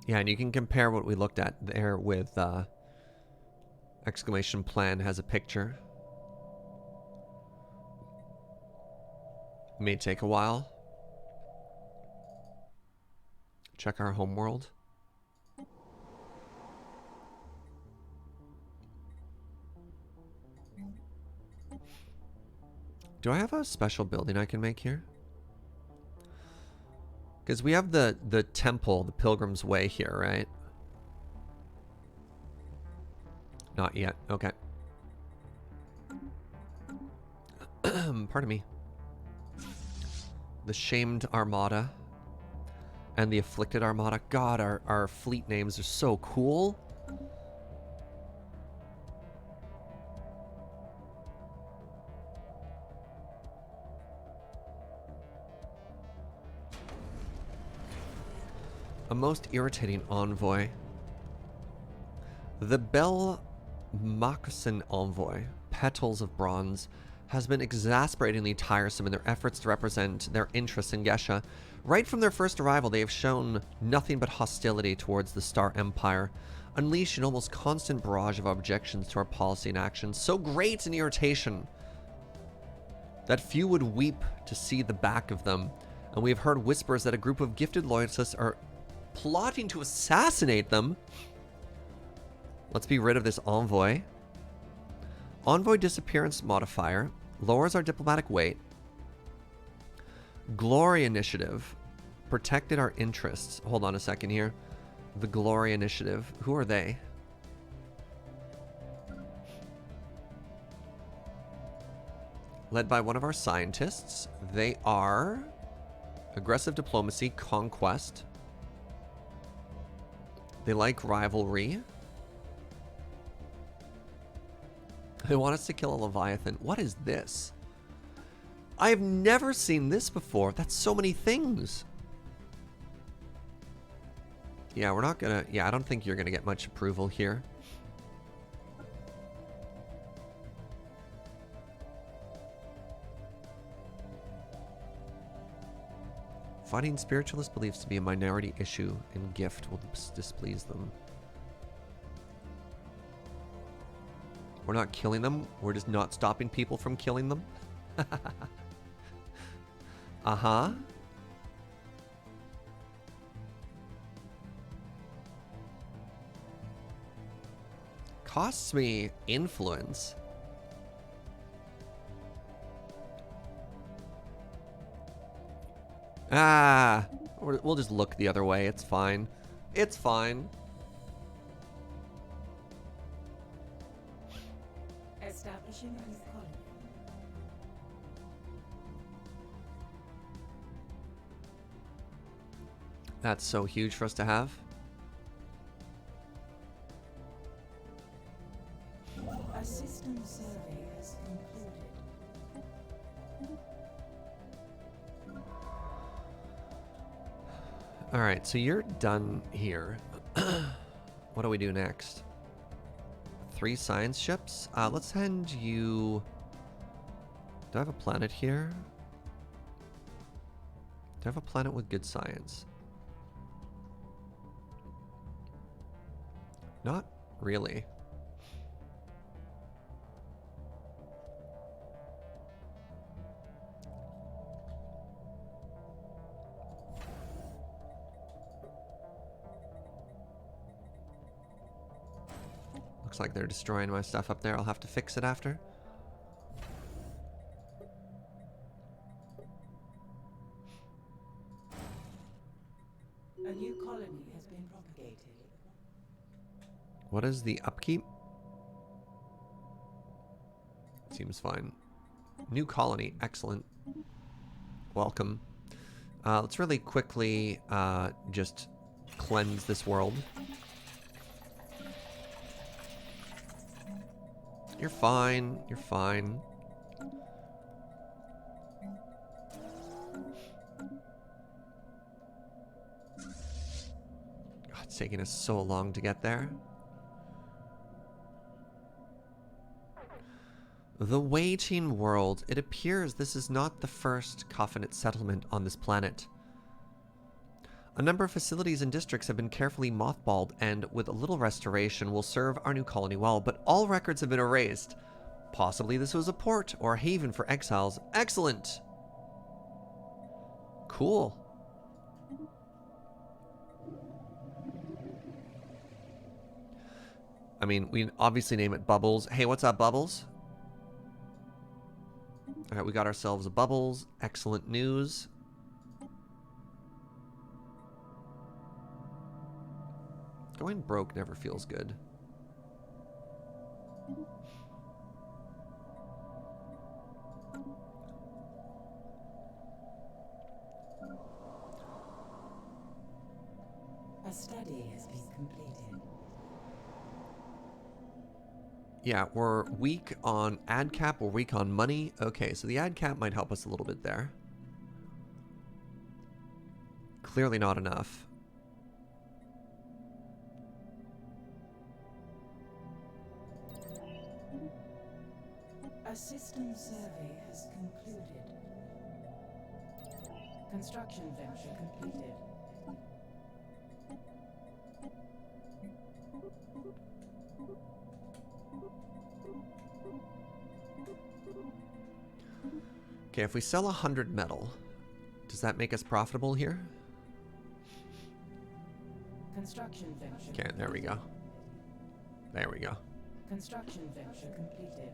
Yeah, and you can compare what we looked at there with exclamation plan has a picture. May take a while. Check our homeworld. Do I have a special building I can make here? Because we have the temple, the Pilgrim's Way here, right? Not yet. Okay. Pardon me. The Shamed Armada and the Afflicted Armada. God, our fleet names are so cool. A most irritating envoy. The Bel Moccasin envoy, Petals of Bronze, has been exasperatingly tiresome in their efforts to represent their interests in Gesha. Right from their first arrival, they have shown nothing but hostility towards the Star Empire, unleashed an almost constant barrage of objections to our policy and actions, so great an irritation that few would weep to see the back of them, and we have heard whispers that a group of gifted loyalists are plotting to assassinate them. Let's be rid of this envoy. Envoy disappearance modifier lowers our diplomatic weight. Glory initiative protected our interests. Hold on a second here. The Glory initiative. Who are they? Led by one of our scientists. They are aggressive diplomacy, conquest. They like rivalry. They want us to kill a Leviathan. What is this? I have never seen this before. That's so many things. Yeah, we're not gonna... Yeah, I don't think you're gonna get much approval here. Finding spiritualist beliefs to be a minority issue in gift will displease them. We're not killing them. We're just not stopping people from killing them. Uh-huh. Costs me influence. Ah, We'll just look the other way. It's fine. It's fine.
Establishing a new colony.
That's so huge for us to have.
A system survey has concluded.
Alright, so you're done here. What do we do next? 3 science ships? Let's send you... Do I have a planet here? Do I have a planet with good science? Not really. Looks like they're destroying my stuff up there. I'll have to fix it after.
A new colony has been propagated.
What is the upkeep? Seems fine. New colony. Excellent. Welcome. Let's really quickly just cleanse this world. You're fine. You're fine. God, it's taking us so long to get there. The waiting world. It appears this is not the first Covenant settlement on this planet. A number of facilities and districts have been carefully mothballed and, with a little restoration, will serve our new colony well, but all records have been erased. Possibly this was a port or a haven for exiles. Excellent! Cool. I mean, we obviously name it Bubbles. Hey, what's up, Bubbles? Alright, we got ourselves a Bubbles. Excellent news. Going broke never feels good.
A study has been completed.
Yeah, we're weak on ad cap, we're weak on money. Okay, so the ad cap might help us a little bit there. Clearly not enough.
A system survey has concluded. Construction venture completed.
Okay, if we sell 100 metal, does that make us profitable here?
Construction venture.
Okay, there we go. There we go.
Construction venture completed.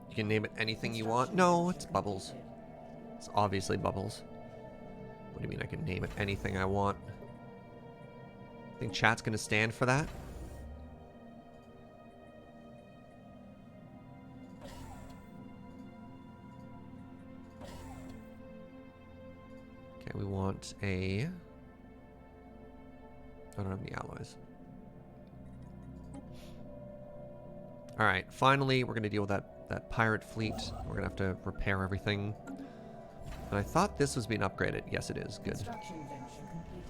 You can name it anything you want. No, it's Bubbles. It's obviously Bubbles. What do you mean I can name it anything I want? Think chat's gonna stand for that? Okay, we want a... I don't have any alloys. Alright, finally we're gonna deal with that pirate fleet. We're gonna have to repair everything. And I thought this was being upgraded. Yes, it is. Good.
Construction venture completed.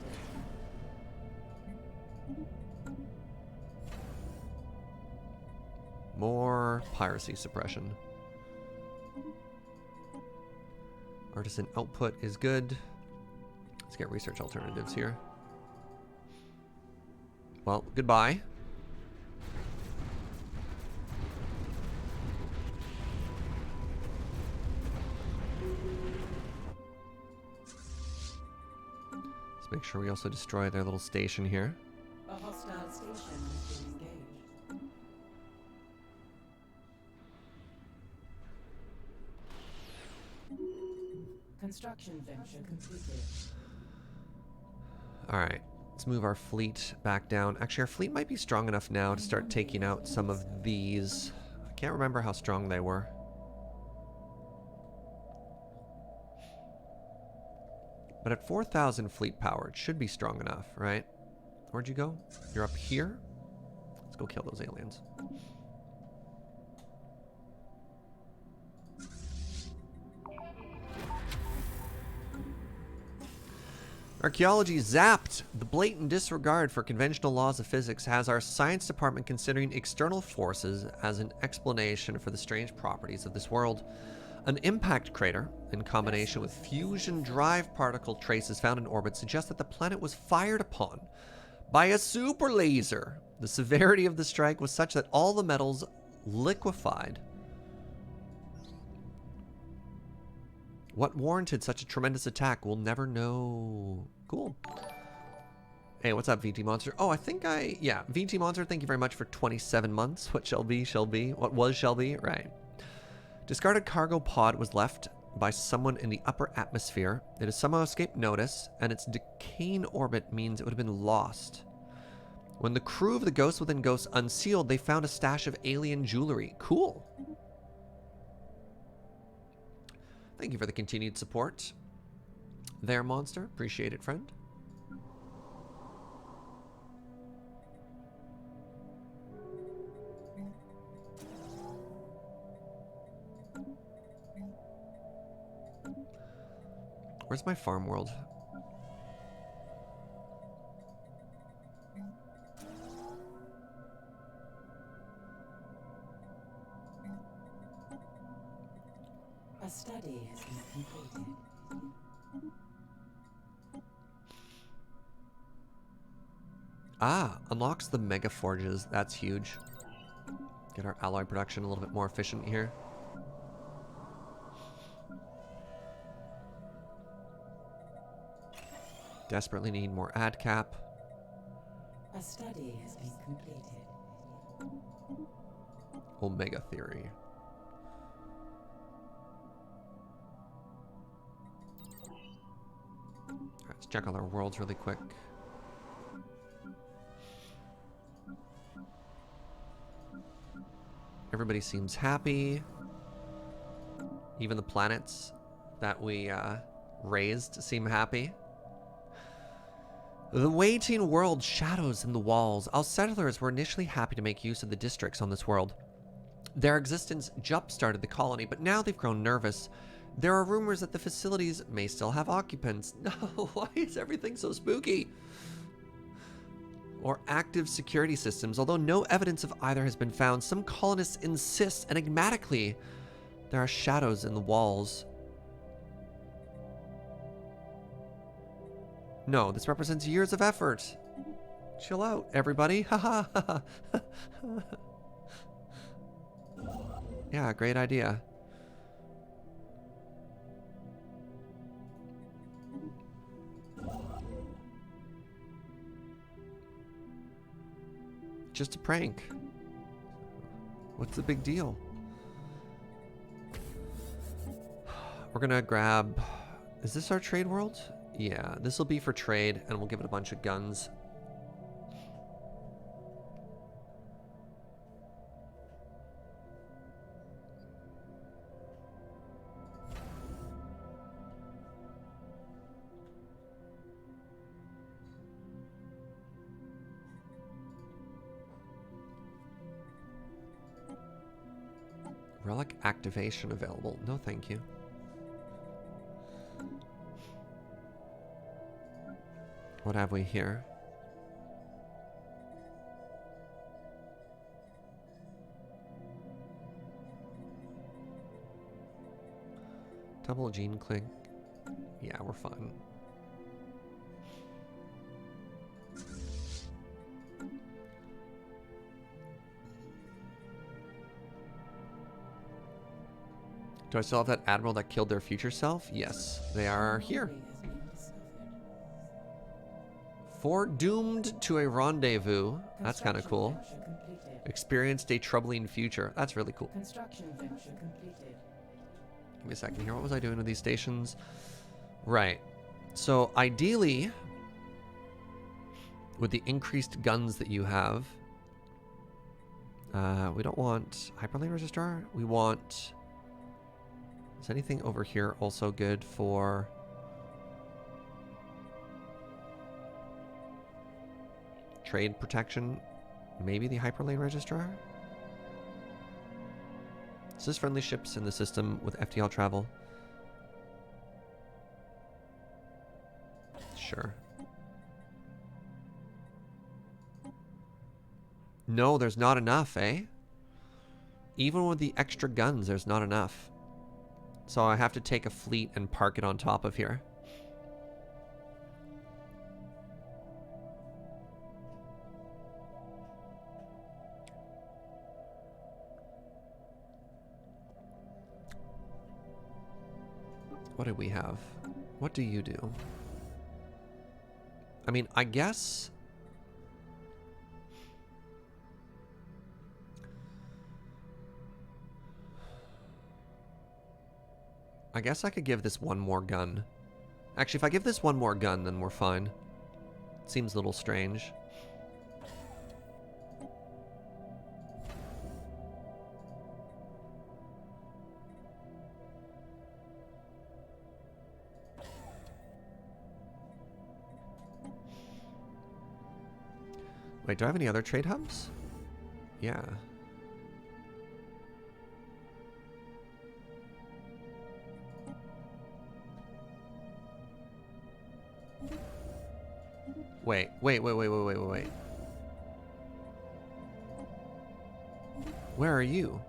More piracy suppression. Artisan output is good. Let's get research alternatives here. Well, goodbye. Let's make sure we also destroy their little station here.
A hostile station has been engaged. Construction venture completed.
Alright, let's move our fleet back down. Actually, our fleet might be strong enough now to start taking out some of these. I can't remember how strong they were. But at 4,000 fleet power, it should be strong enough, right? Where'd you go? You're up here? Let's go kill those aliens. Archaeology zapped! The blatant disregard for conventional laws of physics has our science department considering external forces as an explanation for the strange properties of this world. An impact crater, in combination with fusion drive particle traces found in orbit, suggests that the planet was fired upon by a super laser. The severity of the strike was such that all the metals liquefied. What warranted such a tremendous attack? We'll never know. Cool. Hey, what's up, VT Monster? Oh, I think yeah, VT Monster, thank you very much for 27 months. What shall be, shall be. What was, shall be. Right. Discarded cargo pod was left by someone in the upper atmosphere. It has somehow escaped notice, and its decaying orbit means it would have been lost. When the crew of the Ghost Within Ghosts unsealed, they found a stash of alien jewelry. Cool. Thank you for the continued support there, Monster. Appreciate it, friend. Where's my farm world?
A study has been completed.
Ah, unlocks the mega forges. That's huge. Get our alloy production a little bit more efficient here. Desperately need more ad cap.
A study has been completed.
Omega theory. Alright, let's check all our worlds really quick. Everybody seems happy. Even the planets that we raised seem happy. The waiting world shadows in the walls. Our settlers were initially happy to make use of the districts on this world. Their existence jump-started the colony, but now they've grown nervous. There are rumors that the facilities may still have occupants. No, why is everything so spooky? Or active security systems. Although no evidence of either has been found, some colonists insist enigmatically there are shadows in the walls. No, this represents years of effort. Chill out, everybody. Haha. Yeah, great idea. Just a prank. What's the big deal? We're gonna grab... Is this our trade world? Yeah, this will be for trade, and we'll give it a bunch of guns. Relic activation available. No, thank you. What have we here? Double gene click. Yeah, we're fine. Do I still have that admiral that killed their future self? Yes, they are here. Foredoomed to a rendezvous. That's kind of cool. Experienced a troubling future. That's really cool.
Construction venture completed.
me a second here. What was I doing with these stations? Right. So ideally, with the increased guns that you have, we don't want hyperlane registrar. We want... Is anything over here also good for... trade protection? Maybe the hyperlane registrar? Is this friendly ships in the system with FTL travel? Sure. No, there's not enough, eh? Even with the extra guns, there's not enough. So I have to take a fleet and park it on top of here. What do we have? What do you do? I mean, I guess... I guess I could give this one more gun. Actually, if I give this one more gun, then we're fine. Seems a little strange. Wait, do I have any other trade hubs? Yeah. Wait. Where are you?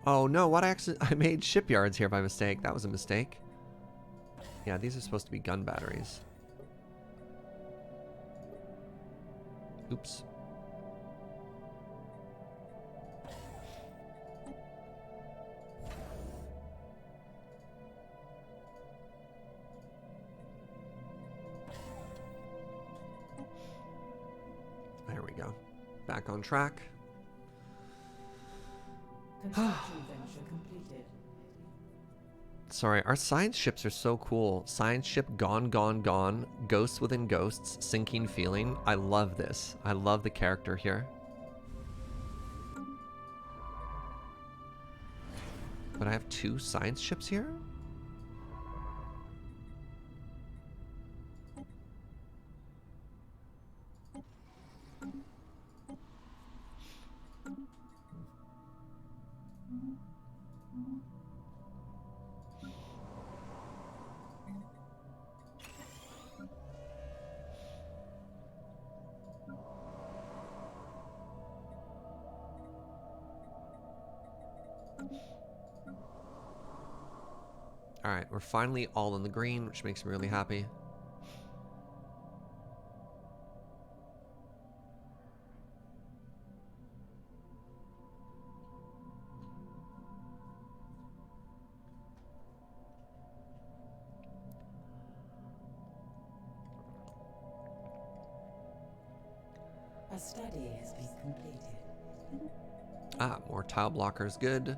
Oh no, what I made shipyards here by mistake. That was a mistake. Yeah, these are supposed to be gun batteries. Oops. There we go. Back on track.
Construction venture completed.
Sorry, our science ships are so cool. Science ship gone, gone, gone. Ghosts within ghosts. Sinking feeling. I love this. I love the character here. But I have 2 science ships here? Alright, we're finally all in the green, which makes me really happy.
A study has been completed.
Ah, more tile blockers, good.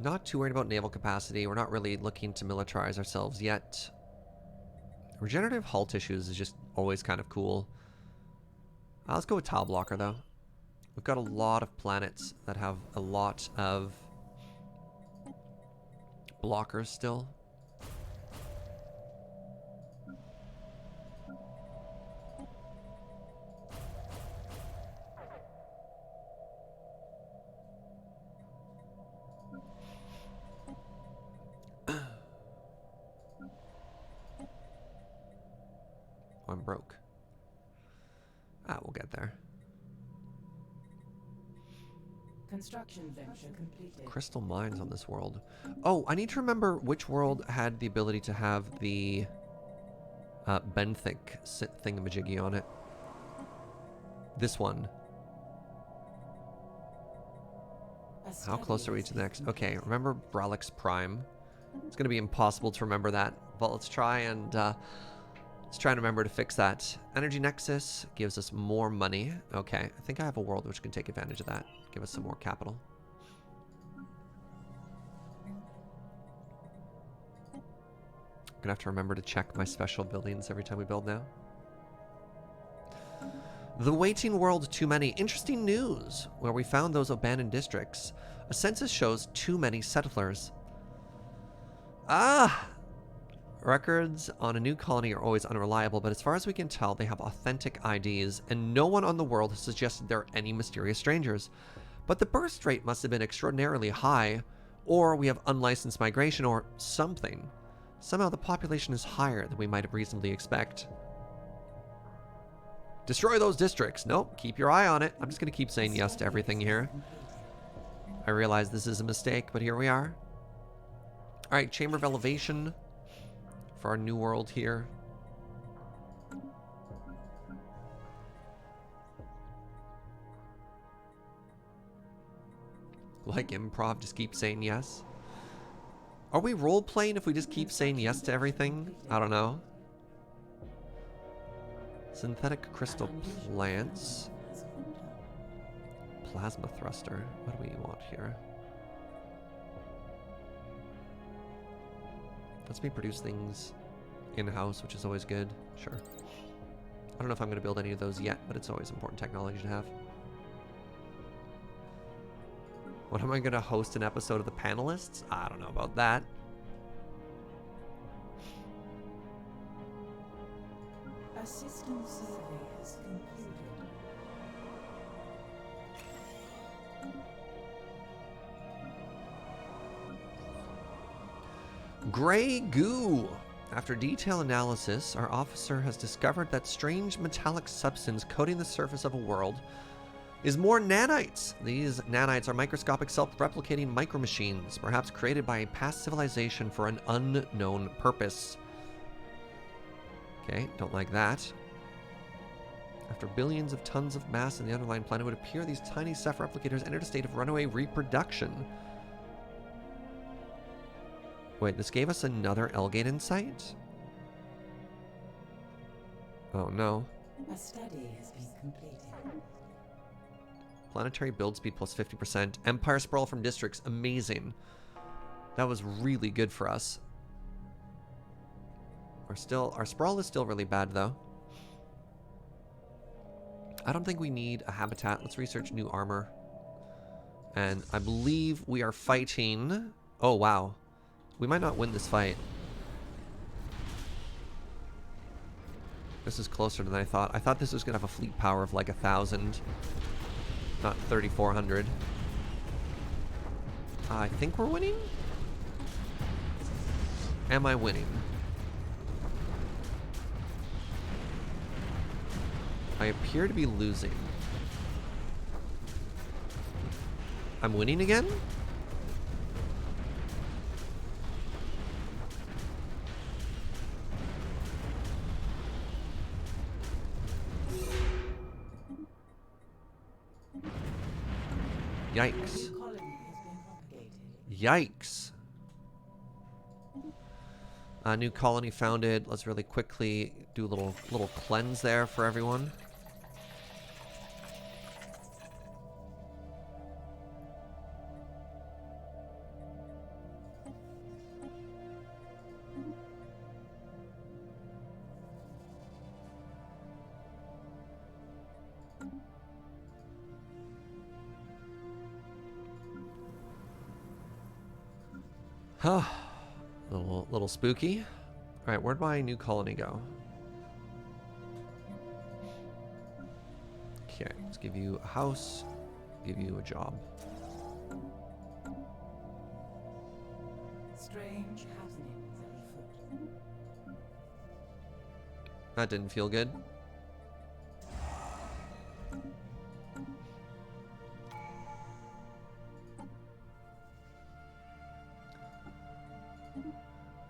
Not too worried about naval capacity. We're not really looking to militarize ourselves yet. Regenerative hull tissues is just always kind of cool. Let's go with tile blocker though. We've got a lot of planets that have a lot of blockers still. I'm broke. We'll get there.
Construction venture completed.
Crystal mines on this world. Oh, I need to remember which world had the ability to have the benthic thingamajiggy on it. This one. How close are we to the next? Okay, remember Bralix Prime. It's going to be impossible to remember that, but let's try and Let's try and remember to fix that. Energy Nexus gives us more money. Okay, I think I have a world which can take advantage of that. Give us some more capital. Gonna have to remember to check my special buildings every time we build now. The waiting world too many. Interesting news. Where we found those abandoned districts, a census shows too many settlers. Ah! Records on a new colony are always unreliable, but as far as we can tell, they have authentic IDs, and no one on the world has suggested there are any mysterious strangers. But the birth rate must have been extraordinarily high, or we have unlicensed migration, or something. Somehow the population is higher than we might reasonably expect. Destroy those districts. Nope, keep your eye on it. I'm just going to keep saying yes to everything here. I realize this is a mistake, but here we are. Alright, Chamber of Elevation for our new world here. Like improv, just keep saying yes. Are we role-playing if we just keep saying yes to everything? I don't know. Synthetic crystal plants. Plasma thruster. What do we want here? Let's me produce things in-house, which is always good. Sure. I don't know if I'm going to build any of those yet, but it's always important technology to have. What, am I going to host an episode of the panelists? I don't know about that.
A system survey has concluded.
Gray goo. After detailed analysis, our officer has discovered that strange metallic substance coating the surface of a world is more nanites. These nanites are microscopic self-replicating micromachines, perhaps created by a past civilization for an unknown purpose. Okay, don't like that. After billions of tons of mass in the underlying planet, it would appear these tiny self-replicators entered a state of runaway reproduction. Wait, this gave us another Elgate insight? Oh no.
A study has been completed.
Planetary build speed plus 50%. Empire sprawl from districts. Amazing. That was really good for us. Our sprawl is still really bad though. I don't think we need a habitat. Let's research new armor. And I believe we are fighting... Oh wow. We might not win this fight. This is closer than I thought. I thought this was going to have a fleet power of like 1,000. Not 3,400. I think we're winning? Am I winning? I appear to be losing. I'm winning again? Yikes. Yikes. A new colony founded. Let's really quickly do a little cleanse there for everyone. Huh. Little spooky. Alright, where'd my new colony go? Okay, let's give you a house, give you a job.
Strange happenings afoot.
That didn't feel good.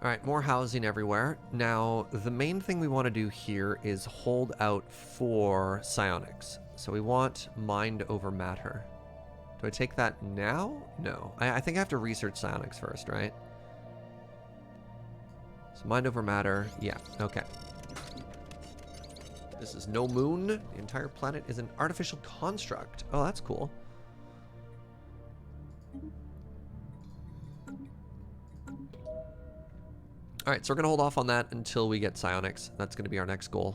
Alright, more housing everywhere. Now, the main thing we want to do here is hold out for psionics. So we want mind over matter. Do I take that now? No. I think I have to research psionics first, right? So mind over matter. Yeah, okay. This is no moon. The entire planet is an artificial construct. Oh, that's cool. Alright, so we're going to hold off on that until we get psionics. That's going to be our next goal.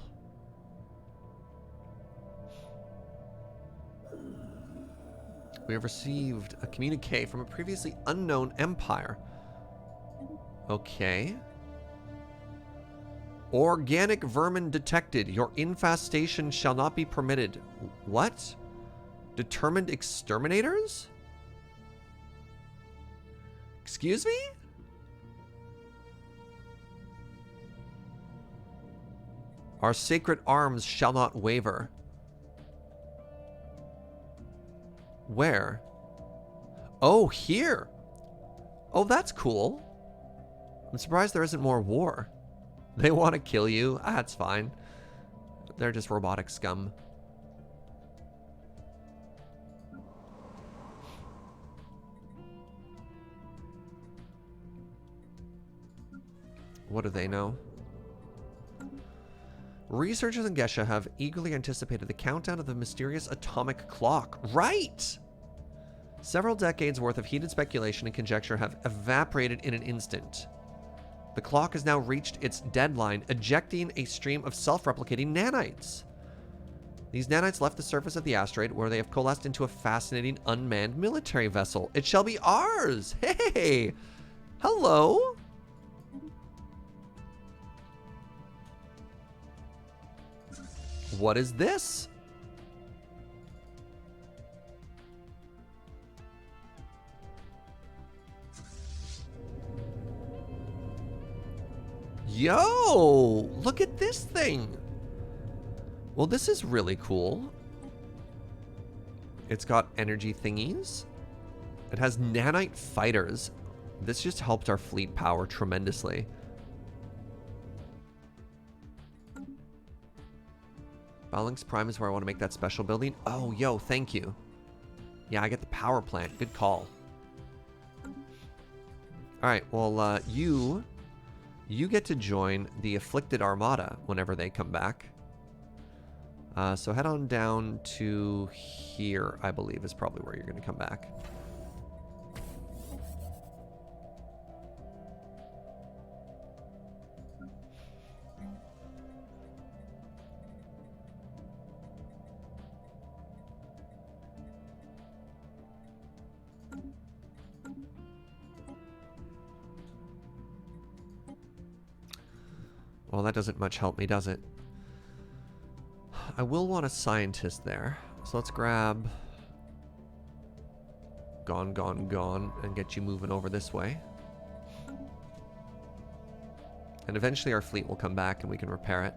We have received a communique from a previously unknown empire. Okay. Organic vermin detected. Your infestation shall not be permitted. What? Determined exterminators? Excuse me? Our sacred arms shall not waver. Where? Oh, here. Oh, that's cool. I'm surprised there isn't more war. They want to kill you. That's fine. They're just robotic scum. What do they know? Researchers in Gesha have eagerly anticipated the countdown of the mysterious atomic clock. Right! Several decades worth of heated speculation and conjecture have evaporated in an instant. The clock has now reached its deadline, ejecting a stream of self-replicating nanites. These nanites left the surface of the asteroid, where they have coalesced into a fascinating unmanned military vessel. It shall be ours! Hey! Hello! What is this? Yo! Look at this thing! Well, this is really cool. It's got energy thingies. It has nanite fighters. This just helped our fleet power tremendously. Balance Prime is where I want to make that special building. Oh, yo, thank you. Yeah, I get the power plant. Good call. Alright, well, you get to join the Afflicted Armada whenever they come back. So head on down to here, I believe, is probably where you're going to come back. Well, that doesn't much help me, does it? I will want a scientist there. So let's grab Gone, Gone, Gone and get you moving over this way. And eventually our fleet will come back and we can repair it.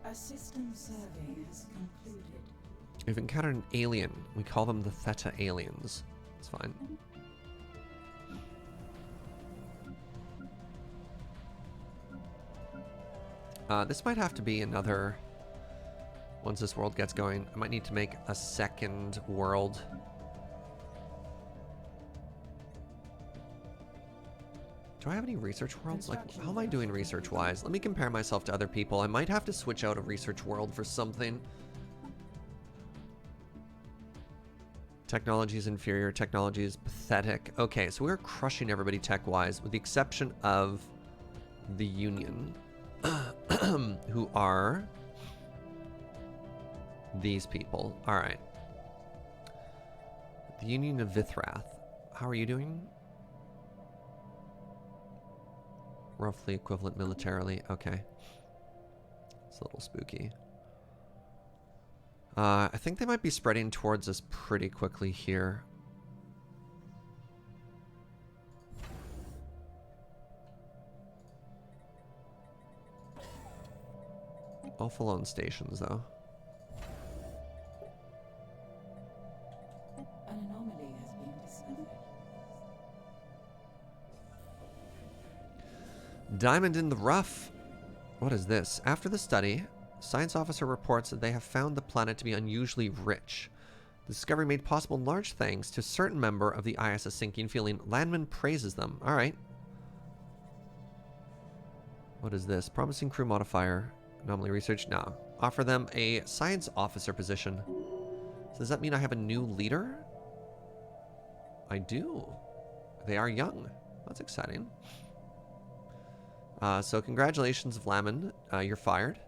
A system survey has concluded.
We've encountered an alien. We call them the Theta aliens. It's fine. This might have to be another... Once this world gets going, I might need to make a second world. Do I have any research worlds? Like, how am I doing research-wise? Let me compare myself to other people. I might have to switch out a research world for something. Technology is inferior. Technology is pathetic. Okay, so we're crushing everybody tech-wise, with the exception of the Union, who are these people. All right. The Union of Vithrath. How are you doing? Roughly equivalent militarily. Okay. It's a little spooky. I think they might be spreading towards us pretty quickly here. All full on stations, though.
An anomaly has been discovered.
Diamond in the rough. What is this? After the study, science officer reports that they have found the planet to be unusually rich. The discovery made possible in large thanks to a certain member of the ISS sinking feeling. Landman praises them. All right. What is this? Promising crew modifier. Anomaly research? No. Offer them a science officer position. So does that mean I have a new leader? I do. They are young. That's exciting. So congratulations, Vlammen. You're fired.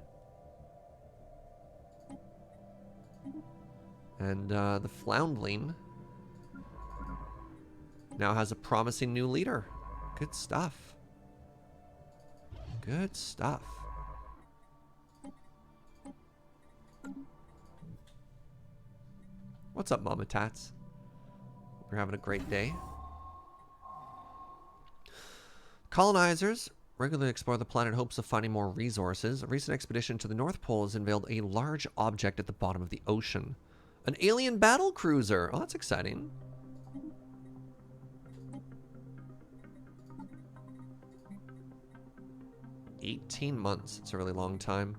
And the Floundling now has a promising new leader. Good stuff. Good stuff. What's up, Mama Tats? Hope you're having a great day. Colonizers regularly explore the planet in hopes of finding more resources. A recent expedition to the North Pole has unveiled a large object at the bottom of the ocean. An alien battle cruiser. Oh, that's exciting. $18 months. It's a really long time.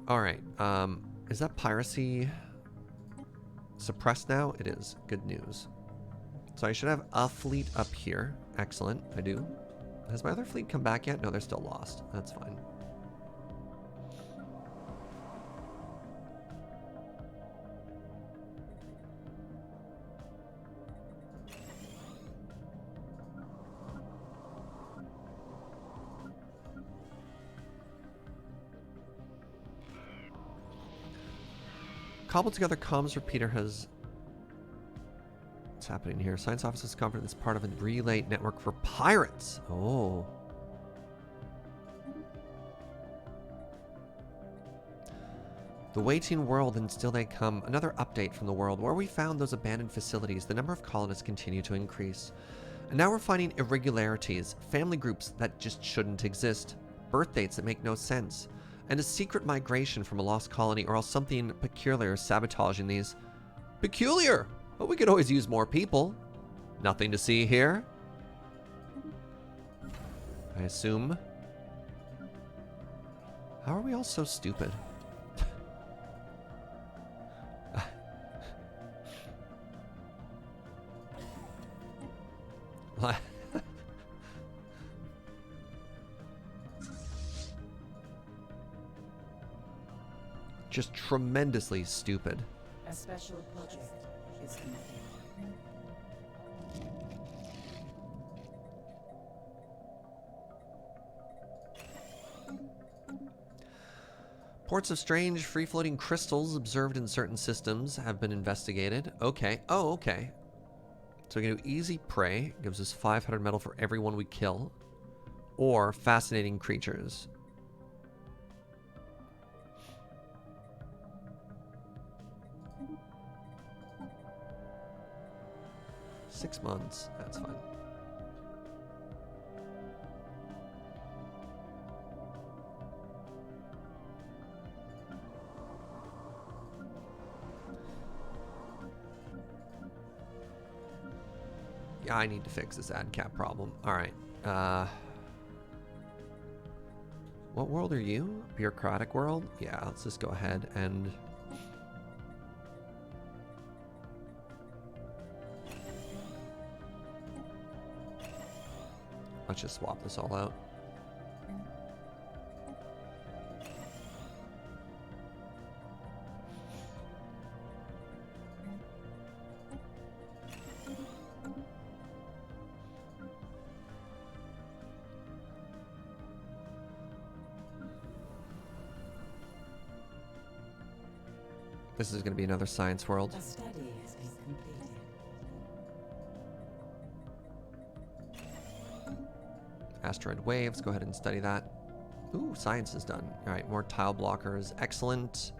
All right. Is that piracy suppressed now? It is. Good news. So I should have a fleet up here. Excellent. I do. Has my other fleet come back yet? No, they're still lost. That's fine. Cobbled together comms repeater has... What's happening here? Science office is confident it's part of a relay network for pirates. Oh. The waiting world, and still they come. Another update from the world. Where we found those abandoned facilities, the number of colonists continue to increase. And now we're finding irregularities, family groups that just shouldn't exist, birth dates that make no sense, and a secret migration from a lost colony, or else something peculiar sabotaging these. Peculiar! Well, we could always use more people. Nothing to see here. I assume. How are we all so stupid? Just tremendously stupid.
A special project is complete.
Ports of strange free-floating crystals observed in certain systems have been investigated. Okay. Oh, okay. So we can do easy prey. Gives us 500 metal for everyone we kill. Or fascinating creatures. Six months. That's fine. Yeah, I need to fix this ad cap problem. Alright. What world are you? Bureaucratic world? Yeah, let's just go ahead and... Let's just swap this all out. This is going to be another science world.
A study has been completed.
Asteroid waves, go ahead and study that. Ooh, science is done. All right, more tile blockers. Excellent.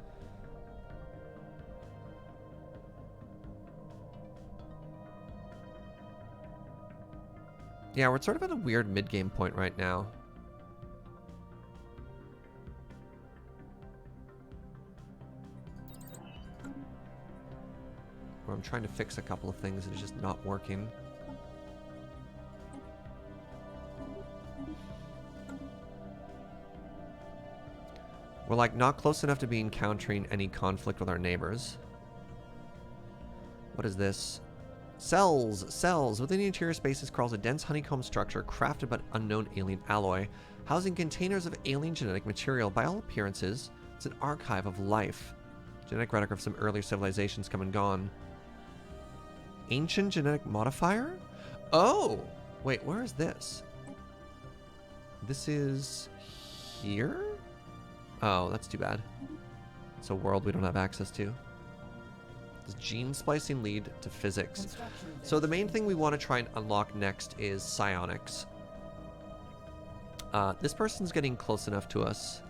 Yeah, we're sort of at a weird mid-game point right now. Where I'm trying to fix a couple of things and it's just not working. We're like not close enough to be encountering any conflict with our neighbors. What is this? Cells! Cells! Within the interior spaces crawls a dense honeycomb structure crafted by unknown alien alloy, housing containers of alien genetic material. By all appearances, it's an archive of life. Genetic relic of some earlier civilizations come and gone. Ancient genetic modifier? Oh! Wait, where is this? This is here? Oh, that's too bad. It's a world we don't have access to. Does gene splicing lead to physics? So the main thing we want to try and unlock next is psionics. This person's getting close enough to us.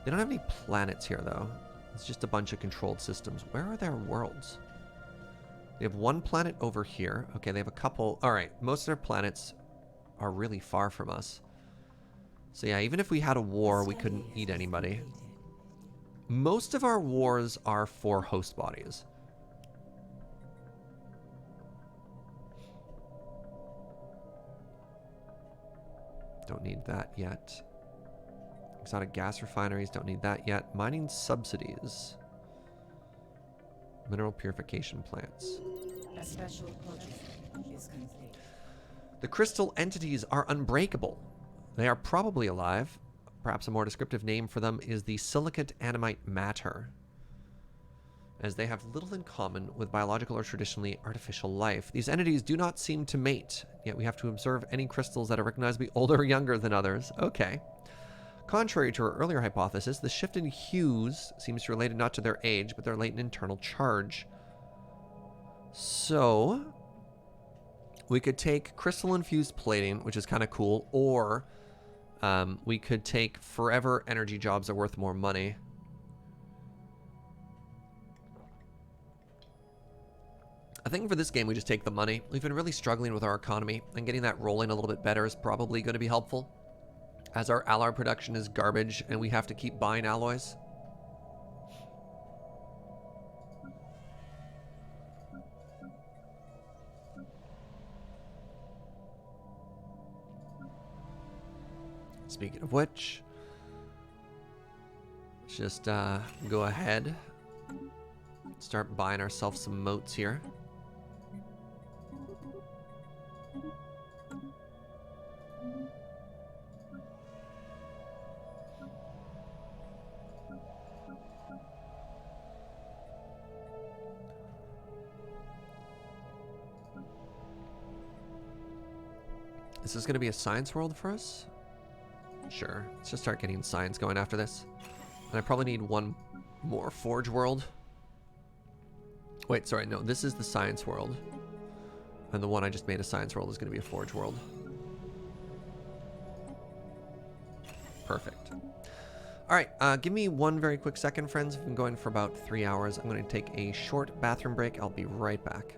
They don't have any planets here, though. It's just a bunch of controlled systems. Where are their worlds? They have one planet over here. Okay, they have a couple. All right, most of their planets are really far from us. So yeah, even if we had a war, we couldn't eat anybody. Most of our wars are for host bodies. Don't need that yet. Exotic gas refineries, don't need that yet. Mining subsidies. Mineral purification plants.
A special project is complete.
The crystal entities are unbreakable. They are probably alive. Perhaps a more descriptive name for them is the silicate animite matter, as they have little in common with biological or traditionally artificial life. These entities do not seem to mate, yet we have to observe any crystals that are recognized to be older or younger than others. Okay. Contrary to our earlier hypothesis, the shift in hues seems related not to their age, but their latent internal charge. So, we could take crystal-infused plating, which is kind of cool, or we could take forever energy jobs that are worth more money. I think for this game, we just take the money. We've been really struggling with our economy, and getting that rolling a little bit better is probably going to be helpful, as our alloy production is garbage, and we have to keep buying alloys. Speaking of which, let's just go ahead, start buying ourselves some motes here. Is this going to be a science world for us? Sure. Let's just start getting science going after this. And I probably need one more forge world. Wait, sorry, no, this is the science world. And the one I just made a science world is going to be a forge world. Perfect. All right, give me one very quick second, friends. I've been going for about 3 hours. I'm going to take a short bathroom break. I'll be right back.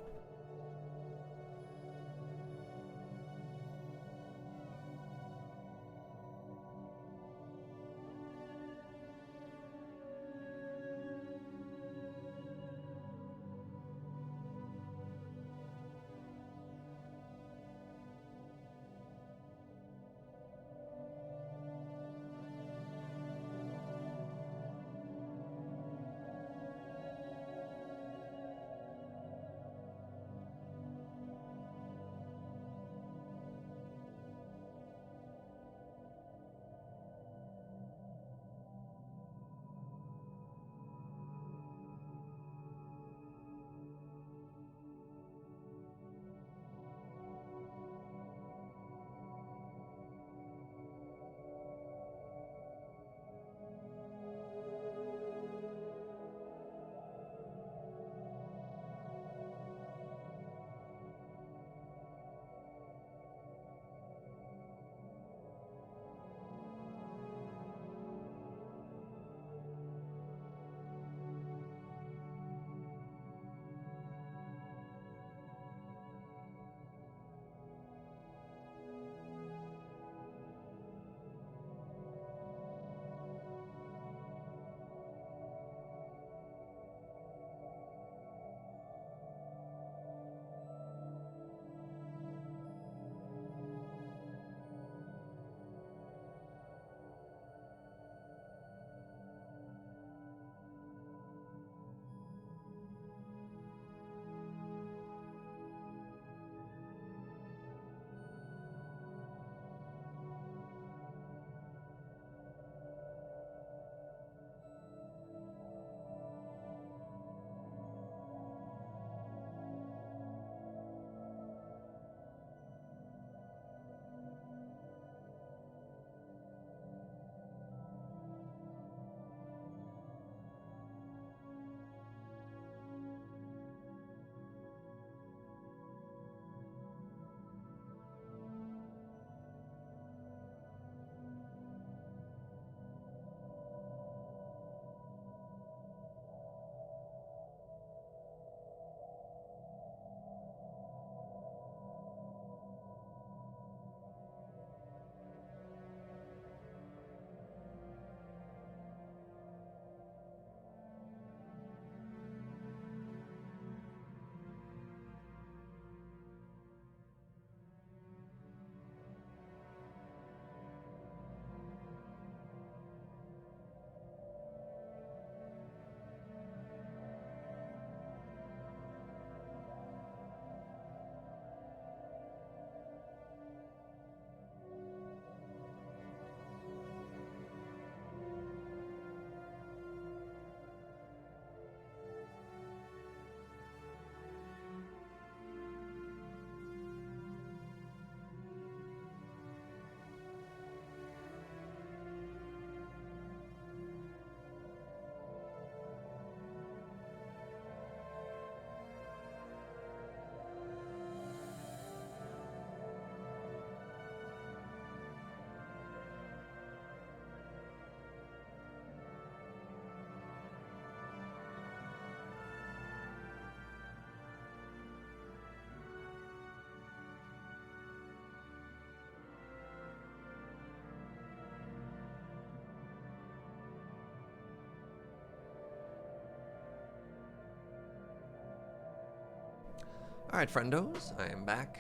Alright, friendos, I am back.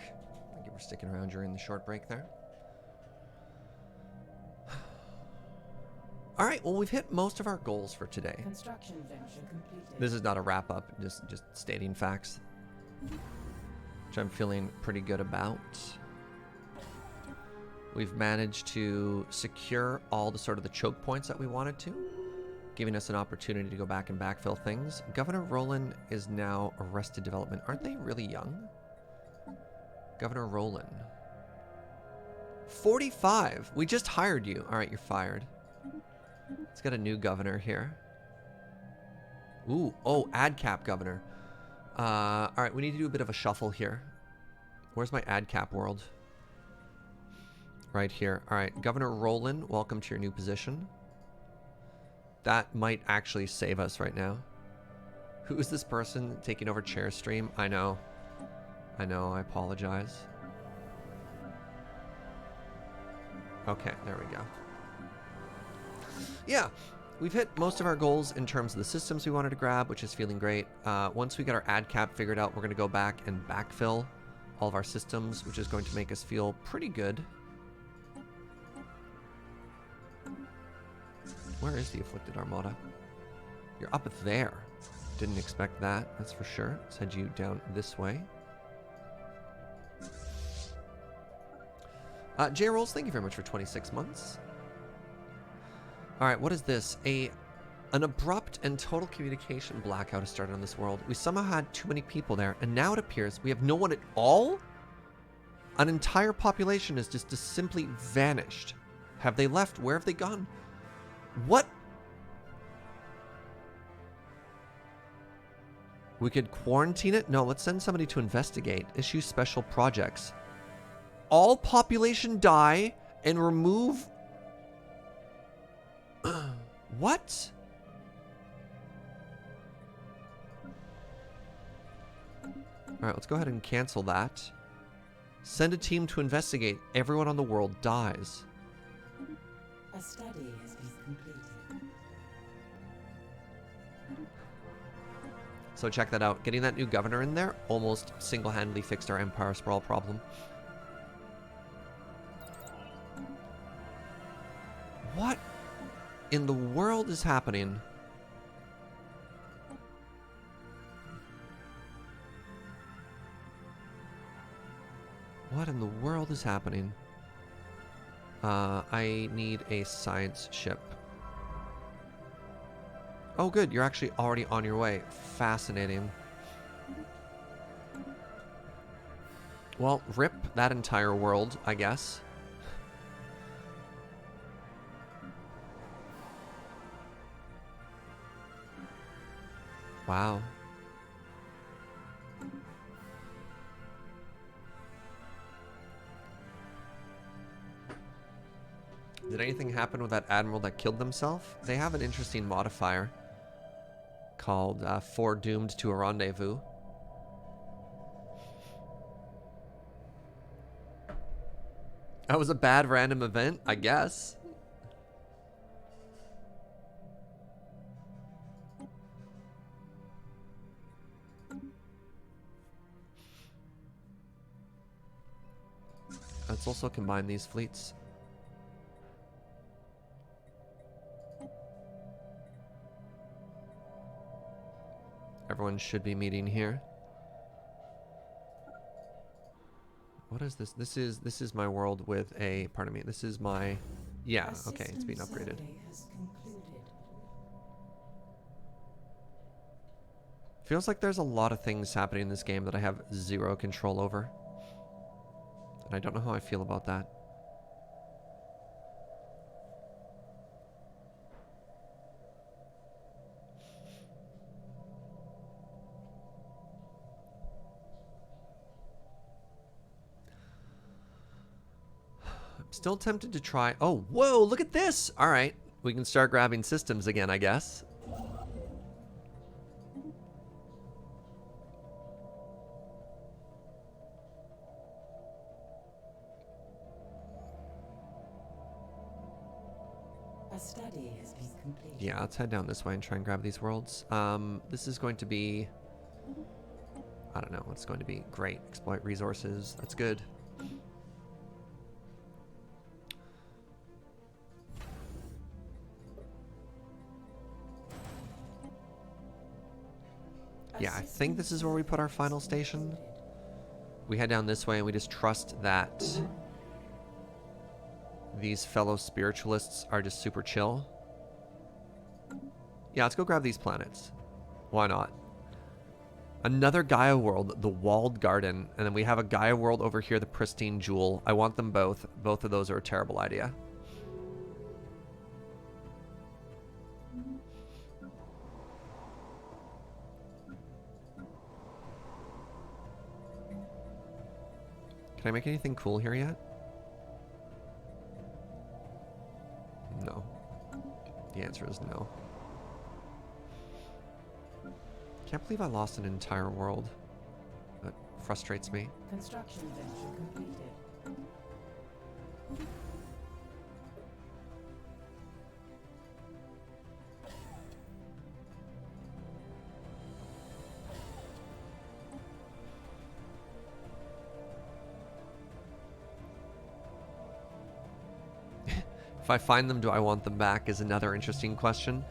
Thank you for sticking around during the short break there. Alright, well, we've hit most of our goals for today.
Construction venture completed.
This is not a wrap-up, just stating facts, which I'm feeling pretty good about. We've managed to secure all the sort of the choke points that we wanted to, giving us an opportunity to go back and backfill things. Governor Roland is now arrested development. Aren't they really young? Governor Roland. 45. We just hired you. All right, you're fired. Let's get a new governor here. Ooh, oh, ad cap governor. All right, we need to do a bit of a shuffle here. Where's my ad cap world? Right here. All right, Governor Roland, welcome to your new position. That might actually save us right now. Who is this person taking over chair stream? I know. I apologize. Okay, there we go. Yeah, we've hit most of our goals in terms of the systems we wanted to grab, which is feeling great. Once we get our ad cap figured out, we're going to go back and backfill all of our systems, which is going to make us feel pretty good. Where is the Afflicted Armada? You're up there. Didn't expect that, that's for sure. Let's head you down this way. J Rolls, thank you very much for 26 months. Alright, what is this? An abrupt and total communication blackout has started on this world. We somehow had too many people there, and now it appears we have no one at all? An entire population has just simply vanished. Have they left? Where have they gone? What? We could quarantine it? No, let's send somebody to investigate. Issue special projects. All population die and remove... What? Alright, let's go ahead and cancel that. Send a team to investigate. Everyone on the world dies.
A study has been completed.
So check that out. Getting that new governor in there almost single-handedly fixed our Empire Sprawl problem. What in the world is happening? What in the world is happening? I need a science ship. Oh good, you're actually already on your way. Fascinating. Well, rip that entire world, I guess. Wow. Did anything happen with that admiral that killed themselves? They have an interesting modifier called foredoomed to a rendezvous. That was a bad random event, I guess. Let's also combine these fleets. Everyone should be meeting here. What is this? This is my world with a, pardon me, this is my, yeah, okay, it's being upgraded. Feels like there's a lot of things happening in this game that I have zero control over. And I don't know how I feel about that. I'm still tempted to try. Oh, whoa, look at this. All right, we can start grabbing systems again, I guess.
A study has been completed.
Yeah, let's head down this way and try and grab these worlds. This is going to be I don't know what's going to be great. Exploit resources. That's good. Yeah, I think this is where we put our final station. We head down this way and we just trust that these fellow spiritualists are just super chill. Yeah, let's go grab these planets. Why not? Another Gaia world, the Walled Garden, and then we have a Gaia world over here, the Pristine Jewel. I want them both. Both of those are a terrible idea. Can I make anything cool here yet? No. The answer is no. Can't believe I lost an entire world. That frustrates me.
Construction venture completed.
If I find them, do I want them back is another interesting question.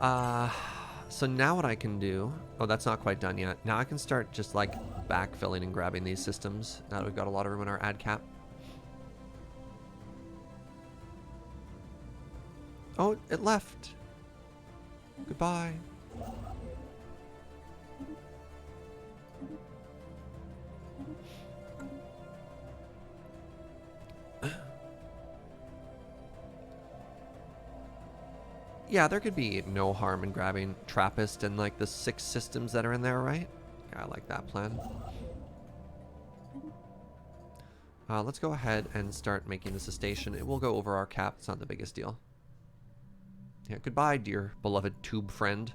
So now what I can do... Oh, that's not quite done yet. Now I can start just like backfilling and grabbing these systems. Now that we've got a lot of room in our ad cap. Oh, it left. Goodbye. Yeah, there could be no harm in grabbing Trappist and like the 6 systems that are in there, right? Yeah, I like that plan. Let's go ahead and start making this a station. It will go over our cap. It's not the biggest deal. Yeah, goodbye, dear beloved tube friend.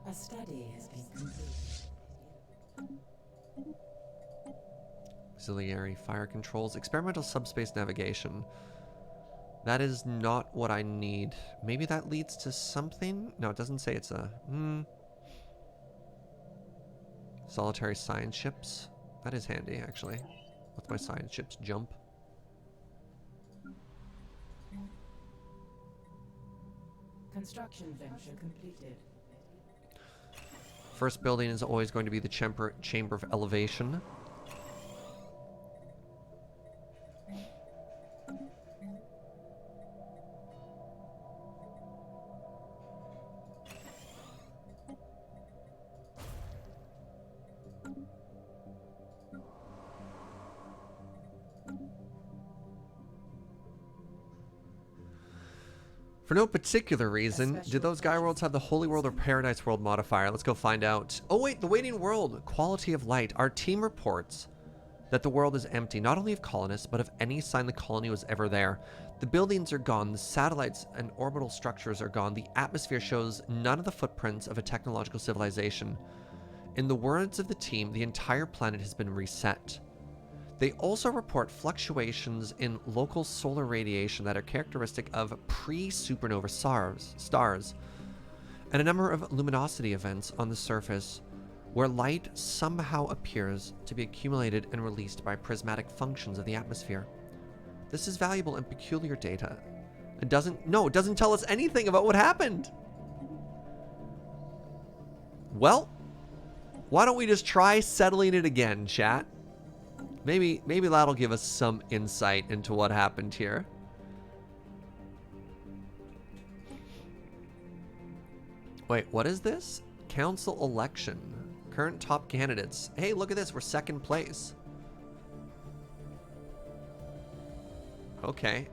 A study has been completed.
Auxiliary fire controls. Experimental subspace navigation. That is not what I need. Maybe that leads to something? No, it doesn't say it's a... Solitary science ships. That is handy, actually. Let my science ships jump.
Construction venture completed.
First building is always going to be the chamber of elevation. For no particular reason, do those Gaia worlds have the Holy World or Paradise World modifier? Let's go find out. Oh wait, the Waiting World. Quality of light. Our team reports that the world is empty, not only of colonists, but of any sign the colony was ever there. The buildings are gone, the satellites and orbital structures are gone, the atmosphere shows none of the footprints of a technological civilization. In the words of the team, the entire planet has been reset. They also report fluctuations in local solar radiation that are characteristic of pre-supernova stars, and a number of luminosity events on the surface where light somehow appears to be accumulated and released by prismatic functions of the atmosphere. This is valuable and peculiar data. It doesn't tell us anything about what happened. Well, why don't we just try settling it again, chat? Maybe that'll give us some insight into what happened here. Wait, what is this? Council election. Current top candidates. Hey, look at this. We're second place. Okay.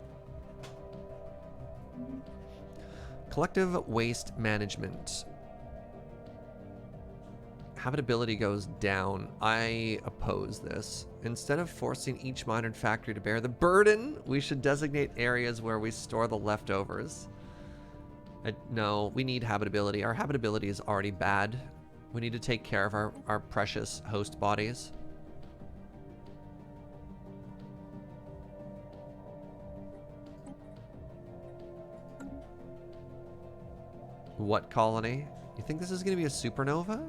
Collective waste management. Habitability goes down. I oppose this. Instead of forcing each modern factory to bear the burden, we should designate areas where we store the leftovers. No, we need habitability. Our habitability is already bad. We need to take care of our precious host bodies. What colony? You think this is going to be a supernova?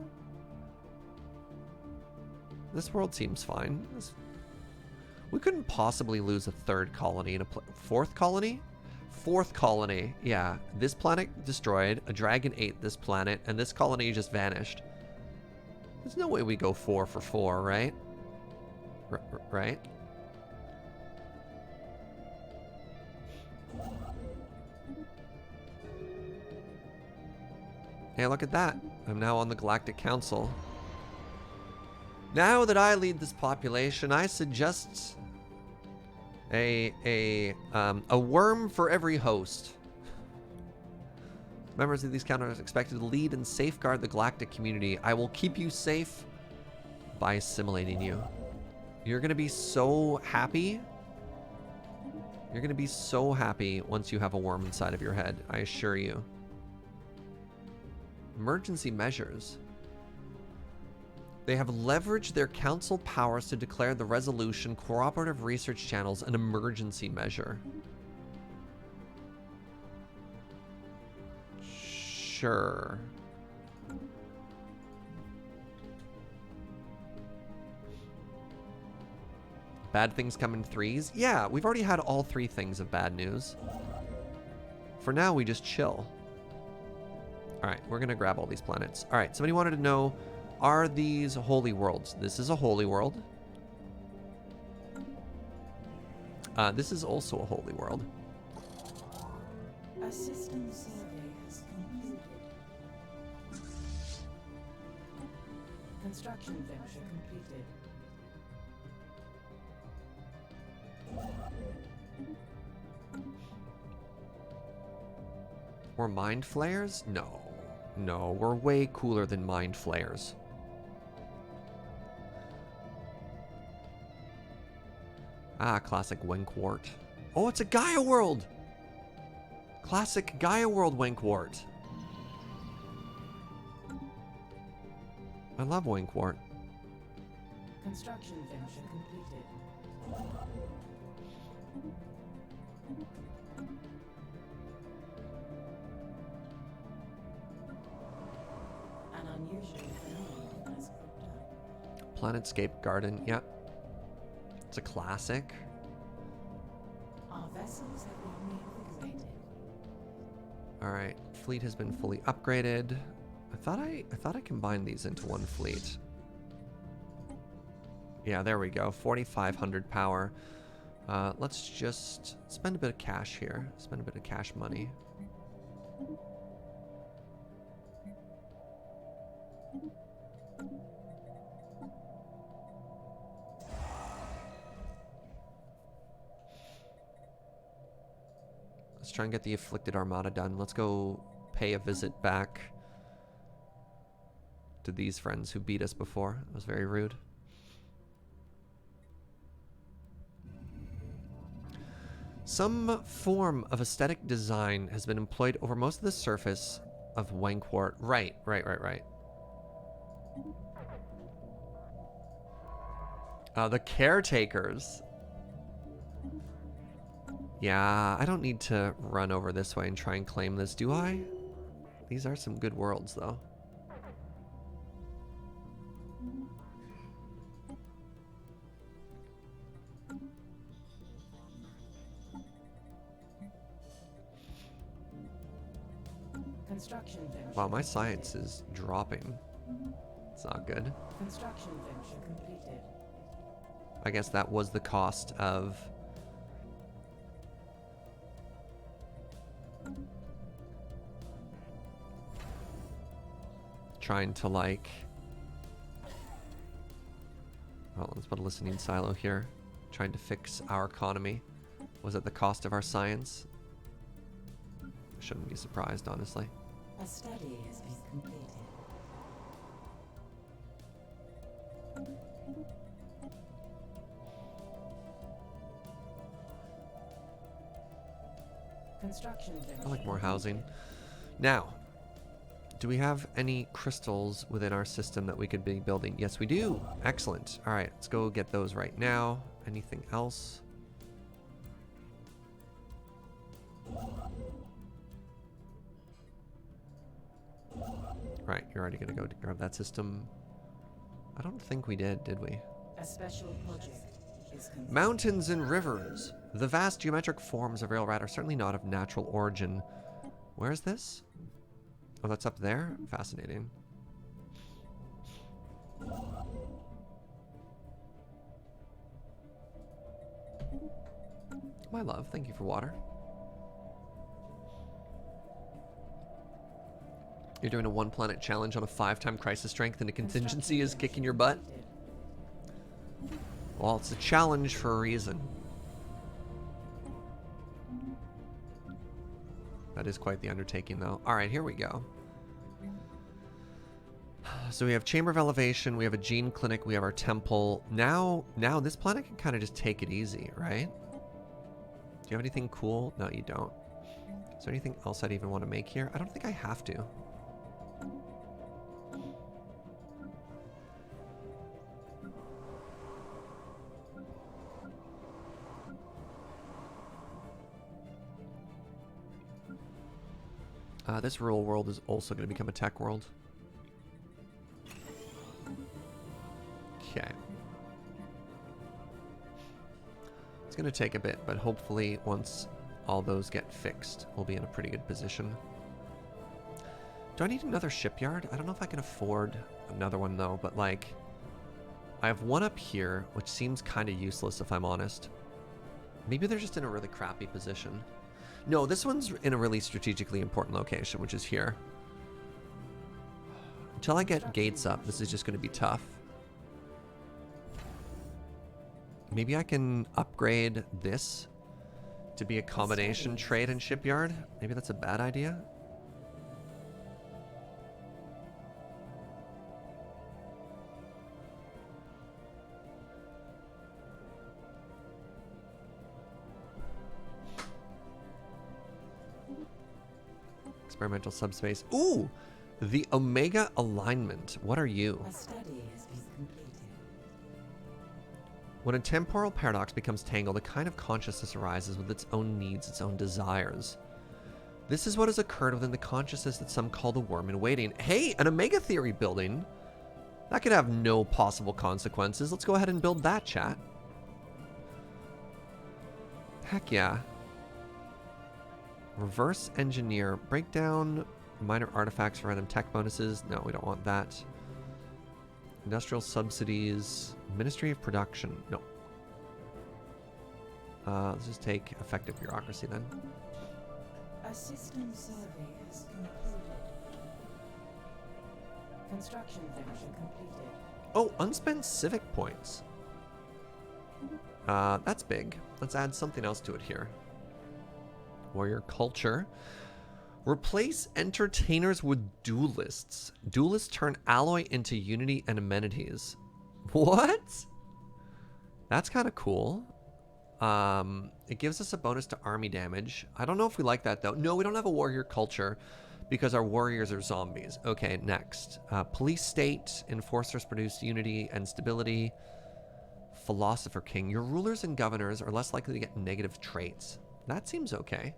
This world seems fine. We couldn't possibly lose a third colony in a fourth colony? Fourth colony. Yeah. This planet destroyed. A dragon ate this planet. And this colony just vanished. There's no way we go 4 for 4, right? Right? Hey, look at that. I'm now on the Galactic Council. Now that I lead this population, I suggest a worm for every host. Members of these councils are expected to lead and safeguard the galactic community. I will keep you safe by assimilating you. You're gonna be so happy. You're gonna be so happy once you have a worm inside of your head, I assure you. Emergency measures. They have leveraged their council powers to declare the resolution cooperative research channels an emergency measure. Sure. Bad things come in threes? Yeah, we've already had all 3 things of bad news. For now, we just chill. Alright, we're gonna grab all these planets. Alright, somebody wanted to know, are these holy worlds? This is a holy world. This is also a holy world.
A system survey has concluded. Construction venture completed.
We're mind flayers? No. No, we're way cooler than mind flayers. Ah, classic Winkwart. Oh, it's a Gaia world! Classic Gaia world Winkwart. I love Winkwart.
Construction venture completed. An unusual phenomenon has cropped up.
Planetscape Garden, yep. It's a classic.
Our vessels have been reinvigorated.
Alright, fleet has been fully upgraded. I thought I combined these into one fleet. Yeah, there we go. 4,500 power. Let's just spend a bit of cash here. Spend a bit of cash money. Let's try and get the Afflicted Armada done. Let's go pay a visit back to these friends who beat us before. That was very rude. Some form of aesthetic design has been employed over most of the surface of Winkwart. Right. The caretakers. Yeah, I don't need to run over this way and try and claim this, do I? These are some good worlds, though.
Construction venture.
Wow, my science is dropping. It's not good.
Construction venture completed.
I guess that was the cost of trying to, like... Well, let's put a listening silo here. Trying to fix our economy. Was at the cost of our science? I shouldn't be surprised, honestly.
A study has been completed. Construction venture.
I like more housing. Now, do we have any crystals within our system that we could be building? Yes, we do. Excellent. All right, let's go get those right now. Anything else? Right, you're already going to go grab that system. I don't think we did we?
A special project is complete.
Mountains and rivers. The vast geometric forms of Railrat are certainly not of natural origin. Where is this? Oh, that's up there? Fascinating. My love, thank you for water. You're doing a one planet challenge on a 5-time crisis strength and a contingency is kicking your butt? Well, it's a challenge for a reason. That is quite the undertaking, though. All right, here we go. So we have Chamber of Elevation, we have a gene clinic, we have our temple. Now this planet can kind of just take it easy, right? Do you have anything cool? No, you don't. Is there anything else I'd even want to make here? I don't think I have to. This rural world is also going to become a tech world. Okay. It's going to take a bit, but hopefully once all those get fixed, we'll be in a pretty good position. Do I need another shipyard? I don't know if I can afford another one though, but like, I have one up here, which seems kind of useless if I'm honest. Maybe they're just in a really crappy position. No, this one's in a really strategically important location, which is here. Until I get gates up, this is just going to be tough. Maybe I can upgrade this to be a combination trade and shipyard. Maybe that's a bad idea. Experimental subspace. Ooh! The Omega Alignment. What are you?
A study has been completed.
When a temporal paradox becomes tangled, a kind of consciousness arises with its own needs, its own desires. This is what has occurred within the consciousness that some call the worm in waiting. Hey, an Omega Theory building? That could have no possible consequences. Let's go ahead and build that, chat. Heck yeah. Reverse engineer. Break down minor artifacts for random tech bonuses. No, we don't want that. Industrial subsidies. Ministry of Production. No. Let's just take effective bureaucracy then.
A system survey has concluded. Construction function completed.
Oh, unspent civic points. That's big. Let's add something else to it here. Warrior culture. Replace entertainers with duelists. Duelists turn alloy into unity and amenities. What? That's kind of cool. It gives us a bonus to army damage. I don't know if we like that though. No, we don't have a warrior culture because our warriors are zombies. Okay, next. Police state. Enforcers produce unity and stability. Philosopher king. Your rulers and governors are less likely to get negative traits. That seems okay.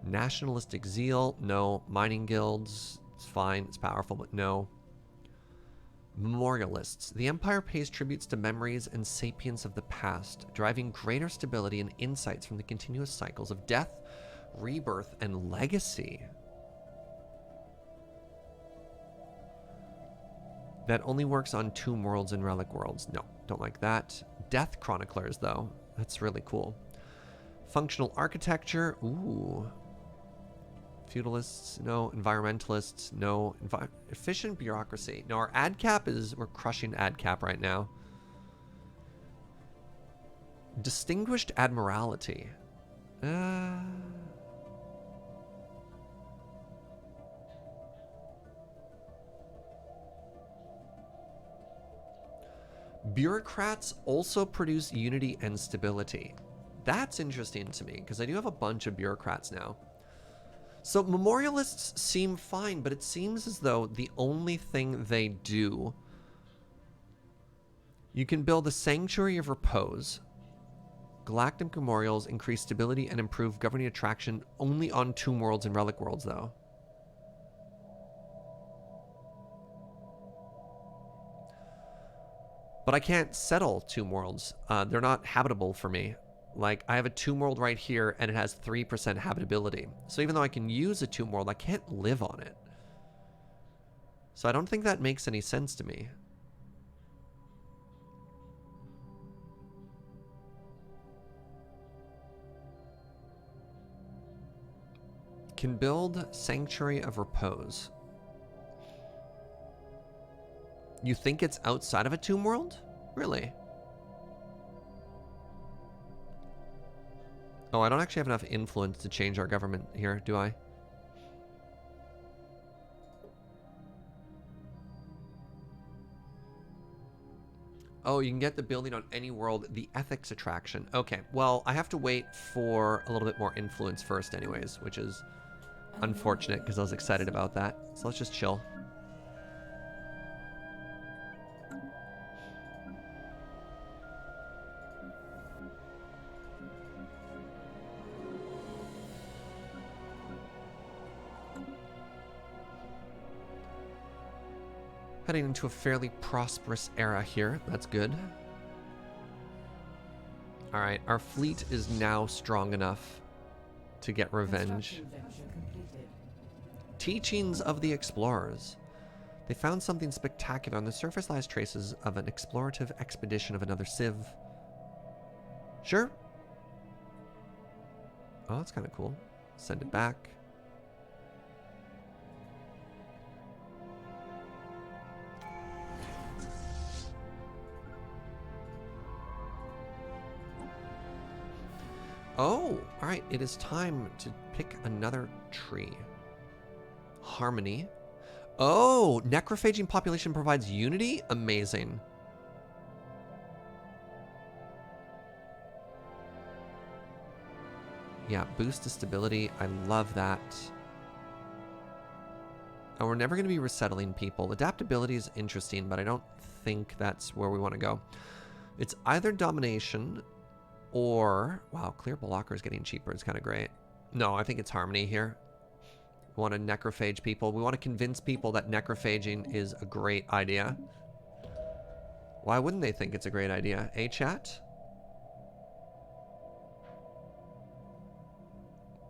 Nationalistic zeal. No. Mining guilds. It's fine. It's powerful, but no. Memorialists. The Empire pays tributes to memories and sapience of the past, driving greater stability and insights from the continuous cycles of death, rebirth, and legacy. That only works on tomb worlds and relic worlds. No, don't like that. Death chroniclers, though. That's really cool. Functional architecture. Ooh. Feudalists, no. Environmentalists, no. Efficient bureaucracy. No, our ad cap is, we're crushing ad cap right now. Distinguished admiralty. Bureaucrats also produce unity and stability. That's interesting to me because I do have a bunch of bureaucrats now. So memorialists seem fine, but it seems as though the only thing they do... You can build a Sanctuary of Repose. Galactic Memorials increase stability and improve governing attraction only on tomb worlds and relic worlds, though. But I can't settle tomb worlds. They're not habitable for me. Like, I have a tomb world right here, and it has 3% habitability. So even though I can use a tomb world, I can't live on it. So I don't think that makes any sense to me. Can build Sanctuary of Repose. You think it's outside of a tomb world? Really? Oh, I don't actually have enough influence to change our government here, do I? Oh, you can get the building on any world, the ethics attraction. Okay, well, I have to wait for a little bit more influence first anyways, which is unfortunate because I was excited about that. So let's just chill. Heading into a fairly prosperous era here. That's good. All right, our fleet is now strong enough to get revenge. Teachings of the explorers. They found something spectacular. On the surface lies traces of an explorative expedition of another civ. Sure. Oh, that's kind of cool. Send it back. Oh, all right. It is time to pick another tree. Harmony. Oh, necrophaging population provides unity? Amazing. Yeah, boost to stability. I love that. And we're never going to be resettling people. Adaptability is interesting, but I don't think that's where we want to go. It's either domination or... Wow, clear blocker is getting cheaper. It's kind of great. No, I think it's harmony here. We want to necrophage people. We want to convince people that necrophaging is a great idea. Why wouldn't they think it's a great idea? Eh, chat?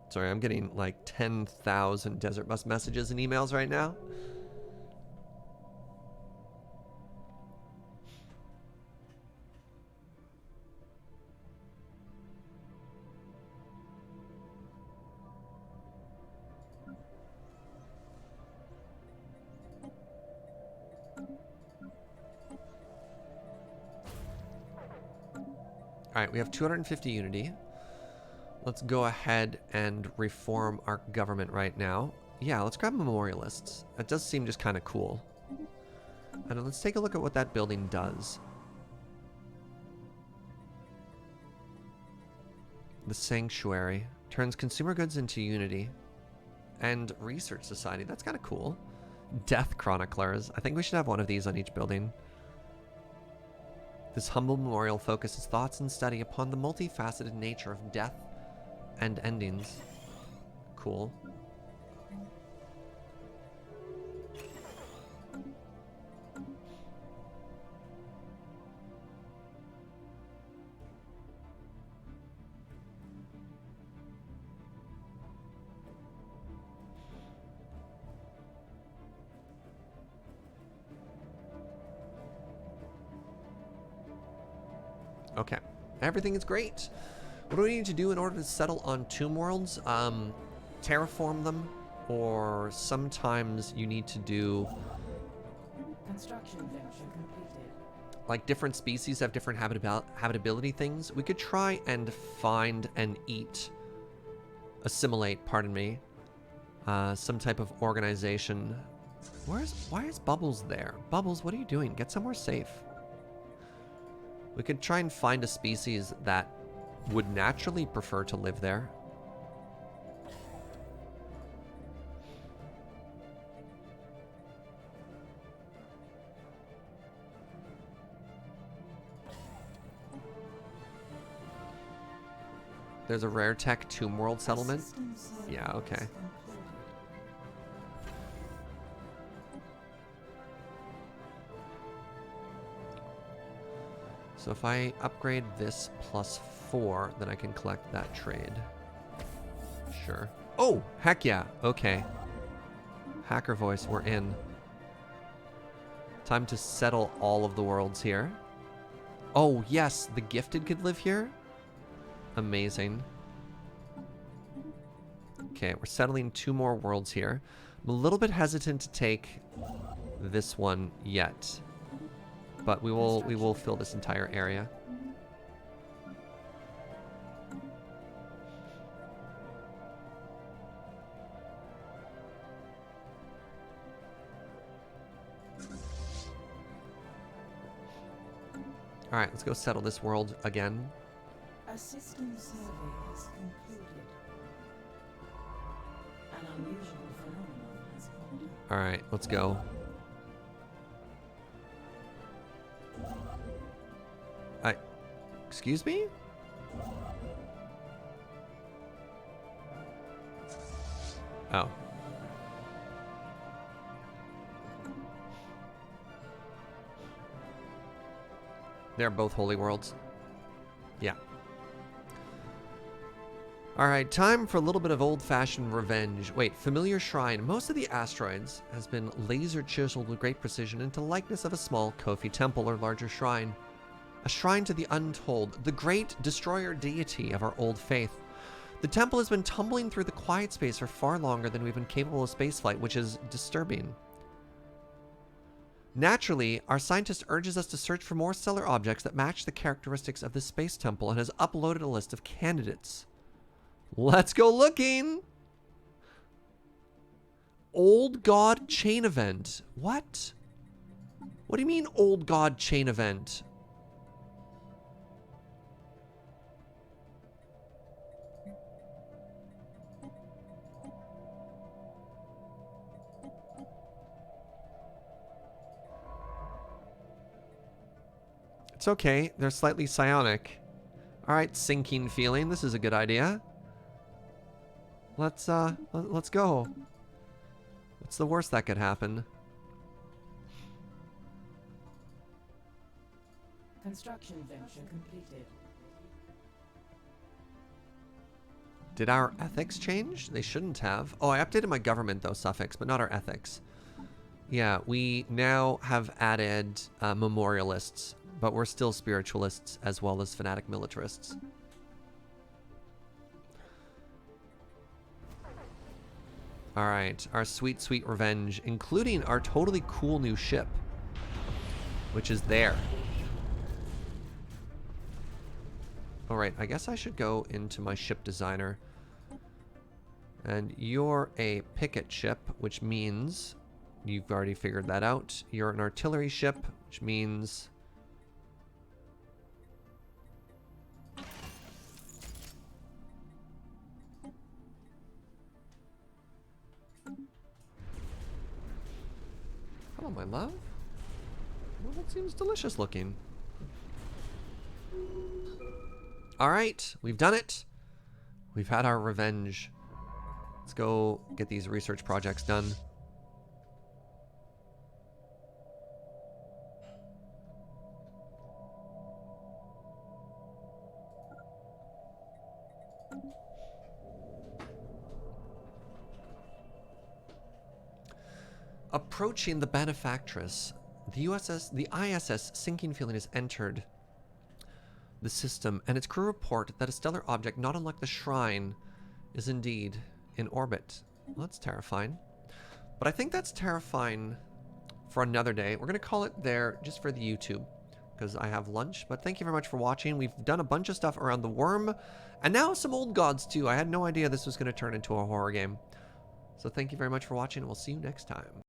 Sorry, I'm getting like 10,000 Desert Bus messages and emails right now. All right, we have 250 unity. Let's go ahead and reform our government right now. Yeah, let's grab memorialists. That does seem just kind of cool. And let's take a look at what that building does. The Sanctuary turns consumer goods into unity. And Research Society, that's kind of cool. Death Chroniclers, I think we should have one of these on each building. This humble memorial focuses thoughts and study upon the multifaceted nature of death and endings. Cool. Okay, everything is great. What do we need to do in order to settle on tomb worlds? Terraform them, or sometimes you need to do...
Construction venture completed.
Like different species have different habitability things. We could try and find and eat, assimilate, pardon me, some type of organization. Why is Bubbles there? Bubbles, what are you doing? Get somewhere safe. We could try and find a species that would naturally prefer to live there. There's a rare tech tomb world settlement. Yeah, okay. So if I upgrade this +4, then I can collect that trade. Sure. Oh, heck yeah. Okay. Hacker voice, we're in. Time to settle all of the worlds here. Oh, yes, the gifted could live here. Amazing. Okay, we're settling 2 more worlds here. I'm a little bit hesitant to take this one yet, but we will fill this entire area. All right, let's go settle this world again.
A system survey has concluded. An unusual phenomenon has occurred.
All right, let's go. Excuse me? Oh. They're both holy worlds. Yeah. Alright, time for a little bit of old-fashioned revenge. Wait, familiar shrine. Most of the asteroids has been laser chiseled with great precision into likeness of a small KOH'FEE temple or larger shrine. A shrine to the untold, the great destroyer deity of our old faith. The temple has been tumbling through the quiet space for far longer than we've been capable of spaceflight, which is disturbing. Naturally, our scientist urges us to search for more stellar objects that match the characteristics of this space temple and has uploaded a list of candidates. Let's go looking! Old God chain event. What? What do you mean, old God chain event? It's okay. They're slightly psionic. All right, sinking feeling. This is a good idea. Let's go. What's the worst that could happen?
Construction venture completed.
Did our ethics change? They shouldn't have. Oh, I updated my government though suffix, but not our ethics. Yeah, we now have added memorialists, but we're still spiritualists as well as fanatic militarists. All right, our sweet, sweet revenge, including our totally cool new ship, which is there. All right, I guess I should go into my ship designer. And you're a picket ship, which means you've already figured that out. You're an artillery ship, which means hello, my love. Well, that seems delicious looking. All right, we've done it. We've had our revenge. Let's go get these research projects done. Approaching the benefactress, the ISS sinking feeling has entered the system, and its crew report that a stellar object not unlike the shrine is indeed in orbit. Well, that's terrifying. But I think that's terrifying for another day. We're going to call it there just for the YouTube because I have lunch. But thank you very much for watching. We've done a bunch of stuff around the worm and now some old gods too. I had no idea this was going to turn into a horror game. So thank you very much for watching, and we'll see you next time.